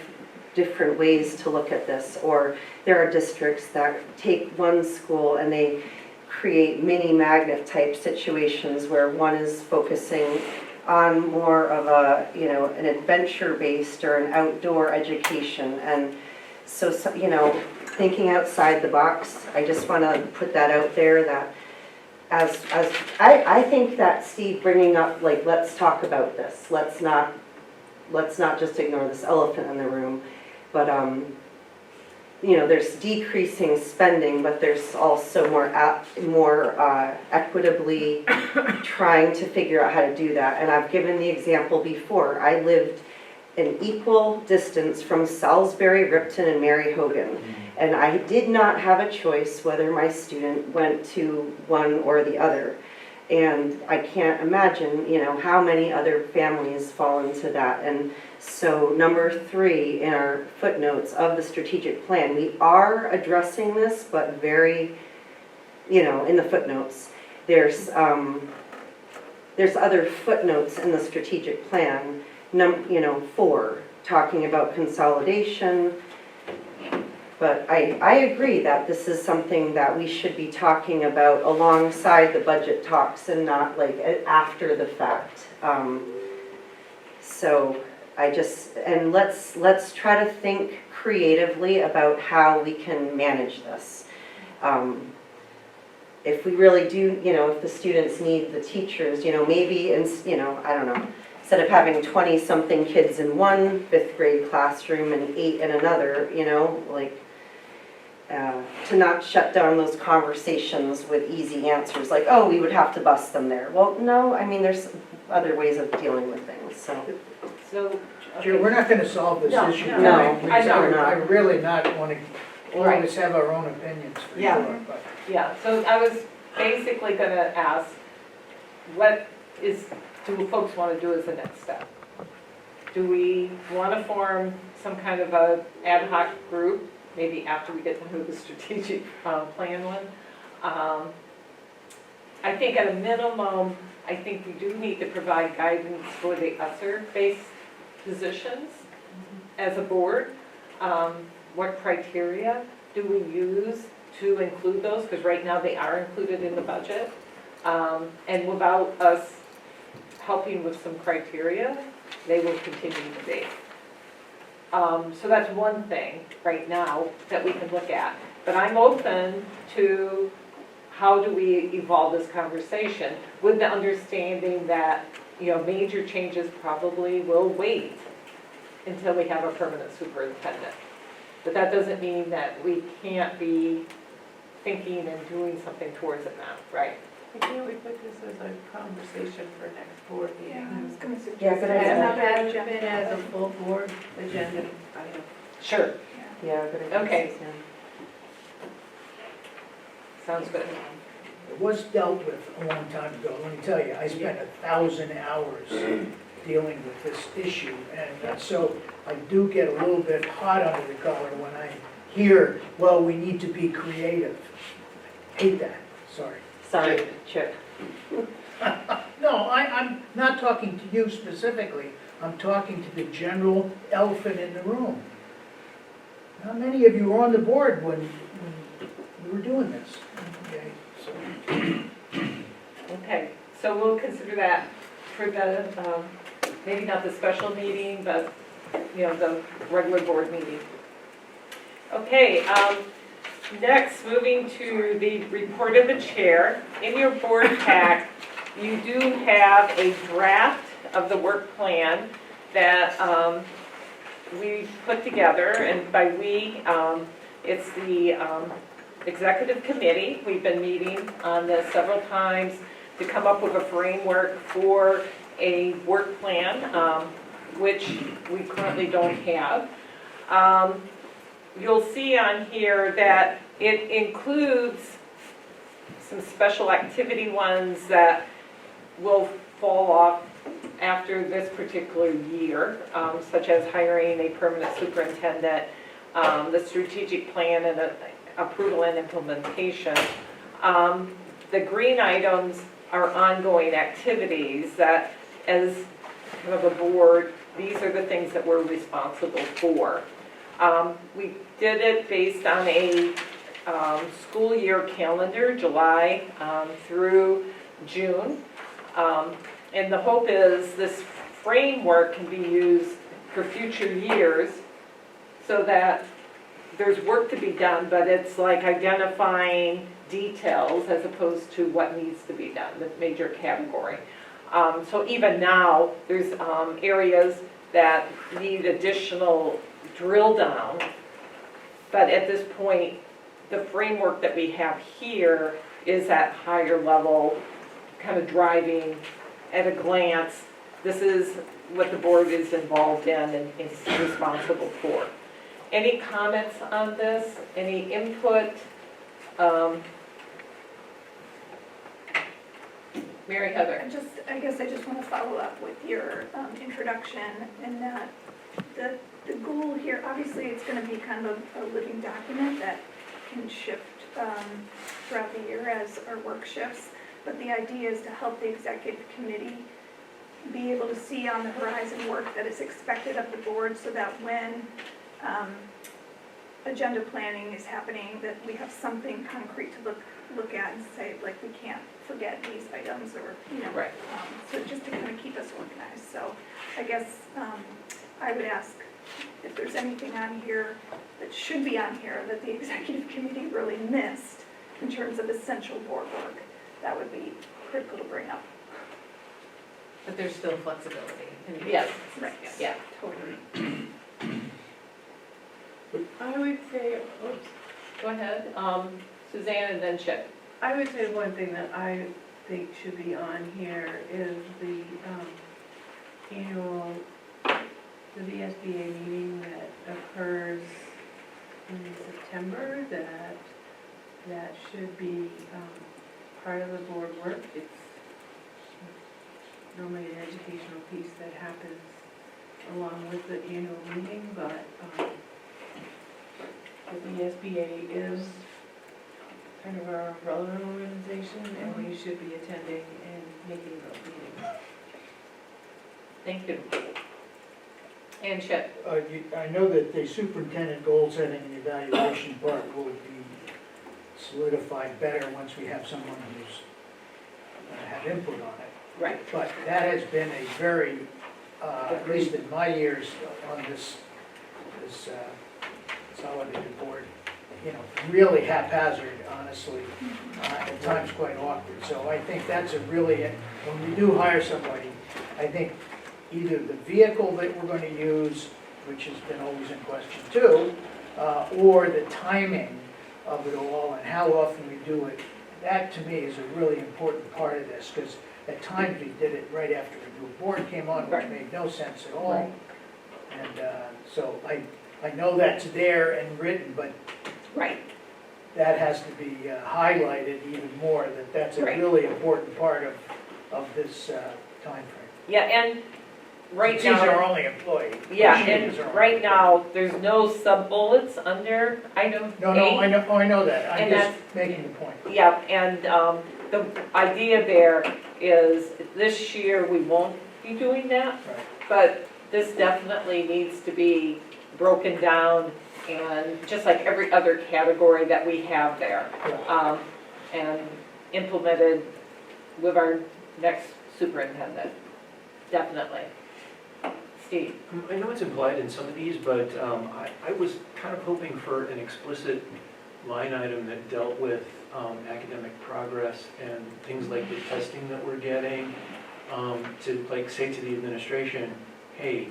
[SPEAKER 5] different ways to look at this, or there are districts that take one school and they create mini magnet type situations where one is focusing on more of a, an adventure-based or an outdoor education. And so, thinking outside the box, I just want to put that out there that I think that Steve bringing up, like, let's talk about this. Let's not just ignore this elephant in the room. But, there's decreasing spending, but there's also more equitably trying to figure out how to do that. And I've given the example before. I lived an equal distance from Salisbury, Ripton, and Mary Hogan. And I did not have a choice whether my student went to one or the other. And I can't imagine, how many other families fall into that. And so number 3 in our footnotes of the strategic plan, we are addressing this, but very, in the footnotes. There's other footnotes in the strategic plan, 4, talking about consolidation. But I agree that this is something that we should be talking about alongside the budget talks and not like after the fact. So let's try to think creatively about how we can manage this. If we really do, if the students need the teachers, maybe, I don't know, instead of having 20-something kids in one 5th grade classroom and 8 in another, to not shut down those conversations with easy answers like, oh, we would have to bus them there. Well, no, I mean, there's other ways of dealing with things,
[SPEAKER 1] So,
[SPEAKER 9] We're not gonna solve this issue.
[SPEAKER 5] No,
[SPEAKER 9] tonight.
[SPEAKER 5] I know we're not.
[SPEAKER 9] I really not wanna, always have our own opinions for sure, but.
[SPEAKER 1] Yeah, so I was basically going to ask, do folks want to do as the next step? Do we want to form some kind of a ad hoc group, maybe after we get through the strategic plan one? I think at a minimum, I think we do need to provide guidance for the ESSER-based positions as a board. What criteria do we use to include those? Because right now they are included in the budget. And without us helping with some criteria, they will continue to be. So that's one thing right now that we can look at. But I'm open to how do we evolve this conversation with the understanding that, major changes probably will wait until we have a permanent superintendent. But that doesn't mean that we can't be thinking and doing something towards it now, right?
[SPEAKER 17] Can't we put this as a conversation for next board meeting?
[SPEAKER 8] Yeah, I was gonna suggest.
[SPEAKER 5] Yeah, good
[SPEAKER 8] as
[SPEAKER 5] idea.
[SPEAKER 8] another
[SPEAKER 17] Have
[SPEAKER 8] agenda
[SPEAKER 17] it as a
[SPEAKER 8] item.
[SPEAKER 17] full board agenda item.
[SPEAKER 1] Sure,
[SPEAKER 5] Yeah, good idea.
[SPEAKER 1] Okay. sounds good.
[SPEAKER 9] It was dealt with a long time ago, let me tell you, I spent 1,000 hours dealing with this issue, and so I do get a little bit hot under the collar when I hear, well, we need to be creative. Hate that, sorry.
[SPEAKER 5] Sorry, Chip.
[SPEAKER 9] No, I'm not talking to you specifically, I'm talking to the general elephant in the room. How many of you were on the board when we were doing this? Okay, so.
[SPEAKER 1] Okay, so we'll consider that for the, maybe not the special meeting, but, the regular board meeting. Okay, next, moving to the report of the chair. In your board pack, you do have a draft of the work plan that we put together, and by we, it's the executive committee. We've been meeting on this several times to come up with a framework for a work plan, which we currently don't have. You'll see on here that it includes some special activity ones that will fall off after this particular year, such as hiring a permanent superintendent, the strategic plan and approval and implementation. The green items are ongoing activities that, as kind of a board, these are the things that we're responsible for. We did it based on a school year calendar, July through June. And the hope is this framework can be used for future years so that there's work to be done, but it's like identifying details as opposed to what needs to be done, the major category. So even now, there's areas that need additional drill down, but at this point, the framework that we have here is at higher level, kind of driving at a glance. This is what the board is involved in and is responsible for. Any comments on this? Any input? Mary Heather.
[SPEAKER 8] I guess I just want to follow up with your introduction, and that the goal here, obviously it's going to be kind of a living document that can shift throughout the year as our work shifts, but the idea is to help the executive committee be able to see on the horizon work that is expected of the board, so that when agenda planning is happening, that we have something concrete to look at and say, like, we can't forget these items, or,
[SPEAKER 1] Right.
[SPEAKER 8] So just to kind of keep us organized. So I guess I would ask if there's anything on here that should be on here that the executive committee really missed in terms of essential board work, that would be critical to bring up.
[SPEAKER 15] But there's still flexibility.
[SPEAKER 1] Yes.
[SPEAKER 8] Right.
[SPEAKER 1] Yeah.
[SPEAKER 8] Totally.
[SPEAKER 17] I would say, oops,
[SPEAKER 1] Go ahead. Suzanne and then Chip.
[SPEAKER 17] I would say one thing that I think should be on here is the annual, the VSBA meeting that occurs in September, that should be part of the board work. It's normally an educational piece that happens along with the annual meeting, but the VSBA is kind of our relevant organization, and we should be attending and making those meetings.
[SPEAKER 1] Thank you. And Chip.
[SPEAKER 9] I know that the superintendent goal setting and evaluation part will be solidified better once we have someone who's had input on it.
[SPEAKER 1] Right.
[SPEAKER 9] But that has been a very at least in my years on this consolidated board, you know, really haphazard, honestly, at times quite awkward. So I think that's a really, when we do hire somebody, I think either the vehicle that we're going to use, which has been always in question too, or the timing of it all and how often we do it, that to me is a really important part of this, because at times we did it right after a new board came on, which made no sense at all.
[SPEAKER 1] Right.
[SPEAKER 9] And so I know that's there and written, but
[SPEAKER 1] Right.
[SPEAKER 9] that has to be highlighted even more, that that's a
[SPEAKER 1] Right.
[SPEAKER 9] really important part of this timeframe.
[SPEAKER 1] Yeah, and right
[SPEAKER 9] She's our
[SPEAKER 1] now,
[SPEAKER 9] only employee.
[SPEAKER 1] yeah,
[SPEAKER 9] She
[SPEAKER 1] and
[SPEAKER 9] is our only
[SPEAKER 1] right
[SPEAKER 9] employee.
[SPEAKER 1] now, there's no sub-bullets under item
[SPEAKER 9] No,
[SPEAKER 1] A.
[SPEAKER 9] I know that, I'm
[SPEAKER 1] And
[SPEAKER 9] just making the point.
[SPEAKER 1] Yeah, and the idea there is this year we won't be doing that,
[SPEAKER 9] Right.
[SPEAKER 1] but this definitely needs to be broken down and just like every other category that we have there. And implemented with our next superintendent, definitely. Steve?
[SPEAKER 11] I know it's implied in some of these, but I was kind of hoping for an explicit line item that dealt with academic progress and things like the testing that we're getting, to like say to the administration, hey,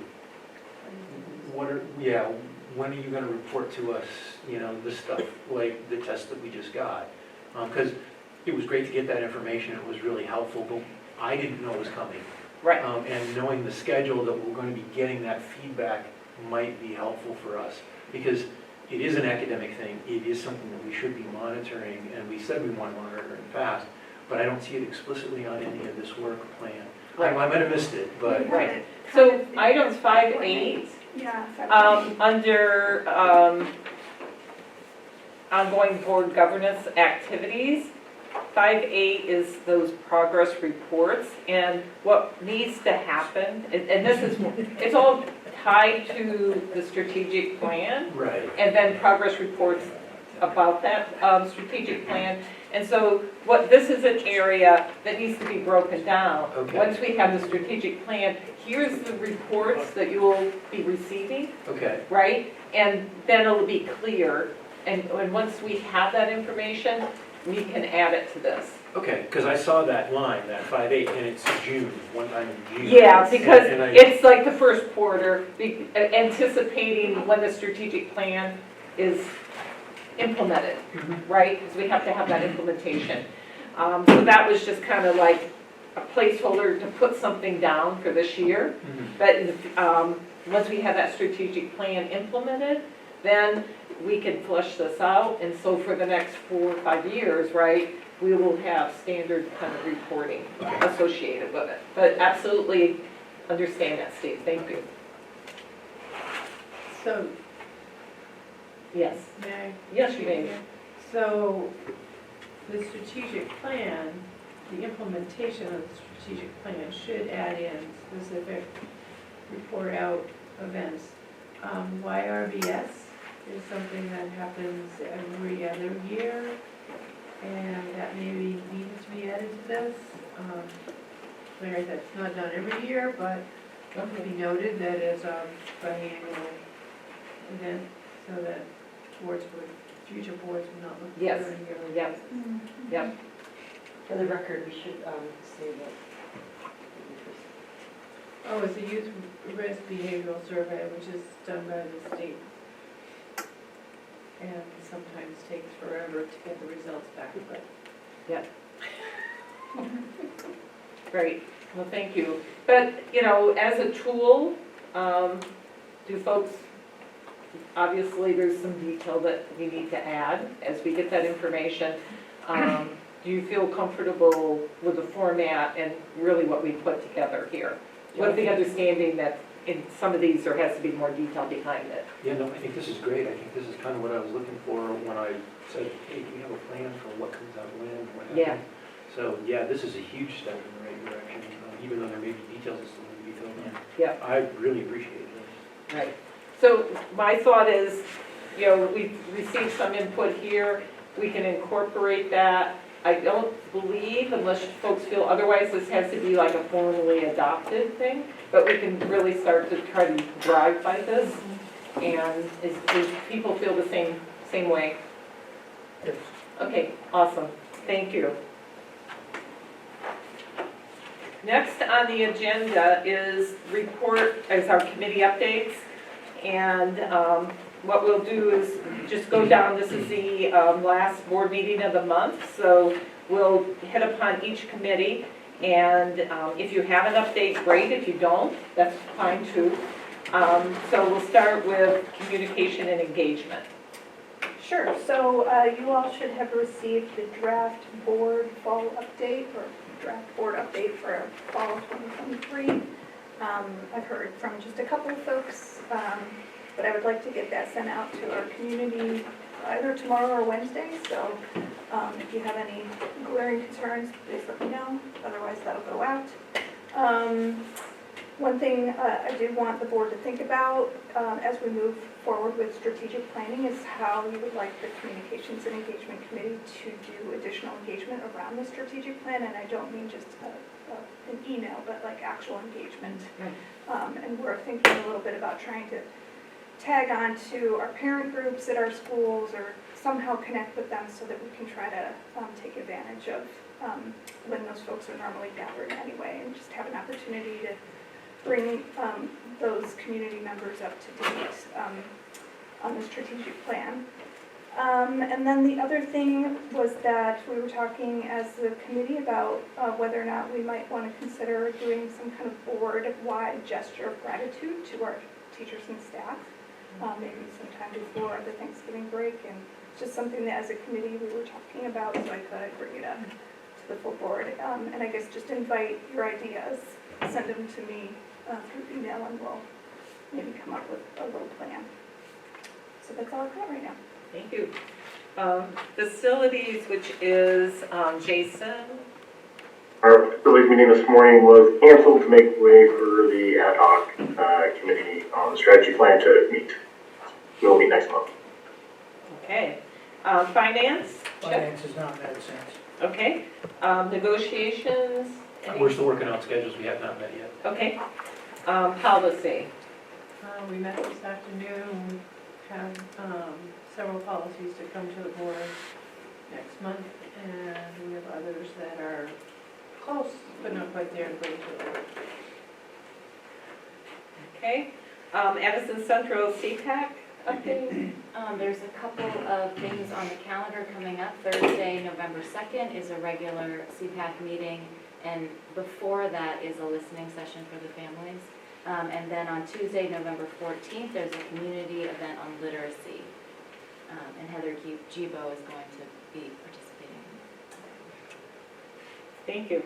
[SPEAKER 11] when are you gonna report to us, you know, this stuff, like the test that we just got? Because it was great to get that information, it was really helpful, but I didn't know it was coming.
[SPEAKER 1] Right.
[SPEAKER 11] And knowing the schedule that we're going to be getting that feedback might be helpful for us, because it is an academic thing, it is something that we should be monitoring, and we said we want to monitor it fast, but I don't see it explicitly on any of this work plan. I might have missed it, but.
[SPEAKER 1] Right. So items 5-8,
[SPEAKER 8] Yeah.
[SPEAKER 1] under ongoing board governance activities, 5-8 is those progress reports, and what needs to happen, and this is, it's all tied to the strategic plan,
[SPEAKER 11] Right.
[SPEAKER 1] and then progress reports about that strategic plan. And so this is an area that needs to be broken down.
[SPEAKER 11] Okay.
[SPEAKER 1] Once we have the strategic plan, here's the reports that you will be receiving,
[SPEAKER 11] Okay.
[SPEAKER 1] right? And then it'll be clear, and once we have that information, we can add it to this.
[SPEAKER 11] Okay, because I saw that line, that 5-8, and it's June, one time in June.
[SPEAKER 1] Yeah, because
[SPEAKER 11] And
[SPEAKER 1] it's like the first quarter, anticipating when the strategic plan is implemented, right? Because we have to have that implementation. So that was just kind of like a placeholder to put something down for this year. But once we have that strategic plan implemented, then we can flush this out. And so for the next 4 or 5 years, right, we will have standard kind of reporting associated with it. But absolutely understand that, Steve. Thank you.
[SPEAKER 17] So,
[SPEAKER 1] Yes.
[SPEAKER 17] may I?
[SPEAKER 1] Yes, you may.
[SPEAKER 17] So, the strategic plan, the implementation of the strategic plan should add in specific report out events. YRBS is something that happens every other year, and that maybe needs to be added to this. Like I said, it's not done every year, but it can be noted that it's a biannual event, so that future boards would not look for
[SPEAKER 1] Yes.
[SPEAKER 17] it yearly.
[SPEAKER 1] Yep. Yep.
[SPEAKER 5] For the record, we should say that.
[SPEAKER 17] Oh, it's a youth risk behavioral survey, which is done by the state. And sometimes takes forever to get the results back, but.
[SPEAKER 1] Yep. Great. Well, thank you. But, you know, as a tool, do folks, obviously there's some detail that we need to add as we get that information. Do you feel comfortable with the format and really what we put together here? With the understanding that in some of these there has to be more detail behind it.
[SPEAKER 11] Yeah, no, I think this is great. I think this is kind of what I was looking for when I said, hey, do we have a plan for what comes out when and what happens?
[SPEAKER 1] Yeah.
[SPEAKER 11] So, yeah, this is a huge step in the right direction, even though there may be details that still need to be filled in.
[SPEAKER 1] Yeah.
[SPEAKER 11] I really appreciate this.
[SPEAKER 1] Right. So my thought is, you know, we've received some input here. We can incorporate that I don't believe, unless folks feel otherwise, this has to be like a formally adopted thing, but we can really start to try to drive by this. And is people feel the same way?
[SPEAKER 9] Yes.
[SPEAKER 1] Okay, awesome, thank you. Next on the agenda is our committee updates. And what we'll do is just go down, this is the last board meeting of the month, so we'll hit upon each committee. And if you have an update, great. If you don't, that's fine too. So we'll start with communication and engagement.
[SPEAKER 8] Sure, so you all should have received the draft board fall update, or draft board update for fall 2023. I've heard from just a couple of folks, but I would like to get that sent out to our community either tomorrow or Wednesday, so if you have any glaring concerns, please let me know, otherwise that'll go out. One thing I do want the board to think about as we move forward with strategic planning is how you would like the Communications and Engagement Committee to do additional engagement around the strategic plan, and I don't mean just an email, but like actual engagement. And we're thinking a little bit about trying to tag on to our parent groups at our schools or somehow connect with them so that we can try to take advantage of when those folks are normally gathered anyway, and just have an opportunity to bring those community members up to date on the strategic plan. And then the other thing was that we were talking as a committee about whether or not we might want to consider doing some kind of board-wide gesture of gratitude to our teachers and staff, maybe sometime before the Thanksgiving break. And it's just something that as a committee we were talking about, so I thought I'd bring it up to the full board. And I guess just invite your ideas, send them to me through email, and we'll maybe come up with a little plan. So that's all I've got right now.
[SPEAKER 1] Thank you. Facilities, which is Jason.
[SPEAKER 18] Our facilities meeting this morning was canceled to make way for the ad hoc committee on the strategy plan to meet. We'll meet next month.
[SPEAKER 1] Okay. Finance?
[SPEAKER 9] Finance is not met since.
[SPEAKER 1] Okay. Negotiations?
[SPEAKER 11] We're still working out schedules, we have not met yet.
[SPEAKER 1] Okay. Policy?
[SPEAKER 17] We met this afternoon, have several policies to come to the board next month, and we have others that are close, but not quite there to go to the board.
[SPEAKER 1] Okay. Edison Central CPAC update?
[SPEAKER 7] There's a couple of things on the calendar coming up. Thursday, November 2nd is a regular CPAC meeting, and before that is a listening session for the families. And then on Tuesday, November 14th, there's a community event on literacy. And Heather Gibo is going to be participating.
[SPEAKER 1] Thank you.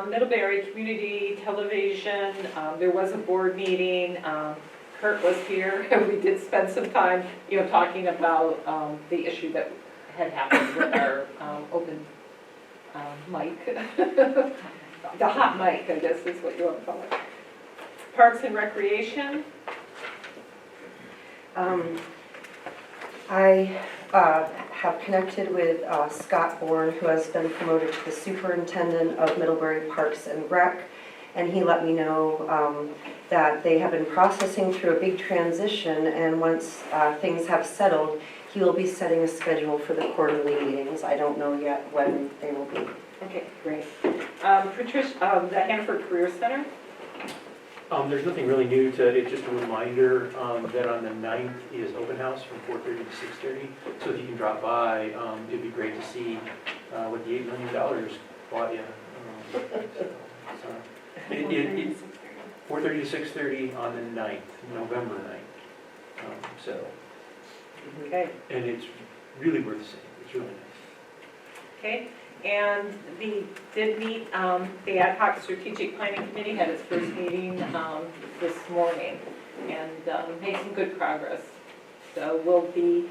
[SPEAKER 1] Middlebury Community Television, there was a board meeting. Kurt was here. We did spend some time, talking about the issue that had happened with our open mic. The hot mic, I guess is what you want to call it. Parks and Recreation.
[SPEAKER 5] I have connected with Scott Bourne, who has been promoted to the superintendent of Middlebury Parks and Rec, and he let me know that they have been processing through a big transition, and once things have settled, he will be setting a schedule for the quarterly meetings. I don't know yet when they will be.
[SPEAKER 1] Okay, great. Patricia, the Hanford Career Center.
[SPEAKER 11] There's nothing really new to it, just a reminder that on the 9th is open house from 4:30 to 6:30. So if you can drop by, it'd be great to see what the $8 million bought you. 4:30 to 6:30 on the 9th, November 9th.
[SPEAKER 1] Okay.
[SPEAKER 11] And it's really worth seeing. It's really nice.
[SPEAKER 1] Okay. And we did meet, the Ad hoc Strategic Planning Committee had its first meeting this morning and made some good progress. So we'll be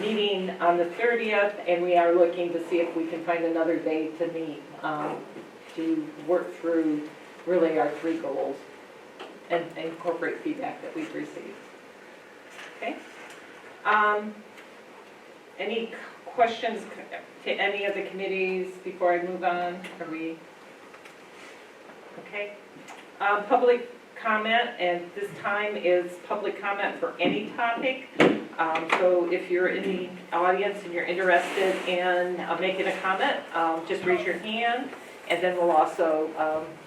[SPEAKER 1] meeting on the 30th, and we are looking to see if we can find another day to meet to work through really our 3 goals and incorporate feedback that we've received. Okay. Any questions to any of the committees before I move on? Are we? Okay. Public comment, and this time is public comment for any topic. So if you're in the audience and you're interested in making a comment, just raise your hand. And then we'll also,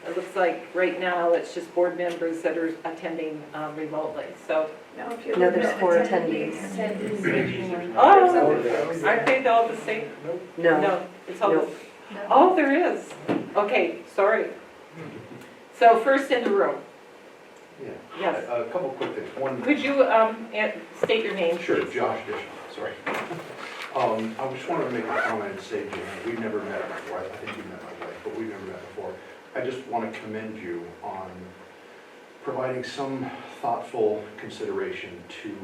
[SPEAKER 1] it looks like right now it's just board members that are attending remotely, so.
[SPEAKER 8] No, if you
[SPEAKER 5] No,
[SPEAKER 8] look
[SPEAKER 5] there's
[SPEAKER 8] at
[SPEAKER 5] 4
[SPEAKER 8] attendees.
[SPEAKER 1] Oh, aren't they all the same?
[SPEAKER 5] No.
[SPEAKER 1] No, it's all,
[SPEAKER 5] Nope.
[SPEAKER 1] oh, there is. Okay, sorry. So first in the room.
[SPEAKER 12] Yeah.
[SPEAKER 1] Yes.
[SPEAKER 12] A couple quick things. One.
[SPEAKER 1] Could you state your name,
[SPEAKER 12] Sure,
[SPEAKER 1] please?
[SPEAKER 12] Josh Dishon, sorry. I just wanted to make a comment and say, Jan, we've never met before. I think you met my wife, but we've never met before. I just want to commend you on providing some thoughtful consideration to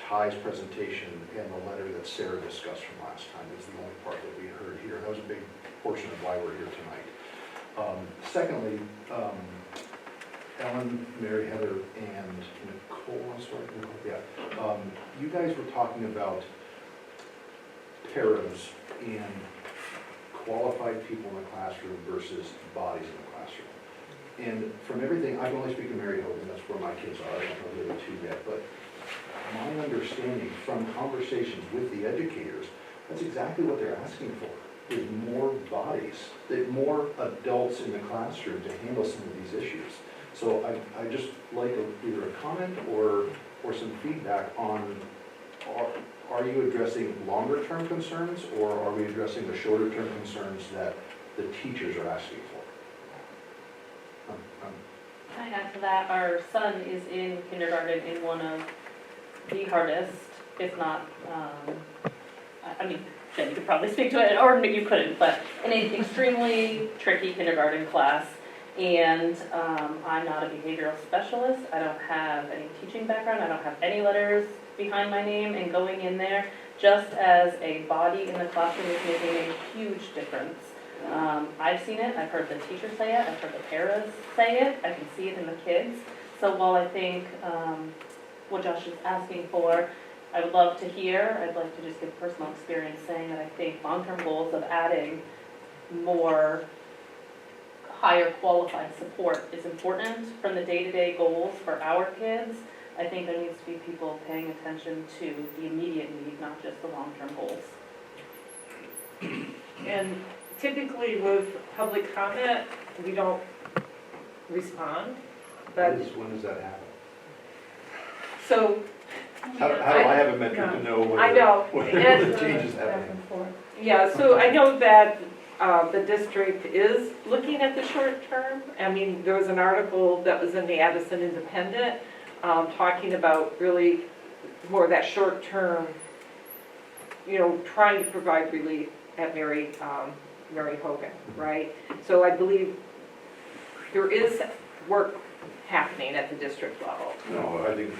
[SPEAKER 12] Ty's presentation and the letter that Sarah discussed from last time. It's the only part that we heard here. That was a big portion of why we're here tonight. Secondly, Ellen, Mary Heather, and Nicole, I'm sorry, Nicole, yeah. You guys were talking about paras and qualified people in the classroom versus bodies in the classroom. And from everything, I can only speak to Mary Hogan, that's where my kids are, I don't know the other two yet, but my understanding from conversations with the educators, that's exactly what they're asking for, is more bodies, more adults in the classroom to handle some of these issues. So I just like either a comment or some feedback on, are you addressing longer term concerns, or are we addressing the shorter term concerns that the teachers are asking for?
[SPEAKER 19] Can I add to that? Our son is in kindergarten in one of the hardest, if not, I mean, Jen, you could probably speak to it, or maybe you couldn't, but in an extremely tricky kindergarten class. And I'm not a behavioral specialist. I don't have any teaching background. I don't have any letters behind my name. And going in there, just as a body in the classroom, is making a huge difference. I've seen it. I've heard the teachers say it. I've heard the paras say it. I can see it in the kids. So while I think what Josh is asking for, I would love to hear. I'd like to just give personal experience saying that I think long-term goals of adding more higher qualified support is important from the day-to-day goals for our kids. I think there needs to be people paying attention to the immediate need, not just the long-term goals.
[SPEAKER 1] And typically with public comment, we don't respond, but.
[SPEAKER 12] When does that happen?
[SPEAKER 1] So.
[SPEAKER 12] How do I have a metric to know
[SPEAKER 1] I know.
[SPEAKER 12] what the change is happening?
[SPEAKER 1] Yeah, so I know that the district is looking at the short term. I mean, there was an article that was in the Addison Independent talking about really more of that short term, you know, trying to provide relief at Mary Hogan, right? So I believe there is work happening at the district level.
[SPEAKER 12] No, I think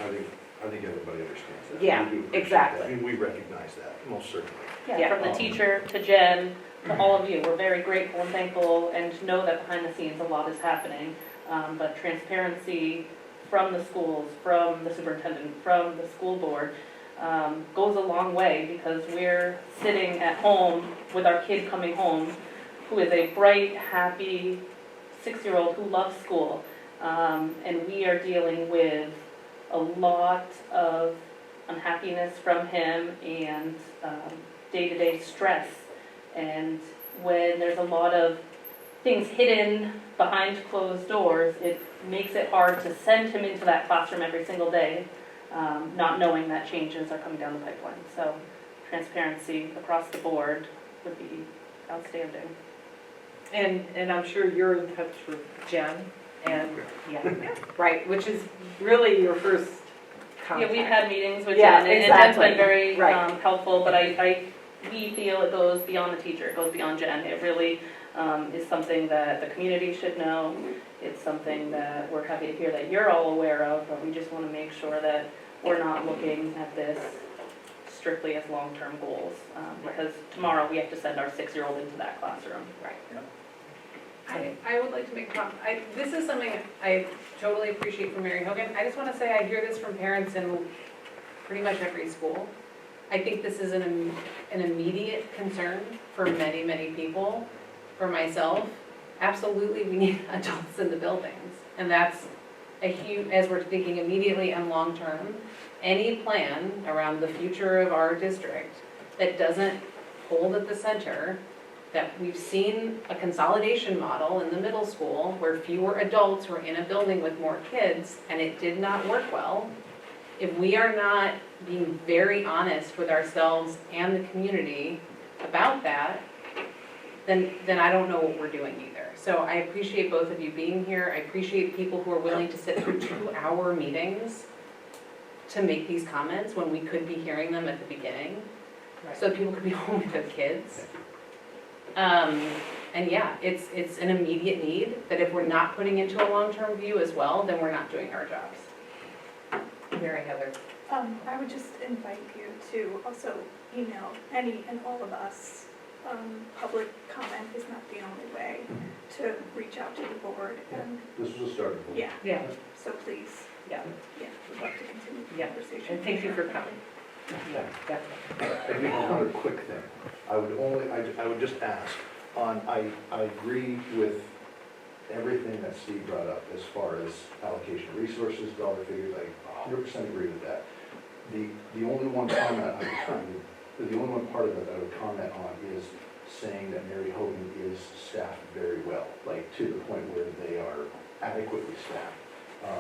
[SPEAKER 12] everybody understands that.
[SPEAKER 1] Yeah,
[SPEAKER 12] We do appreciate
[SPEAKER 1] exactly.
[SPEAKER 12] that. I mean, we recognize that, most certainly.
[SPEAKER 19] Yeah, from the teacher to Jen to all of you, we're very grateful and thankful and know that behind the scenes a lot is happening. But transparency from the schools, from the superintendent, from the school board goes a long way, because we're sitting at home with our kid coming home who is a bright, happy 6-year-old who loves school. And we are dealing with a lot of unhappiness from him and day-to-day stress. And when there's a lot of things hidden behind closed doors, it makes it hard to send him into that classroom every single day, not knowing that changes are coming down the pipeline. So transparency across the board would be outstanding.
[SPEAKER 1] And I'm sure you're in touch with Jen, and, yeah, right, which is really your first contact.
[SPEAKER 19] Yeah, we've had meetings with
[SPEAKER 1] Yeah,
[SPEAKER 19] Jen, and Jen's
[SPEAKER 1] exactly.
[SPEAKER 19] been very
[SPEAKER 1] Right.
[SPEAKER 19] helpful, but we feel it goes beyond the teacher, it goes beyond Jen. It really is something that the community should know. It's something that we're happy to hear that you're all aware of, but we just want to make sure that we're not looking at this strictly as long-term goals, because tomorrow we have to send our 6-year-old into that classroom.
[SPEAKER 1] Right.
[SPEAKER 15] I would like to make a comment. This is something I totally appreciate from Mary Hogan. I just want to say I hear this from parents in pretty much every school. I think this is an immediate concern for many, many people, for myself. Absolutely, we need adults in the buildings. And that's a huge, as we're thinking immediately and long-term, any plan around the future of our district that doesn't hold at the center, that we've seen a consolidation model in the middle school where fewer adults were in a building with more kids and it did not work well. If we are not being very honest with ourselves and the community about that, then I don't know what we're doing either. So I appreciate both of you being here. I appreciate people who are willing to sit through 2-hour meetings to make these comments when we could be hearing them at the beginning, so people could be home with their kids. And yeah, it's an immediate need that if we're not putting into a long-term view as well, then we're not doing our jobs. Mary Heather.
[SPEAKER 8] I would just invite you to also email any and all of us. Public comment is not the only way to reach out to the board, and
[SPEAKER 12] This was a starting point.
[SPEAKER 8] yeah, so please,
[SPEAKER 15] Yeah.
[SPEAKER 8] we'd love to continue the
[SPEAKER 15] Yeah.
[SPEAKER 8] conversation.
[SPEAKER 15] And thank you for coming.
[SPEAKER 12] Yeah. I do another quick thing. I would just ask, I agree with everything that Steve brought up as far as allocation of resources, dollar figures, I 100% agree with that. The only one comment the only one part of it that I would comment on is saying that Mary Hogan is staffed very well, like to the point where they are adequately staffed.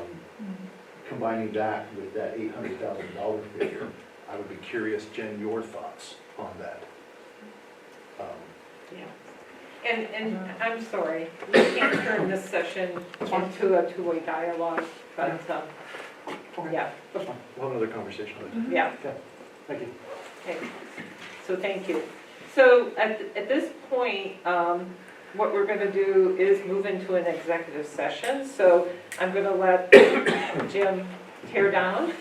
[SPEAKER 12] Combining that with that $800,000 figure, I would be curious, Jen, your thoughts on that.
[SPEAKER 1] And I'm sorry, we can't turn this session into a two-way dialogue, but, yeah,
[SPEAKER 2] We'll have another conversation later.
[SPEAKER 1] yeah.
[SPEAKER 2] Thank you.
[SPEAKER 1] Okay, so thank you. So at this point, what we're going to do is move into an executive session. So I'm going to let Jim tear down